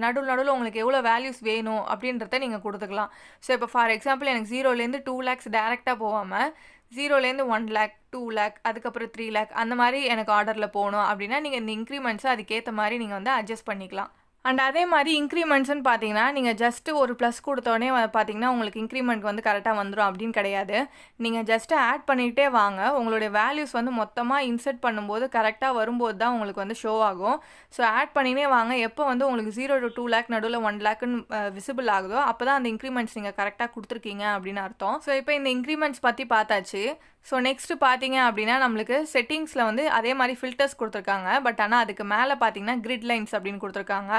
நடுவில் உங்களுக்கு எவ்வளோ வேல்யூஸ் வேணும் அப்படின்றத நீங்கள் கொடுத்துக்கலாம். ஸோ இப்போ ஃபார் எக்ஸாம்பிள் எனக்கு 0லேருந்து 2 லேக்ஸ் டேரெக்டாக போகாமல் 0லேருந்து 1 லேக் 2 லேக் அதுக்கப்புறம் 3 லேக் அந்த மாதிரி எனக்கு ஆர்டரில் போகணும் அப்படின்னா நீங்கள் இந்த இன்க்ரிமெண்ட்ஸை அதுக்கேற்ற மாதிரி நீங்கள் வந்து அட்ஜஸ்ட் பண்ணிக்கலாம். அண்ட் அதே மாதிரி இன்க்ரிமெண்ட்ஸ்னு பார்த்தீங்கன்னா நீங்கள் ஜஸ்ட்டு ஒரு ப்ளஸ் கொடுத்தோடனே பார்த்தீங்கன்னா உங்களுக்கு இன்க்ரிமெண்ட் வந்து கரெக்டாக வந்துடும் அப்படின்னு கிடையாது. நீங்கள் ஜஸ்ட்டு ஆட் பண்ணிகிட்டே வாங்க. உங்களுடைய வேல்யூஸ் வந்து மொத்தமாக இன்சர்ட் பண்ணும்போது கரெக்டாக வரும்போது தான் உங்களுக்கு வந்து ஷோ ஆகும். ஸோ ஆட் பண்ணினே வாங்க. எப்போ வந்து உங்களுக்கு 0 to 2 லேக் நடுவில் 1 லேக்குன்னு விசிபிள் ஆகுதோ அப்போ தான் அந்த இன்க்ரிமெண்ட்ஸ் நீங்கள் கரெக்டாக கொடுத்துருக்கீங்க அப்படின்னு அர்த்தம். ஸோ இப்போ இந்த இன்க்ரிமெண்ட்ஸ் பற்றி பார்த்தாச்சு. ஸோ நெக்ஸ்ட்டு பார்த்தீங்க அப்படின்னா நம்மளுக்கு செட்டிங்ஸில் வந்து அதே மாதிரி ஃபில்டர்ஸ் கொடுத்துருக்காங்க. பட் ஆனால் அதுக்கு மேலே பார்த்தீங்கன்னா கிரிட் லைன்ஸ் அப்படின்னு கொடுத்துருக்காங்க.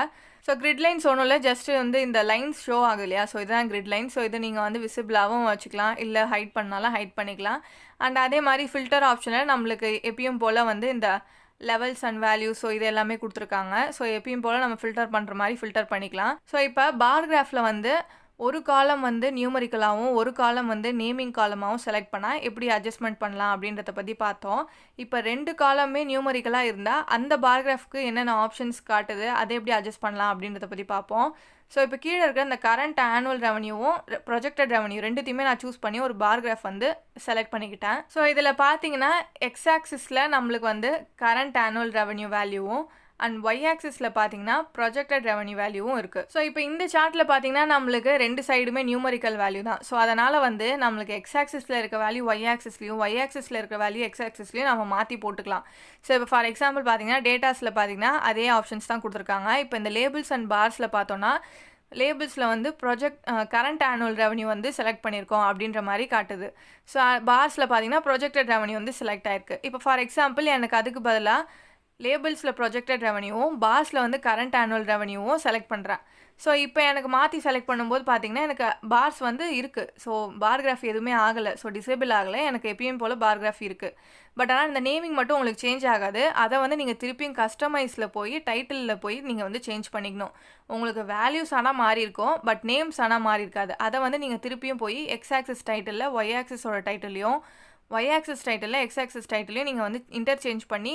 ஸோ கிரிட் லைன்ஸ் ஒன்றும் இல்லை, ஜஸ்ட் வந்து இந்த லைன்ஸ் ஷோ ஆகும் இல்லையா, ஸோ இதுதான் கிரிட் லைன். ஸோ இதை நீங்கள் வந்து விசிபிளாகவும் வச்சுக்கலாம், இல்லை ஹைட் பண்ணாலும் ஹைட் பண்ணிக்கலாம். அண்ட் அதே மாதிரி ஃபில்டர் ஆப்ஷனில் நம்மளுக்கு எப்பயும் போல் வந்து இந்த லெவல்ஸ் அண்ட் வேல்யூஸ் ஸோ இது எல்லாமே கொடுத்துருக்காங்க. ஸோ எப்பயும் போல் நம்ம ஃபில்டர் பண்ணுற மாதிரி ஃபில்டர் பண்ணிக்கலாம். ஸோ இப்போ பார் கிராஃபில் வந்து ஒரு காலம் வந்து நியூமரிக்கலாகவும் ஒரு காலம் வந்து நேமிங் காலமாகவும் செலக்ட் பண்ணால் எப்படி அட்ஜஸ்ட்மெண்ட் பண்ணலாம் அப்படின்றத பற்றி பார்த்தோம். இப்போ 2 காலமே நியூமரிக்கலாக இருந்தால் அந்த பாராகிராஃப்க்கு என்னென்ன ஆப்ஷன்ஸ் காட்டுது அதை எப்படி அட்ஜஸ்ட் பண்ணலாம் அப்படின்றத பற்றி பார்ப்போம். ஸோ இப்போ கீழே இருக்கிற இந்த கரண்ட் ஆனுவல் ரெவன்யூவும் ப்ரொஜெக்டட் ரெவன்யூ ரெண்டுத்தையுமே நான் சூஸ் பண்ணி ஒரு பாராகிராஃப் வந்து செலக்ட் பண்ணிக்கிட்டேன். ஸோ இதில் பார்த்தீங்கன்னா எக்ஸ் ஆக்சிஸில் நம்மளுக்கு வந்து கரண்ட் ஆனுவல் ரெவன்யூ வேல்யூவும் அண்ட் ஒய் ஆக்சிஸில் பார்த்தீங்கன்னா ப்ரொஜெக்டட் ரெவன்யூ வேல்யூவும் இருக்குது. ஸோ இப்போ இந்த சார்ட்டில் பார்த்தீங்கன்னா நம்மளுக்கு 2 சைடுமே நியூமரிக்கல் வேல்யூ தான். ஸோ அதனால் வந்து நம்மளுக்கு எக்ஸ் ஆக்சிஸில் இருக்க வேல்யூ ஒய் ஆக்சிஸ்லையும் ஒய் ஆக்சிஸில் இருக்க வேல்யூ எக்ஸ் ஆக்சிஸ்லையும் நம்ம மாற்றி போட்டுக்கலாம். ஸோ இப்போ ஃபார் எக்ஸாம்பிள் பார்த்தீங்கன்னா டேட்டாஸில் பார்த்தீங்கன்னா அதே ஆப்ஷன்ஸ் தான் கொடுத்துருக்காங்க. இப்போ இந்த லேபிள்ஸ் அண்ட் பார்ஸில் பார்த்தோன்னா லேபிள்ஸில் வந்து கரண்ட் ஆனுவல் ரெவன்யூ வந்து செலக்ட் பண்ணியிருக்கோம் அப்படின்ற மாதிரி காட்டுது. ஸோ பார்ஸில் பார்த்தீங்கன்னா ப்ரொஜெக்டட் ரெவன்யூ வந்து செலக்ட் ஆயிருக்கு. இப்போ ஃபார் எக்ஸாம்பிள் எனக்கு அதுக்கு பதிலாக லேபிள்ஸில் ப்ரொஜெக்டட் ரெவன்யூவும் பார்ஸில் வந்து கரண்ட் ஆனுவல் ரெவன்யூவும் செலக்ட் பண்ணுறேன். ஸோ இப்போ எனக்கு மாற்றி செலக்ட் பண்ணும்போது பார்த்தீங்கன்னா எனக்கு பார்ஸ் வந்து இருக்குது. ஸோ பார் கிராஃப் எதுவுமே ஆகலை, ஸோ டிசேபிள் ஆகலை, எனக்கு எப்பயும் போல் பார் கிராஃப் இருக்குது. பட் ஆனால் இந்த நேமிங் மட்டும் உங்களுக்கு சேஞ்ச் ஆகாது. அதை வந்து நீங்கள் திருப்பியும் கஸ்டமைஸில் போய் டைட்டிலில் போய் நீங்கள் வந்து சேஞ்ச் பண்ணிக்கணும். உங்களுக்கு வேல்யூஸ் ஆனால் மாறி இருக்கும், பட் நேம்ஸ் ஆனால் மாறி இருக்காது. அதை வந்து நீங்கள் திருப்பியும் போய் எக்ஸ் ஆக்சிஸ் டைட்டிலில் ஒய் ஆக்சிஸோட டைட்டிலையும் ஒய் ஆக்சிஸ் டைட்டிலில் எக்ஸ் ஆக்சிஸ் டைட்டிலையும் நீங்கள் வந்து இன்டர்சேஞ்ச் பண்ணி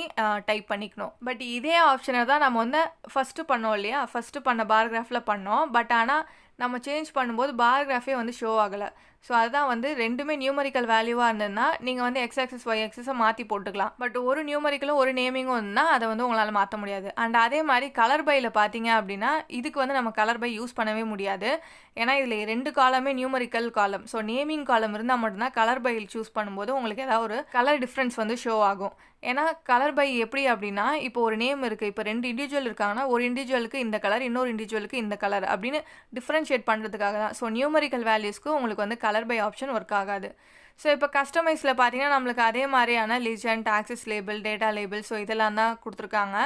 டைப் பண்ணிக்கணும். பட் இதே ஆப்ஷனை தான் நம்ம வந்து ஃபஸ்ட்டு பண்ணோம் இல்லையா, ஃபஸ்ட்டு பண்ண பார் கிராஃபில் பண்ணோம். பட் ஆனால் நம்ம சேஞ்ச் பண்ணும்போது பார் கிராஃபே வந்து ஷோ ஆகலை. ஸோ அதுதான் வந்து ரெண்டுமே நியூமரிக்கல் வேல்யூவாக இருந்ததுன்னா நீங்கள் வந்து எக்ஸ் ஆக்சிஸ் ஒய் ஆக்சிஸை மாற்றி போட்டுக்கலாம். பட் ஒரு நியூமரிக்கலும் ஒரு நேமிங்கும் இருந்தால் அதை வந்து உங்களால் மாற்ற முடியாது. அண்ட் அதே மாதிரி கலர் பையில் பார்த்தீங்க அப்படின்னா இதுக்கு வந்து நம்ம கலர் பை யூஸ் பண்ணவே முடியாது. ஏன்னா இதில் 2 காலமே நியூமரிக்கல் காலம். ஸோ நேமிங் காலம் இருந்தால் மட்டும்தான் கலர் பையில் சூஸ் பண்ணும்போது உங்களுக்கு ஏதாவது ஒரு கலர் டிஃப்ரென்ஸ் வந்து ஷோ ஆகும். ஏன்னா கலர் பை எப்படி அப்படின்னா இப்போ ஒரு நேம் இருக்குது, இப்போ 2 இண்டிவிஜுவல் இருக்காங்கன்னா ஒரு இண்டிவிஜுவலுக்கு இந்த கலர், இன்னொரு இண்டிவிஜுவலுக்கு இந்த கலர் அப்படின்னு டிஃப்ரென்ஷியேட் பண்ணுறதுக்காக தான். ஸோ நியூமரிக்கல் வேல்யூஸ்க்கு உங்களுக்கு வந்து கலர் பை ஆப்ஷன் ஒர்க் ஆகாது. ஸோ இப்போ கஸ்டமைஸில் பார்த்தீங்கன்னா நம்மளுக்கு அதே மாதிரியான legend, axis label, data label, so இதெல்லாம் தான் கொடுத்துருக்காங்க.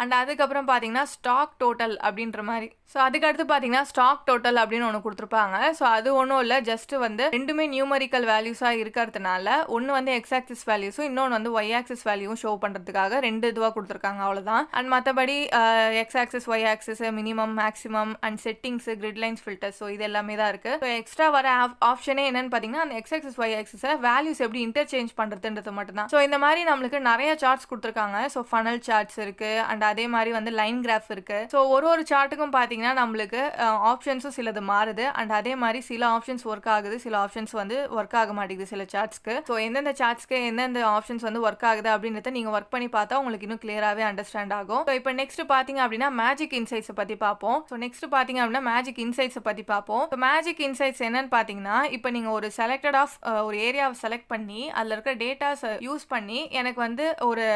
அண்ட் அதுக்கப்புறம் பார்த்தீங்கன்னா ஸ்டாக் டோட்டல் அப்படின்ற மாதிரி. ஸோ அதுக்கடுத்து பார்த்தீங்கன்னா ஸ்டாக் டோட்டல் அப்படின்னு ஒன்று கொடுத்துருப்பாங்க. ஸோ அது ஒன்றும் இல்லை, ஜஸ்ட்டு வந்து ரெண்டுமே நியூமரிக்கல் வேல்யூஸாக இருக்கிறதுனால ஒன்று வந்து எக்ஸ் ஆக்சிஸ் வேல்யூஸும் இன்னொன்று வந்து ஒய் ஆக்சிஸ் வேல்யூவும் ஷோ பண்ணுறதுக்காக 2 இதுவாக கொடுத்துருக்காங்க, அவ்வளோதான். அண்ட் மற்றபடி X axis, Y axis, minimum, maximum and settings, gridlines, filters, so இது எல்லாமே தான் இருக்குது. ஸோ எக்ஸ்ட்ரா வர ஆப்ஷனே என்னென்னு பார்த்தீங்கன்னா அந்த எக்ஸ் ஆக்சிஸ், ஒய் ஆக்சிஸை வேல்யூஸ் எப்படி இன்டர்சேஞ்ச் பண்ணுறதுன்றது மட்டும்தான். ஸோ இந்த மாதிரி நம்மளுக்கு நிறைய சார்ட்ஸ் கொடுத்துருக்காங்க. ஸோ ஃபனல் சார்ட்ஸ் இருக்குது, அண்ட் அதே மாதிரி வந்து லைன் கிராஃப் இருக்குது. ஸோ ஒரு சார்ட்டுக்கும் பார்த்தீங்கன்னா நம்மளுக்கு ஆப்ஷன்ஸும் சிலது மாறுது. அண்ட் அதே மாதிரி சில ஆப்ஷன்ஸ் ஒர்க் ஆகுது, சில ஆப்ஷன்ஸ் வந்து ஒர்க் ஆக மாட்டேங்குது சில சார்ட்ஸ்க்கு. ஸோ எந்தெந்த சார்ட்ஸ்க்கு எந்தெந்த ஆப்ஷன்ஸ் வந்து ஒர்க் ஆகுது அப்படின்றத நீங்கள் ஒர்க் பண்ணி பார்த்தா உங்களுக்கு இன்னும் கிளியராகவே அண்டர்ஸ்டாண்ட் ஆகும். ஸோ இப்போ நெக்ஸ்ட் பார்த்தீங்க அப்படின்னா மேஜிக் இன்சைட்ஸை பற்றி பார்ப்போம். ஸோ நெக்ஸ்ட் பார்த்தீங்க அப்படின்னா மேஜிக் இன்சைட்ஸை பற்றி பார்ப்போம். ஸோ மேஜிக் இன்சைட்ஸ் என்னன்னு பார்த்தீங்கன்னா இப்போ நீங்கள் ஒரு செலக்டட் ஆஃப் ஒரு ஏரியாவை செலக்ட் பண்ணி அதில் இருக்கிற டேட்டாஸை யூஸ் பண்ணி எனக்கு வந்து ஒரு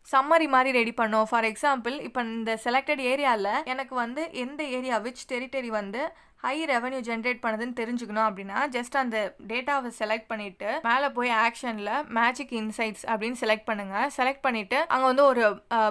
சம்மரி மாதிரி ரெடி பண்ணோம். ஃபார் எக்ஸாம்பிள் இப்போ இந்த செலக்டட் ஏரியாவில் எனக்கு வந்து எந்த ஏரியா விச் டெரிட்டரி வந்து ஹை ரெவன்யூ ஜென்ரேட் பண்ணுதுன்னு தெரிஞ்சுக்கணும் அப்படின்னா ஜஸ்ட் அந்த டேட்டாவை செலக்ட் பண்ணிவிட்டு மேலே போய் ஆக்ஷனில் மேஜிக் இன்சைட்ஸ் அப்படின்னு செலக்ட் பண்ணுங்கள். செலக்ட் பண்ணிவிட்டு அங்கே வந்து ஒரு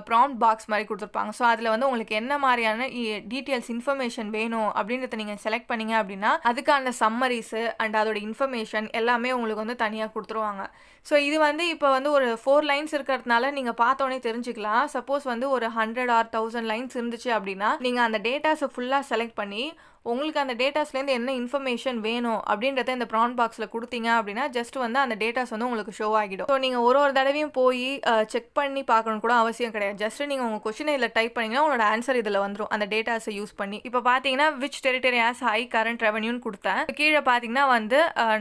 ப்ராம்ப்ட் பாக்ஸ் மாதிரி கொடுத்துருப்பாங்க. ஸோ அதில் வந்து உங்களுக்கு என்ன மாதிரியான டீட்டெயில்ஸ் இன்ஃபர்மேஷன் வேணும் அப்படின்றத நீங்கள் செலக்ட் பண்ணிங்க அப்படின்னா அதுக்கான சம்மரிஸு அண்ட் அதோட இன்ஃபர்மேஷன் எல்லாமே உங்களுக்கு வந்து தனியாக கொடுத்துருவாங்க. ஸோ இது வந்து இப்போ வந்து ஒரு 4 லைன்ஸ் இருக்கிறதுனால நீங்கள் பார்த்தோன்னே தெரிஞ்சுக்கலாம். சப்போஸ் வந்து ஒரு 100 or 1000 லைன்ஸ் இருந்துச்சு அப்படின்னா நீங்கள் அந்த டேட்டாஸை ஃபுல்லாக செலக்ட் பண்ணி உங்களுக்கு அந்த டேட்டாஸ்லேருந்து என்ன இன்ஃபர்மேஷன் வேணும் அப்படின்றத இந்த ப்ராம்ப்ட் பாக்ஸில் கொடுத்தீங்க அப்படின்னா ஜஸ்ட் வந்து அந்த டேட்டாஸ் வந்து உங்களுக்கு ஷோ ஆகிடும். ஸோ நீங்கள் ஒரு தடவையும் போய் செக் பண்ணி பார்க்கணும் கூட அவசியம் கிடையாது. ஜஸ்ட் நீங்கள் உங்கள் கொஸ்டினை இதில் டைப் பண்ணிங்கன்னா உங்களோட ஆன்சர் இதில் வந்துடும் அந்த டேட்டாஸை யூஸ் பண்ணி. இப்போ பார்த்தீங்கன்னா which territory has high current ரெவன்யூன்னு கொடுத்தேன். கீழே பார்த்தீங்கன்னா வந்து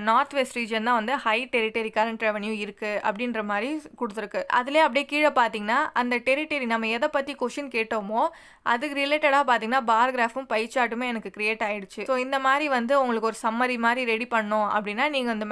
நார்த் வெஸ்ட் ரீஜன் தான் வந்து ஹை டெரிட்டரி கரண்ட் ரெவன்யூ இருக்குது அப்படின்ற மாதிரி கொடுத்துருக்கு. அதுலேயே அப்படியே கீழே பார்த்தீங்கன்னா அந்த டெரிட்டரி நம்ம எதை பற்றி கொஸ்டின் கேட்டோமோ அதுக்கு ரிலேட்டடாக பார்த்தீங்கன்னா பார் கிராஃபும் பை சார்ட்டுமே எனக்கு கிரியேட் ஆயிடுச்சு. ஸோ இந்த மாதிரி வந்து உங்களுக்கு ஒரு சம்மரி மாதிரி ரெடி பண்ணோம் அப்படின்னா நீங்கள் இந்த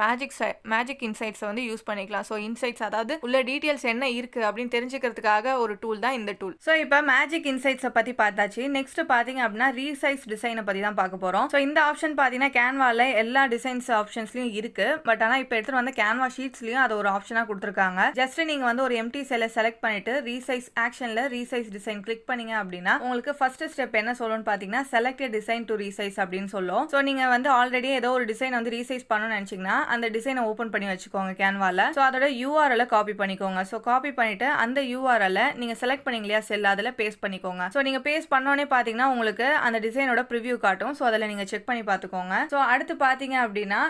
மேஜிக் இன்சைட்ஸை வந்து யூஸ் பண்ணிக்கலாம். ஸோ இன்சைட்ஸ் அதாவது உள்ள டீட்டெயில்ஸ் என்ன இருக்குது அப்படின்னு தெரிஞ்சுக்கிறதுக்காக ஒரு டூல் தான் இந்த டூல். ஸோ இப்போ மேஜிக் இன்சைட்ஸை பற்றி பார்த்தாச்சு. நெக்ஸ்ட் பார்த்தீங்க அப்படின்னா ரீசைஸ் டிசைனை பற்றி தான் பார்க்க போகிறோம். ஸோ இந்த ஆப்ஷன் பார்த்தீங்கன்னா கேன்வாவில் எல்லா டிசைன்ஸ் ஆப்ஷன்ஸ்லையும் இருக்குது. பட் ஆனால் இப்போ எடுத்துகிட்டு வந்து கேன்வா ஷீட்ஸ்லையும் அது ஒரு ஆப்ஷனாக கொடுத்துருக்காங்க. ஜஸ்ட் நீங்கள் வந்து ஒரு எம்டி செல்லை செலக்ட் பண்ணிட்டு ரீசைஸ் ஆக்ஷனில் ரீசைஸ் டிசைன் கிளிக் பண்ணீங்க அப்படின்னா உங்களுக்கு ஃபர்ஸ்ட் ஸ்டெப் என்ன சொல்லணும்னு பார்த்தீங்கன்னா செலக்ட் டிசைன் டு ரீசைஸ் அப்படின்னு சொல்லும். ஸோ நீங்கள் வந்து ஆல்ரெடி ஏதோ ஒரு டிசைன் வந்து ரீசைஸ் பண்ணணும்னு நினச்சிங்கன்னா அந்த டிசைனை ஓப்பன் பண்ணி வச்சுக்கோங்க கேன்வாவில். ஸோ அதோட யூஆர்எல் காப்பி பண்ணிக்கோங்க. ஸோ காப்பி பண்ணிட்டு அந்த யூஆர்எல் நீங்கள் செலக்ட் பண்ணீங்க இல்லையா செல் அதில் பேஸ்ட் பண்ணிக்கோங்க. ஸோ நீங்கள் பேஸ்ட் பண்ணோன்னே பார்த்தீங்கன்னா உங்களுக்கு அந்த டிசைனோட ப்ரிவியூ காட்டும். ஸோ அதில் நீங்கள் செக் பண்ணி பார்த்துக்கோங்க. ஸோ அடுத்து பார்த்தீங்க அப்படின்னா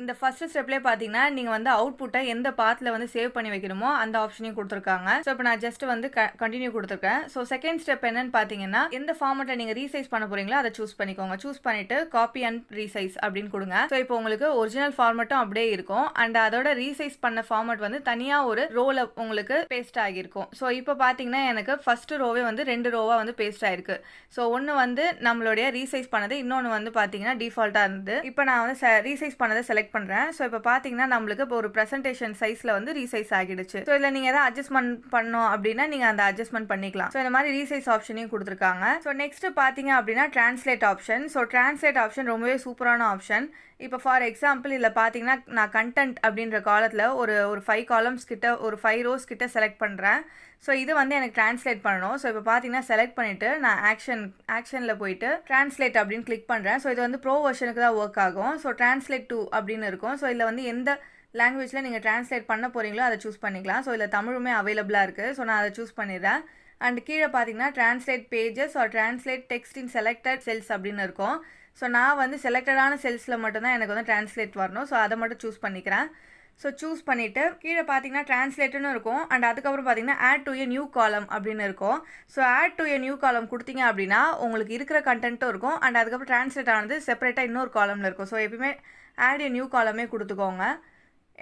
இந்த ஃபர்ஸ்ட் ஸ்டெப்லேயே பார்த்தீங்கன்னா நீங்கள் வந்து அவுட்புட்டை எந்த பாத்தில் வந்து சேவ் பண்ணி வைக்கணுமோ அந்த ஆப்ஷனையும் கொடுத்துருக்காங்க. ஸோ இப்போ நான் ஜஸ்ட் வந்து கண்டினியூ கொடுத்துருக்கேன். ஸோ செகண்ட் ஸ்டெப் என்னன்னு பார்த்தீங்கன்னா எந்த ஃபார்மெட்டில் நீங்கள் ரீசைஸ் பண்ண போகிறீங்களோ அதை சூஸ் பண்ணிக்கோங்க. சூஸ் பண்ணிட்டு காப்பி அண்ட் ரீசைஸ் அப்படின்னு கொடுங்க. ஸோ இப்போ உங்களுக்கு ஒரிஜினல் ஃபார்மெட்டும் அப்படியே இருக்கும் அண்ட் அதோட ரீசைஸ் பண்ண ஃபார்மெட் வந்து தனியாக ஒரு ரோவில் உங்களுக்கு பேஸ்ட் ஆகியிருக்கும். ஸோ இப்போ பார்த்தீங்கன்னா எனக்கு ஃபர்ஸ்ட் ரோவே வந்து 2 ரோவாக வந்து பேஸ்ட் ஆகிருக்கு. ஸோ ஒன்று வந்து நம்மளுடைய ரீசைஸ் பண்ணது, இன்னொன்று வந்து பார்த்தீங்கன்னா டிஃபால்ட்டாக இருந்தது. இப்போ நான் வந்து ரீசைஸ் பண்ணதை செலக்ட் பண்றேன். ஸோ இப்போ பார்த்தீங்கன்னா நம்மளுக்கு இப்போ ஒரு ப்ரெசன்டேஷன் சைஸில் வந்து ரீசைஸ் ஆகிடுச்சு. ஸோ இதில் நீங்கள் எதாவது அட்ஜஸ்ட்மெண்ட் பண்ணோம் அப்படின்னா நீங்கள் அந்த அட்ஜஸ்ட்மெண்ட் பண்ணிக்கலாம். ஸோ இந்த மாதிரி ரீசைஸ் ஆப்ஷனையும் கொடுத்துருக்காங்க. ஸோ நெக்ஸ்ட் பார்த்தீங்க அப்படின்னா translate option. So translate option ரொம்பவே சூப்பரான ஆப்ஷன். இப்போ ஃபார் எக்ஸாம்பிள் இதில் பார்த்தீங்கன்னா நான் கண்டென்ட் அப்படின்ற காலத்தில் ஒரு 5 காலம்ஸ் கிட்ட ஒரு 5 ரோஸ் கிட்ட செலக்ட் பண்ணுறேன். ஸோ இது வந்து எனக்கு ட்ரான்ஸ்லேட் பண்ணணும். ஸோ இப்போ பார்த்தீங்கன்னா செலக்ட் பண்ணிவிட்டு நான் ஆக்ஷனில் போயிட்டு ட்ரான்ஸ்லேட் அப்படின்னு கிளிக் பண்ணுறேன். ஸோ இது வந்து ப்ரோ வெர்ஷனுக்கு தான் ஒர்க் ஆகும். ஸோ ட்ரான்ஸ்லேட் டு அப்படின்னு இருக்கும். ஸோ இதில் வந்து எந்த லாங்குவேஜில் நீங்கள் ட்ரான்ஸ்லேட் பண்ண போகிறீங்களோ அதை சூஸ் பண்ணிக்கலாம். ஸோ இதில் தமிழுமே அவைலபிளாக இருக்குது. ஸோ நான் அதை சூஸ் பண்ணிடுறேன். அண்ட் கீழே பார்த்தீங்கன்னா translate pages or translate text in selected cells அப்படின்னு இருக்கும். ஸோ நான் வந்து செலக்டடான செல்ஸில் மட்டும்தான் எனக்கு வந்து ட்ரான்ஸ்லேட் வரணும். ஸோ அதை மட்டும் சூஸ் பண்ணிக்கிறேன். ஸோ சூஸ் பண்ணிவிட்டு கீழே பார்த்தீங்கன்னா ட்ரான்ஸ்லேட்டுன்னு இருக்கும். அண்ட் அதுக்கப்புறம் பார்த்தீங்கன்னா add to a new column அப்படின்னு இருக்கும். So add to a new column கொடுத்தீங்க அப்படின்னா உங்களுக்கு இருக்கிற கண்டென்ட்டும் இருக்கும். அண்ட் அதுக்கப்புறம் ட்ரான்ஸ்லேட் ஆனது செப்பரேட்டாக இன்னொரு காலமில் இருக்கும். ஸோ எப்பயுமே ஆட் எ நியூ காலமே கொடுத்துக்கோங்க.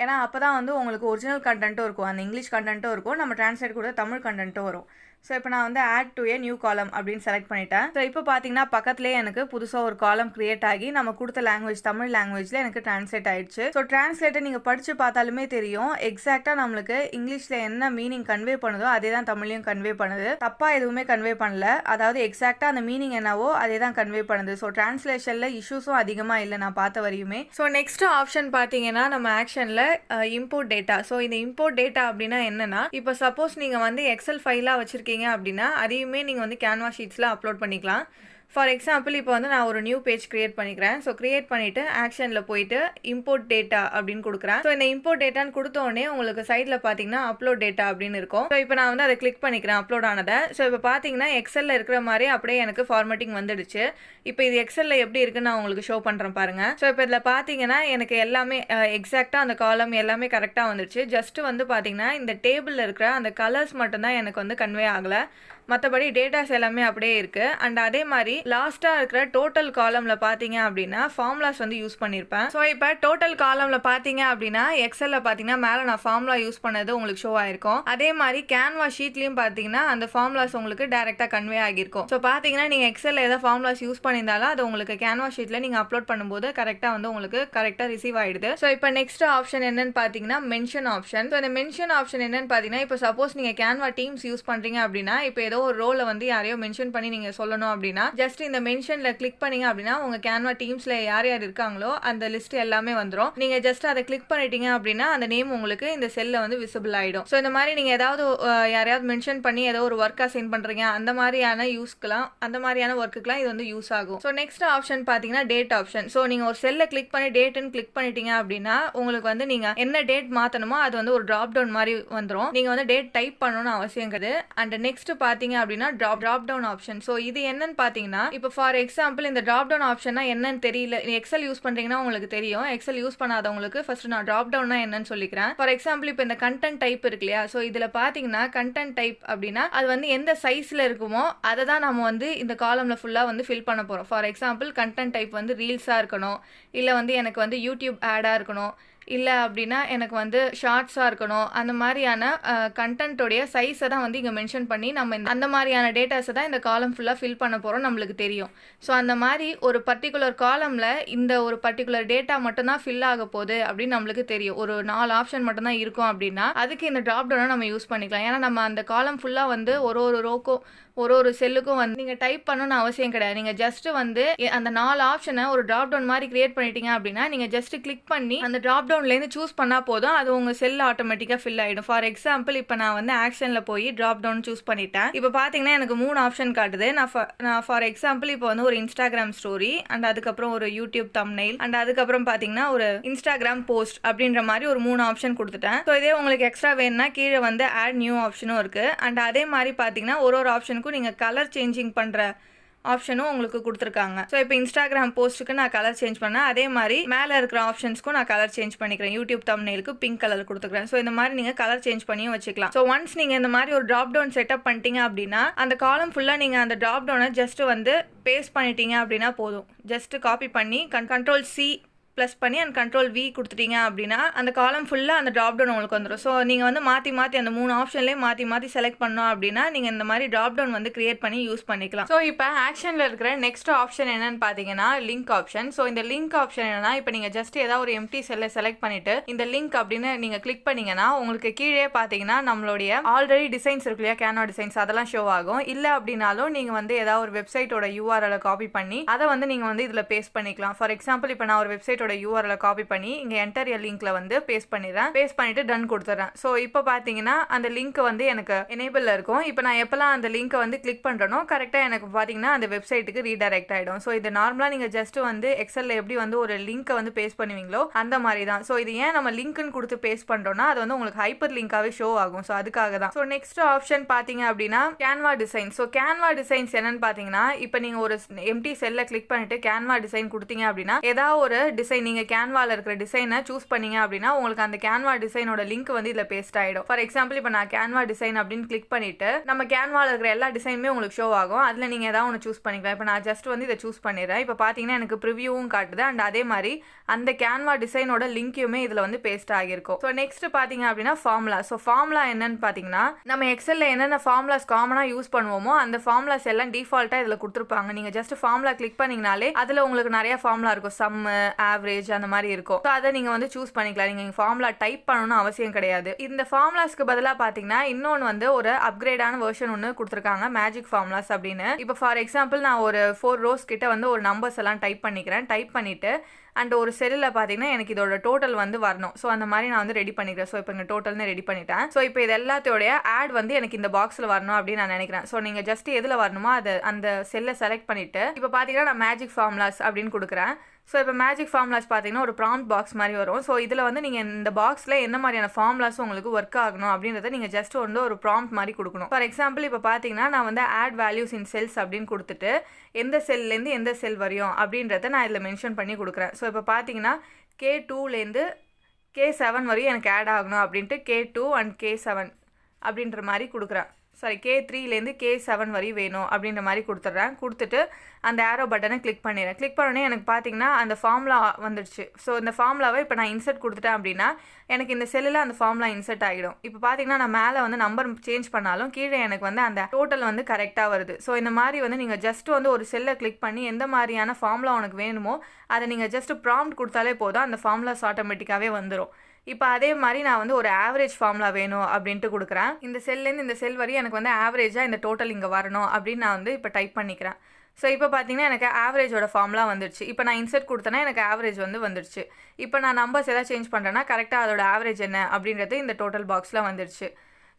ஏன்னா அப்போ தான் வந்து உங்களுக்கு ஒரிஜினல் கண்டென்ட்டும் இருக்கும், அந்த இங்கிலீஷ் கண்டென்ட்டும் இருக்கும், நம்ம ட்ரான்ஸ்லேட் கூட தமிழ் கண்டென்ட்டும் வரும். ஸோ இப்போ நான் வந்து add to a new column அப்படின்னு செலக்ட் பண்ணிட்டேன். ஸோ இப்போ பார்த்தீங்கன்னா பக்கத்துலேயே எனக்கு புதுசாக ஒரு காலம் கிரியேட் ஆகி நம்ம கொடுத்த லாங்குவேஜ் தமிழ் லாங்குவேஜில் எனக்கு ட்ரான்ஸ்லேட் ஆயிடுச்சு. ஸோ ட்ரான்ஸ்லேட்டை நீங்கள் படித்து பார்த்தாலுமே தெரியும் எக்ஸாக்டாக நம்மளுக்கு இங்கிலீஷில் என்ன மீனிங் கன்வே பண்ணுதோ அதே தான் தமிழையும் கன்வே பண்ணுது. தப்பாக எதுவுமே கன்வே பண்ணல, அதாவது எக்ஸாக்டாக அந்த மீனிங் என்னவோ அதே தான் கன்வே பண்ணுது. ஸோ ட்ரான்ஸ்லேஷனில் இஷ்யூஸும் அதிகமாக இல்லை நான் பார்த்த வரையுமே. ஸோ நெக்ஸ்ட் ஆப்ஷன் பார்த்தீங்கன்னா நம்ம ஆக்ஷனில் இம்போர்ட் டேட்டா. ஸோ இந்த இம்போர்ட் டேட்டா அப்படின்னா என்னன்னா, இப்போ சப்போஸ் நீங்கள் வந்து எக்ஸல் ஃபைலாக வச்சிருக்கீங்க அப்படின்னா அதையுமே நீங்கள் வந்து கேன்வா ஷீட்ஸில் அப்லோட் பண்ணிக்கலாம். ஃபார் எக்ஸாம்பிள் இப்போ வந்து நான் ஒரு நியூ பேஜ் கிரியேட் பண்ணிக்கிறேன். ஸோ கிரியேட் பண்ணிவிட்டு ஆக்ஷனில் போயிட்டு இம்போர்ட் டேட்டா அப்படின்னு கொடுக்குறேன். ஸோ இந்த இம்போர்ட் டேட்டான்னு கொடுத்தோடனே உங்களுக்கு சைடில் பார்த்தீங்கன்னா அப்லோட் டேட்டா அப்படின்னு இருக்கும். ஸோ இப்போ நான் வந்து அதை கிளிக் பண்ணிக்கிறேன் அப்லோட் ஆனதை. ஸோ இப்போ பார்த்தீங்கன்னா எக்ஸலில் இருக்கிற மாதிரி அப்படியே எனக்கு ஃபார்மேட்டிங் வந்துடுச்சு. இப்போ இது எக்ஸலில் எப்படி இருக்குன்னு நான் உங்களுக்கு ஷோ பண்ணுறேன் பாருங்கள். ஸோ இப்போ இதில் பார்த்தீங்கன்னா எனக்கு எல்லாமே எக்ஸாக்டாக அந்த காலம் எல்லாமே கரெக்டாக வந்துடுச்சு. ஜஸ்ட்டு வந்து பார்த்தீங்கன்னா இந்த டேபிளில் இருக்கிற அந்த கலர்ஸ் மட்டும்தான் எனக்கு வந்து கன்வே ஆகலை, மற்றபடி டேட்டாஸ் எல்லாமே அப்படியே இருக்குது. அண்ட் அதே மாதிரி லாஸ்ட்டாக இருக்கிற டோட்டல் காலமில் பார்த்தீங்க அப்படின்னா ஃபார்முலாஸ் வந்து யூஸ் பண்ணியிருப்பேன். ஸோ இப்போ டோட்டல் காலமில் பார்த்தீங்க அப்படின்னா எக்ஸலில் பார்த்தீங்கன்னா மேலே நான் ஃபார்முலா யூஸ் பண்ணது உங்களுக்கு ஷோ ஆயிருக்கும். அதே மாதிரி கேன்வா ஷீட்லேயும் பார்த்தீங்கன்னா அந்த ஃபார்முலாஸ் உங்களுக்கு டேரெக்டாக கன்வே ஆகியிருக்கும். ஸோ பார்த்தீங்கன்னா நீங்கள் எக்ஸலில் ஏதாவது ஃபார்முலாஸ் யூஸ் பண்ணியிருந்தாலும் அது உங்களுக்கு கேன்வா ஷீட்டில் நீங்கள் அப்லோட் பண்ணும்போது கரெக்டாக வந்து உங்களுக்கு கரெக்டாக ரிசீவ் ஆகிடுது. ஸோ இப்போ நெக்ஸ்ட் ஆப்ஷன் என்னன்னு பார்த்தீங்கன்னா மென்ஷன் ஆப்ஷன். ஸோ இந்த மென்ஷன் ஆப்ஷன் என்னன்னு பார்த்தீங்கன்னா இப்போ சப்போஸ் நீங்கள் கேன்வா டீம்ஸ் யூஸ் பண்ணுறீங்க அப்படின்னா இப்போ ஏதோ ஒரு ரோலை வந்து யாரையோ மென்ஷன் பண்ணி நீங்கள் சொல்லணும் அப்படின்னா ஜஸ்ட் இந்த மென்ஷனில் கிளிக் பண்ணீங்க அப்படின்னா உங்கள் கேன்வா டீம்ஸில் யார் யார் இருக்காங்களோ அந்த லிஸ்ட் எல்லாமே வந்துடும். நீங்கள் ஜஸ்ட் அதை கிளிக் பண்ணிட்டீங்க அப்படின்னா அந்த நேம் உங்களுக்கு இந்த செல்லில் வந்து விசிபிள் ஆகிடும். ஸோ இந்த மாதிரி நீங்கள் ஏதாவது யாரையாவது மென்ஷன் பண்ணி ஏதோ ஒரு ஒர்க்காக சென்ட் பண்ணுறீங்க அந்த மாதிரியான யூஸ்க்குலாம் அந்த மாதிரியான ஒர்க்குக்கெலாம் இது வந்து யூஸ் ஆகும். ஸோ நெக்ஸ்ட் ஆப்ஷன் பார்த்தீங்கன்னா டேட் ஆப்ஷன். ஸோ நீங்கள் ஒரு செல்லை கிளிக் பண்ணி டேட்டுன்னு கிளிக் பண்ணிட்டீங்க அப்படின்னா உங்களுக்கு வந்து நீங்கள் என்ன டேட் மாற்றணுமோ அது வந்து ஒரு ட்ராப் டவுன் மாதிரி வந்துடும். நீங்கள் வந்து டேட் டைப் பண்ணணும்னு அவசியம் கிடையாது. அண்ட் நெக்ஸ்ட் பார்த்தீங்க அப்படின்னா ட்ராப் டவுன் ஆப்ஷன். ஸோ இது என்னன்னு பார்த்தீங்கன்னா இப்போ ஃபார் எக்ஸாம்பிள் இந்த ட்ராப் டவுன் ஆப்ஷன்னா என்னன்னு தெரியல, எக்ஸல் யூஸ் பண்ணுறீங்கன்னா உங்களுக்கு தெரியும். எக்ஸல் யூஸ் பண்ணாதவங்களுக்கு ஃபர்ஸ்ட் நான் ட்ராப் டவுன்னா என்னன்னு சொல்லிக்கிறேன். ஃபார் எக்ஸாம்பிள் இப்போ இந்த கண்டென்ட் டைப் இருக்கு இல்லையா, ஸோ இதில் பார்த்தீங்கன்னா கண்டென்ட் டைப் அப்படின்னா அது வந்து எந்த சைஸில் இருக்குமோ அதை தான் நம்ம வந்து இந்த காலமில் ஃபுல்லாக வந்து ஃபில் பண்ண போகிறோம். ஃபார் எக்ஸாம்பிள் கண்டென்ட் டைப் வந்து ரீல்ஸாக இருக்கணும், இல்லை வந்து எனக்கு வந்து யூடியூப் ஆடாக இருக்கணும், இல்லை அப்படின்னா எனக்கு வந்து ஷார்ட்ஸாக இருக்கணும். அந்த மாதிரியான கண்டென்ட்டோடைய சைஸை தான் வந்து இங்கே மென்ஷன் பண்ணி நம்ம அந்த மாதிரியான டேட்டாஸை தான் இந்த காலம் ஃபுல்லாக ஃபில் பண்ண போகிறோம் நம்மளுக்கு தெரியும். ஸோ அந்த மாதிரி ஒரு பர்டிகுலர் காலமில் இந்த ஒரு பர்டிகுலர் டேட்டா மட்டும்தான் ஃபில் ஆக போகுது அப்படின்னு நம்மளுக்கு தெரியும். ஒரு 4 ஆப்ஷன் மட்டும்தான் இருக்கும் அப்படின்னா அதுக்கு இந்த ட்ராப் டவுனை நம்ம யூஸ் பண்ணிக்கலாம். ஏன்னா நம்ம அந்த காலம் ஃபுல்லாக வந்து ஒரு ரோக்கும் ஒரு செல்லுக்கும் வந்து நீங்கள் டைப் பண்ணணும்னு அவசியம் கிடையாது. நீங்கள் ஜஸ்ட் வந்து அந்த 4 ஆப்ஷனை ஒரு ட்ராப் டவுன் மாதிரி கிரியேட் பண்ணிட்டீங்க அப்படின்னா நீங்கள் ஜஸ்ட் கிளிக் பண்ணி அந்த ட்ராப் டவுன்லேருந்து சூஸ் பண்ணால் போதும், அது உங்கள் செல் ஆட்டோமேட்டிக்காக ஃபில் ஆகிடும். ஃபார் எக்ஸாம்பிள் இப்போ நான் வந்து ஆக்ஷனில் போய் ட்ராப் டவுன் சூஸ் பண்ணிட்டேன். இப்போ பார்த்தீங்கன்னா எனக்கு 3 ஆப்ஷன் காட்டுது. நான் ஃபார் எக்ஸாம்பிள் இப்போ வந்து ஒரு இன்ஸ்டாகிராம் ஸ்டோரி அண்ட் அதுக்கப்புறம் ஒரு யூடியூப் தம்ப்நெயில் அண்ட் அதுக்கப்புறம் பார்த்தீங்கன்னா ஒரு இன்ஸ்டாகிராம் போஸ்ட் அப்படின்ற மாதிரி ஒரு 3 ஆப்ஷன் கொடுத்துட்டேன். ஸோ இதே உங்களுக்கு எக்ஸ்ட்ரா வேணும்னா கீழே வந்து ஆட் நியூ ஆப்ஷனும் இருக்குது. அண்ட் அதே மாதிரி பார்த்தீங்கன்னா ஒரு ஆப்ஷனுக்கும் நீங்கள் கலர் சேஞ்சிங் பண்ணுற ஆப்ஷனும் உங்களுக்கு கொடுத்துருக்காங்க. ஸோ இப்போ இன்ஸ்டாகிராம் போஸ்ட்டுக்கு நான் கலர் சேஞ்ச் பண்ணேன், அதே மாதிரி மேலே இருக்கிற ஆப்ஷன்ஸ்க்கும் நான் கலர் சேஞ்ச் பண்ணிக்கிறேன். யூடியூப் தம்ப்நெயிலுக்கு பிங்க் கலர் கொடுத்துக்கிறேன். ஸோ இந்த மாதிரி நீங்கள் கலர் சேஞ்ச் பண்ணியும் வச்சுக்கலாம். ஸோ ஒன்ஸ் நீங்கள் இந்த மாதிரி ஒரு ட்ராப் டவுன் செட்டப் பண்ணிட்டீங்க அப்படின்னா அந்த காலம் ஃபுல்லாக நீங்கள் அந்த ட்ராப் டவுனை ஜஸ்ட் வந்து பேஸ்ட் பண்ணிட்டீங்க அப்படின்னா போதும். ஜஸ்ட் காப்பி பண்ணி கண்ட்ரோல் C ப்ளஸ் பண்ணி அண்ட் கண்ட்ரோல் V கொடுத்துட்டீங்க அப்படின்னா அந்த காலம் ஃபுல்லாக அந்த ட்ராப் டவுன் உங்களுக்கு வந்துடும். ஸோ நீங்கள் வந்து மாற்றி அந்த 3 ஆப்ஷன்லேயே மாற்றி செலக்ட் பண்ணோம் அப்படின்னா நீங்கள் இந்த மாதிரி ட்ராப் டவுன் வந்து கிரியேட் பண்ணி யூஸ் பண்ணிக்கலாம். ஸோ இப்போ ஆக்ஷனில் இருக்கிற நெக்ஸ்ட் ஆப்ஷன் என்னன்னு பார்த்தீங்கன்னா லிங்க் ஆப்ஷன். ஸோ இந்த லிங்க் ஆப்ஷன் என்னன்னா இப்போ நீங்கள் ஜஸ்ட் ஏதாவது ஒரு எம்டி செல்லை செலக்ட் பண்ணிட்டு இந்த லிங்க் அப்படின்னு நீங்கள் கிளிக் பண்ணீங்கன்னா உங்களுக்கு கீழே பார்த்தீங்கன்னா நம்மளுடைய ஆல்ரெடி டிசைன்ஸ் இருக்கு இல்லையா, கேன்வா டிசைன்ஸ், அதெல்லாம் ஷோ ஆகும். இல்லை அப்படின்னாலும் நீங்கள் வந்து ஏதாவது ஒரு வெப்சைட்டோட URL காப்பி பண்ணி அதை வந்து நீங்கள் வந்து இதில் பேஸ்ட் பண்ணிக்கலாம். ஃபார் எக்ஸாம்பிள் இப்போ நான் ஒரு வெப்சைட் வெப்சைட்டோட யூஆர்எல் காப்பி பண்ணி இங்கே என்டர் எ லிங்க்ல வந்து பேஸ்ட் பண்ணிடுறேன். பேஸ்ட் பண்ணிட்டு டன் கொடுத்துறேன். ஸோ இப்போ பார்த்தீங்கன்னா அந்த லிங்க் வந்து எனக்கு எனேபிள்ல இருக்கும். இப்போ நான் எப்பெல்லாம் அந்த லிங்க்கை வந்து கிளிக் பண்ணுறனோ கரெக்டாக எனக்கு பார்த்தீங்கன்னா அந்த வெப்சைட்டுக்கு ரீடைரக்ட் ஆகிடும். ஸோ இது நார்மலாக நீங்கள் ஜஸ்ட் வந்து எக்ஸலில் எப்படி வந்து ஒரு லிங்க்கை வந்து பேஸ்ட் பண்ணுவீங்களோ அந்த மாதிரி தான். ஸோ இது ஏன் நம்ம லிங்க்னு கொடுத்து பேஸ்ட் பண்ணுறோம்னா அது வந்து உங்களுக்கு ஹைப்பர் லிங்காகவே ஷோ ஆகும். ஸோ அதுக்காக தான். ஸோ நெக்ஸ்ட் ஆப்ஷன் பார்த்தீங்க அப்படின்னா Canva design. So Canva designs என்னன்னு பார்த்தீங்கன்னா இப்போ நீங்கள் ஒரு எம்டி செல்லை கிளிக் பண்ணிட்டு கேன்வா டிசைன் கொடுத்தீங்க அப்படின்னா ஏதாவது ஒரு டிசைன் நீங்கள் கேன்வால இருக்கிற டிசைனை சூஸ் பண்ணீங்க அப்படின்னா உங்களுக்கு அந்த கேன்வா டிசைனோட லிங்க் வந்து இதில் பேஸ்ட் ஆகிடும். ஃபார் எக்ஸாம்பிள் இப்போ நான் கேன்வா டிசைன் அப்படின்னு கிளிக் பண்ணிட்டு நம்ம கேன்வால இருக்கிற எல்லா டிசைனுமே உங்களுக்கு ஷோ ஆகும். அதில் நீங்கள் ஏதாவது ஒன்று சூஸ் பண்ணிக்கலாம். இப்போ நான் ஜஸ்ட் வந்து இதை சூஸ் பண்ணிடுறேன். இப்போ பார்த்தீங்கன்னா எனக்கு ப்ரிவியூவும் காட்டுது அண்ட் அதே மாதிரி அந்த கேன்வா டிசைனோட லிங்க்குமே இதில் வந்து பேஸ்ட் ஆகிருக்கும். ஸோ நெக்ஸ்ட் பார்த்தீங்க அப்படின்னா ஃபார்முலா. ஸோ ஃபார்முலா என்னன்னு பார்த்தீங்கன்னா நம்ம எக்ஸலில் என்னென்ன ஃபார்முலாஸ் காமனாக யூஸ் பண்ணுவோமோ அந்த ஃபார்முலாஸ் எல்லாம் டிஃபால்ட்டாக இதில் கொடுத்துருப்பாங்க. நீங்கள் ஜஸ்ட் ஃபார்முலா கிளிக் பண்ணீங்கனாலே அதில் உங்களுக்கு நிறைய ஃபார்முலா இருக்கும். சம்மு, ஆவரேஜ் அந்த மாதிரி இருக்கும். ஸோ அதை நீங்கள் வந்து சூஸ் பண்ணிக்கலாம். நீங்கள் ஃபார்முலா டைப் பண்ணணும்னு அவசியம் கிடையாது. இந்த ஃபார்முலாஸ்க்கு பதிலாக பார்த்தீங்கன்னா இன்னொன்று வந்து ஒரு அப்கிரேடான வெர்ஷன் ஒன்று கொடுத்துருக்காங்க, மேஜிக் ஃபார்முலாஸ் அப்படின்னு. இப்போ ஃபார் எக்ஸாம்பிள் நான் ஒரு 4 rows கிட்ட வந்து ஒரு நம்பர்ஸ் எல்லாம் டைப் பண்ணிக்கிறேன். டைப் பண்ணிட்டு அண்ட் ஒரு செல்லில் பார்த்தீங்கன்னா எனக்கு இதோட டோட்டல் வந்து வரணும். ஸோ அந்த மாதிரி நான் வந்து ரெடி பண்ணிக்கிறேன். ஸோ இப்போ இங்கே டோட்டல்னு ரெடி பண்ணிட்டேன். ஸோ இப்போ இது எல்லாத்தோடைய ஆட் வந்து எனக்கு இந்த பாக்ஸில் வரணும் அப்படின்னு நான் நினைக்கிறேன். ஸோ நீங்கள் ஜஸ்ட் எதில் வரணுமோ அதை அந்த செல்லை செலக்ட் பண்ணிவிட்டு இப்போ பார்த்தீங்கன்னா நான் மேஜிக் ஃபார்முலாஸ் அப்படின்னு கொடுக்குறேன். ஸோ இப்போ மேஜிக் ஃபார்முலாஸ் பார்த்தீங்கன்னா ஒரு ப்ராம்ப்ட் பாக்ஸ் மாதிரி வரும். ஸோ இதில் வந்து நீங்கள் இந்த பாக்ஸில் என்ன மாதிரியான ஃபார்முலாஸ் உங்களுக்கு ஒர்க் ஆகணும் அப்படின்றத நீங்கள் ஜஸ்ட் வந்து ஒரு ப்ராம்ப்ட் மாதிரி கொடுக்கணும். ஃபார் எக்ஸாம்பிள் இப்போ பார்த்தீங்கன்னா நான் வந்து ஆட் வேல்யூஸ் இன் செல்ஸ் அப்படின்னு கொடுத்துட்டு எந்த செல்லேருந்து எந்த செல் வரையும் அப்படின்றத நான் இதில் மென்ஷன் பண்ணி கொடுக்குறேன். ஸோ இப்போ பார்த்தீங்கன்னா K2லேருந்து K7 வரையும் எனக்கு ஆட் ஆகணும் அப்படின்ட்டு K2 அண்ட் K7 அப்படின்ற மாதிரி கொடுக்குறேன். சாரி, K3லேருந்து K7 வரையும் வேணும் அப்படின்ற மாதிரி கொடுத்துட்றேன். கொடுத்துட்டு அந்த ஆரோ பட்டனை கிளிக் பண்ணிடுறேன். கிளிக் பண்ணோடனே எனக்கு பார்த்தீங்கன்னா அந்த ஃபார்முலா வந்துடுச்சு. ஸோ இந்த ஃபார்முலாவை இப்போ நான் இன்சர்ட் கொடுத்துட்டேன் அப்படின்னா எனக்கு இந்த செல்லில் அந்த ஃபார்முலா இன்சர்ட் ஆகிடும். இப்போ பார்த்தீங்கன்னா நான் மேலே வந்து நம்பர் சேஞ்ச் பண்ணாலும் கீழே எனக்கு வந்து அந்த டோட்டல் வந்து கரெக்டாக வருது. ஸோ இந்த மாதிரி வந்து நீங்கள் ஜஸ்ட் வந்து ஒரு செல்லை கிளிக் பண்ணி எந்த மாதிரியான ஃபார்முலா உனக்கு வேணுமோ அதை நீங்கள் ஜஸ்ட் ப்ராம்ப்ட் கொடுத்தாலே போதும், அந்த ஃபார்முலாஸ் ஆட்டோமேட்டிக்காகவே வந்துடும். இப்போ அதே மாதிரி நான் வந்து ஒரு ஆவரேஜ் ஃபார்முலா வேணும் அப்படின்ட்டு கொடுக்குறேன். இந்த செல்லேருந்து இந்த செல் வரையும் எனக்கு வந்து ஆவரேஜாக இந்த டோட்டல் இங்கே வரணும் அப்படின்னு நான் வந்து இப்போ டைப் பண்ணிக்கிறேன். ஸோ இப்போ பார்த்தீங்கன்னா எனக்கு ஆவரேஜோட ஃபார்முலா வந்துடுச்சு. இப்போ நான் இன்சர்ட் கொடுத்தேன்னா எனக்கு ஆவரேஜ் வந்து வந்துடுச்சு. இப்போ நான் நம்பர்ஸ் எதாவது சேஞ்ச் பண்ணுறேன்னா கரெக்டாக அதோட ஆவரேஜ் என்ன அப்படின்றது இந்த டோட்டல் பாக்ஸில் வந்துடுச்சு.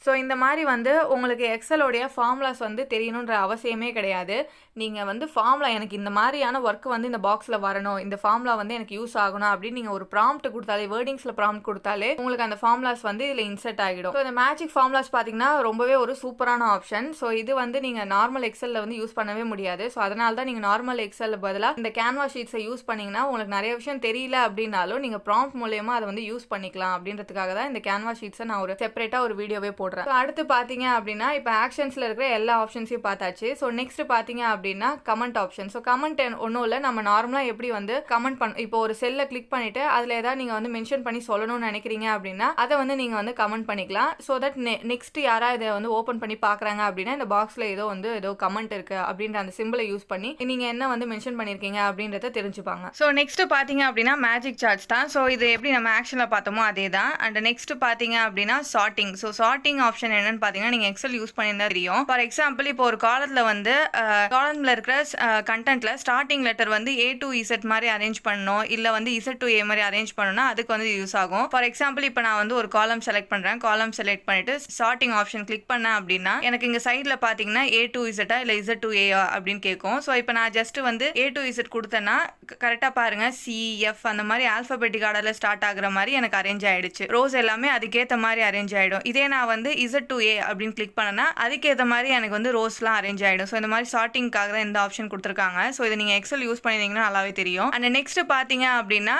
ஸோ இந்த மாதிரி வந்து உங்களுக்கு எக்ஸலோடைய ஃபார்முலாஸ் வந்து தெரியணுன்ற அவசியமே கிடையாது. நீங்கள் வந்து ஃபார்முலா எனக்கு இந்த மாதிரியான ஒர்க் வந்து இந்த பாக்ஸில் வரணும், இந்த ஃபார்முலா வந்து எனக்கு யூஸ் ஆகணும் அப்படின்னு நீங்கள் ஒரு ப்ராம்ப்ட் கொடுத்தாலே, வேர்டிங்ஸில் ப்ராம்ப்ட் கொடுத்தாலே உங்களுக்கு அந்த ஃபார்முலாஸ் வந்து இதில் இன்சர்ட் ஆகிடும். ஸோ இந்த மேஜிக் ஃபார்முலாஸ் பார்த்தீங்கன்னா ரொம்பவே ஒரு சூப்பரான ஆப்ஷன். ஸோ இது வந்து நீங்கள் நார்மல் எக்ஸலில் வந்து யூஸ் பண்ணவே முடியாது. ஸோ அதனால தான் நீங்கள் நார்மல் எக்ஸலில் பதிலாக இந்த கேன்வா ஷீட்ஸை யூஸ் பண்ணிங்கன்னா உங்களுக்கு நிறைய விஷயம் தெரியல அப்படின்னாலும் நீங்கள் ப்ராம்ப்ட் மூலயமா அதை வந்து யூஸ் பண்ணிக்கலாம் அப்படின்றதுக்காக தான் இந்த கேன்வா ஷீட்ஸை நான் ஒரு செப்பரேட்டாக ஒரு வீடியோவே போடுறேன். அடுத்து பார்த்தீங்க அப்படின்னா இப்போ ஆக்ஷன்ஸில் இருக்கிற எல்லா ஆப்ஷன்ஸையும் பார்த்தாச்சு. ஸோ நெக்ஸ்ட் பார்த்தீங்க அப்படின்னா கமெண்ட் ஆப்ஷன். ஸோ கமெண்ட் ஒன்றும் இல்லை, நம்ம நார்மலாக எப்படி வந்து கமெண்ட் இப்போ ஒரு செல்லை கிளிக் பண்ணிட்டு அதில் ஏதாவது நீங்கள் வந்து மென்ஷன் பண்ணி சொல்லணும்னு நினைக்கிறீங்க அப்படின்னா அதை வந்து நீங்கள் வந்து கமெண்ட் பண்ணிக்கலாம். ஸோ தட் நெக்ஸ்ட் யாராவது இதை வந்து ஓப்பன் பண்ணி பார்க்குறாங்க அப்படின்னா இந்த பாக்ஸில் ஏதோ கமெண்ட் இருக்கு அப்படின்ற அந்த சிம்பிளை யூஸ் பண்ணி நீங்கள் என்ன வந்து மென்ஷன் பண்ணியிருக்கீங்க அப்படின்றத தெரிஞ்சுப்பாங்க. ஸோ நெக்ஸ்ட் பார்த்தீங்க அப்படின்னா மேஜிக் சார்ட்ஸ் தான். ஸோ இது எப்படி நம்ம ஆக்ஷனில் பார்த்தோமோ அதே தான். அண்ட் நெக்ஸ்ட் பார்த்தீங்க அப்படின்னா சார்ட்டிங். ஸோ சார்ட்டிங் ஆப்ஷன் என்னன்னு பார்த்தீங்கன்னா நீங்கள் எக்ஸல் யூஸ் பண்ணியிருந்தா தெரியும். ஃபார் எக்ஸாம்பிள் இப்போ ஒரு காலத்தில் வந்து காலம்ல இருக்கிற கண்டென்ட்ல ஸ்டார்டிங் லெட்டர் வந்து A to Z மாதிரி அரேஞ்ச் பண்ணணும், இல்லை வந்து Z to A மாதிரி அரேஞ்ச் பண்ணணும்னா அதுக்கு வந்து யூஸ் ஆகும். ஃபார் எக்ஸாம்பிள் இப்போ நான் வந்து ஒரு காலம் செலக்ட் பண்ணுறேன். காலம் செலக்ட் பண்ணிட்டு சார்ட்டிங் ஆப்ஷன் கிளிக் பண்ணேன் அப்படின்னா எனக்கு இங்கே சைடில் பார்த்தீங்கன்னா A to Z இல்லை Z to A அப்படின்னு கேட்கும். ஸோ இப்போ நான் ஜஸ்ட் வந்து A to Z கொடுத்தேன்னா கரெக்டாக பாருங்க CF அந்த மாதிரி ஆல்ஃபபெட்டிக் ஆர்டரில் ஸ்டார்ட் ஆகுற மாதிரி எனக்கு அரேஞ்ச் ஆயிடுச்சு. ரோஸ் எல்லாமே அதுக்கேற்ற மாதிரி அரேஞ்ச் ஆகிடும். இதே நான் வந்து Z to A அப்படின்னு கிளிக் பண்ணனா அதுக்கேற்ற மாதிரி எனக்கு வந்து ரோஸ்லாம் அரேஞ்ச் ஆகிடும். ஸோ இந்த மாதிரி சார்ட்டிங்காக தான் இந்த ஆப்ஷன் கொடுத்துருக்காங்க. ஸோ இதை நீங்கள் எக்ஸல் யூஸ் பண்ணியிருந்தீங்கன்னா நல்லாவே தெரியும். அண்ட் நெக்ஸ்ட் பார்த்தீங்க அப்படின்னா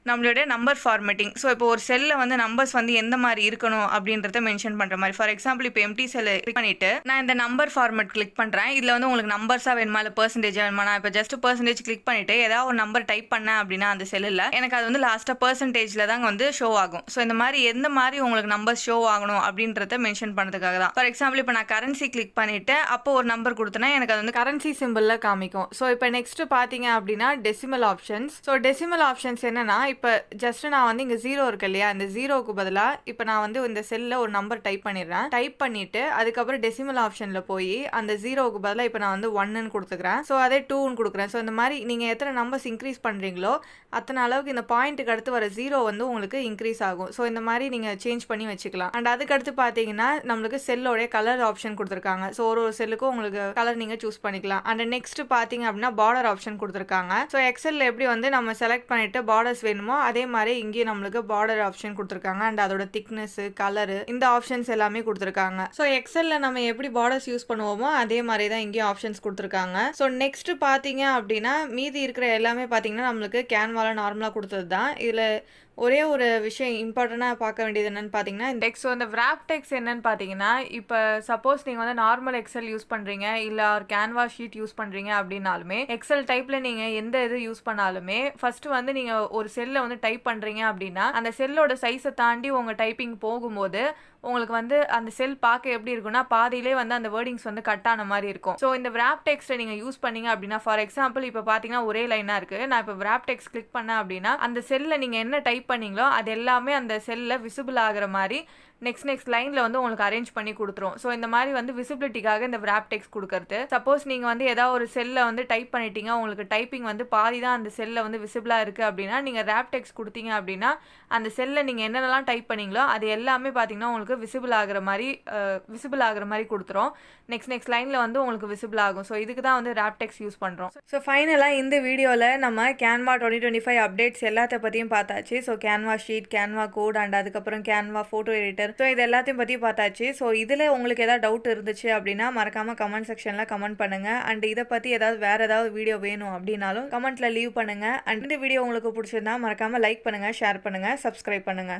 நம்மளுடைய நம்பர் ஃபார்மேட்டிங். ஸோ இப்போ ஒரு செல்லில் வந்து நம்பர்ஸ் வந்து எந்த மாதிரி இருக்கணும் அப்படின்றத மென்ஷன் பண்ணுற மாதிரி. ஃபார் எக்ஸாம்பிள் இப்போ எம்டி செல் கிளிக் பண்ணிட்டு நான் இந்த நம்பர் ஃபார்மேட் கிளிக் பண்ணுறேன். இதில் வந்து உங்களுக்கு நம்பர்ஸாக வேணுமா இல்லை பெர்சன்டேஜ் வேணுமா? நான் இப்போ ஜஸ்ட் பெர்சன்டேஜ் கிளிக் பண்ணிட்டு ஏதாவது ஒரு நம்பர் டைப் பண்ணேன் அப்படின்னா அந்த செல்லில் எனக்கு அது வந்து லாஸ்ட்டாக பெர்சன்டேஜில் தான் வந்து ஷோ ஆகும். ஸோ இந்த மாதிரி எந்த மாதிரி உங்களுக்கு நம்பர் ஷோ ஆகணும் அப்படின்றத மென்ஷன் பண்ணுறதுக்காக தான். ஃபார் எக்ஸாம்பிள் இப்போ நான் கரன்சி கிளிக் பண்ணிட்டு அப்போ ஒரு நம்பர் கொடுத்தேன்னா எனக்கு அது வந்து கரன்சி சிம்பிளில் காமிக்கும். ஸோ இப்போ நெக்ஸ்ட் பார்த்தீங்க அப்படின்னா decimal options. So decimal options என்னன்னா இப்போ ஜஸ்ட் நான் வந்து இங்கே 0 இருக்கு இல்லையா, இந்த 0க்கு பதிலாக இப்போ நான் வந்து இந்த செல்லில் ஒரு நம்பர் டைப் பண்ணிடுறேன். டைப் பண்ணிவிட்டு அதுக்கப்புறம் டெசிமல் ஆப்ஷனில் போய் அந்த 0க்கு பதிலாக இப்போ நான் வந்து 1ன்னு கொடுத்துக்கிறேன். ஸோ அதே 2ன்னு கொடுக்குறேன். ஸோ இந்த மாதிரி நீங்கள் எத்தனை நம்பர்ஸ் இன்க்ரீஸ் பண்ணுறீங்களோ அத்தனை அளவுக்கு இந்த பாயிண்ட்டுக்கு அடுத்து வர 0 வந்து உங்களுக்கு இன்க்ரீஸ் ஆகும். ஸோ இந்த மாதிரி நீங்கள் சேஞ்ச் பண்ணி வச்சுக்கலாம். அண்ட் அதுக்கடுத்து பார்த்தீங்கன்னா நம்மளுக்கு செல்லோடைய கலர் ஆப்ஷன் கொடுத்துருக்காங்க. ஸோ ஒரு செல்லுக்கும் உங்களுக்கு கலர் நீங்கள் சூஸ் பண்ணிக்கலாம். அண்ட் நெக்ஸ்ட் பார்த்தீங்க அப்படின்னா பார்டர் ஆப்ஷன் கொடுத்துருக்காங்க. ஸோ எக்ஸலில் எப்படி வந்து நம்ம செலக்ட் பண்ணிட்டு பார்டர்ஸ் வேணுமோ அதே மாதிரி இங்கேயும் நம்மளுக்கு பார்டர் ஆப்ஷன் கொடுத்துருக்காங்க. அண்ட் அதோட திக்னஸ், கலரு, இந்த ஆப்ஷன்ஸ் எல்லாமே கொடுத்துருக்காங்க. ஸோ எக்ஸலில் நம்ம எப்படி பார்டர்ஸ் யூஸ் பண்ணுவோமோ அதே மாதிரி தான் இங்கேயும் ஆப்ஷன்ஸ் கொடுத்துருக்காங்க. ஸோ நெக்ஸ்ட் பார்த்தீங்க அப்படின்னா மீதி இருக்கிற எல்லாமே பார்த்தீங்கன்னா நம்மளுக்கு கேன்வால நார்மலாக கொடுத்தது தான். இதில் ஒரே ஒரு விஷயம் இம்பார்ட்டண்டாக பார்க்க வேண்டியது என்னென்னு பார்த்தீங்கன்னா இந்த டெக்ஸ்ட், அந்த wrap text என்னென்னு பார்த்தீங்கன்னா, இப்போ சப்போஸ் நீங்கள் வந்து நார்மல் எக்ஸல் யூஸ் பண்ணுறீங்க இல்லை ஒரு கேன்வா ஷீட் யூஸ் பண்ணுறீங்க அப்படின்னாலுமே, எக்ஸல் டைப்பில் நீங்கள் எந்த இது யூஸ் பண்ணாலுமே ஃபஸ்ட்டு வந்து நீங்கள் ஒரு செல்லை வந்து டைப் பண்ணுறீங்க அப்படின்னா அந்த செல்லோட சைஸை தாண்டி உங்கள் டைப்பிங் போகும்போது உங்களுக்கு வந்து அந்த செல் பார்க்க எப்படி இருக்குன்னா பாதியிலே வந்து அந்த வேர்டிங்ஸ் வந்து கட் ஆன மாதிரி இருக்கும். ஸோ இந்த wrap text நீங்கள் யூஸ் பண்ணீங்க அப்படின்னா, ஃபார் எக்ஸாம்பிள் இப்போ பார்த்தீங்கன்னா ஒரே லைனாக இருக்குது. நான் இப்போ wrap text கிளிக் பண்ணேன் அப்படின்னா அந்த செல்லில் நீங்கள் என்ன டைப் பண்ணீங்களோ அது எல்லாமே அந்த செல்லில் விசிபிள் ஆகிற மாதிரி நெக்ஸ்ட் லைனில் வந்து உங்களுக்கு அரேஞ்ச் பண்ணி கொடுத்துரும். ஸோ இந்த மாதிரி வந்து விசிபிலிட்டிக்காக இந்த wrap text கொடுக்கறது. சப்போஸ் நீங்கள் வந்து ஏதாவது ஒரு செல்லை வந்து டைப் பண்ணிட்டீங்க, உங்களுக்கு டைப்பிங் வந்து பாதி தான் அந்த செல்லில் வந்து விசிபிளாக இருக்குது அப்படின்னா நீங்கள் wrap text கொடுத்தீங்க அப்படின்னா அந்த செல்லில் நீங்கள் என்னென்னலாம் டைப் பண்ணீங்களோ அது எல்லாமே பார்த்தீங்கன்னா உங்களுக்கு விசிபிள் ஆகிற மாதிரி கொடுத்துரும். நெக்ஸ்ட் லைனில் வந்து உங்களுக்கு விசிபிள் ஆகும். ஸோ இதுக்கு தான் வந்து wrap text யூஸ் பண்ணுறோம். ஸோ ஃபைனலாக இந்த வீடியோவில் நம்ம கேன்வா 2025 அப்டேட்ஸ் எல்லாத்த பற்றியும் பார்த்தாச்சு. So Canva sheet, Canva code and அதுக்கப்புறம் கேன்வா ஃபோட்டோ எடிட்டர், ஸோ இது எல்லாத்தையும் பற்றி பார்த்தாச்சு. ஸோ இதில் உங்களுக்கு ஏதாவது டவுட் இருந்துச்சு அப்படின்னா மறக்காமல் கமெண்ட் செக்ஷனில் கமெண்ட் பண்ணுங்கள். அண்ட் இதை பற்றி வேறு ஏதாவது வீடியோ வேணும் அப்படின்னாலும் கமெண்ட்டில் லீவ் பண்ணுங்கள். அண்ட் இந்த வீடியோ உங்களுக்கு பிடிச்சிருந்தா மறக்காமல் லைக் பண்ணுங்கள், ஷேர் பண்ணுங்கள், சப்ஸ்கிரைப் பண்ணுங்கள்.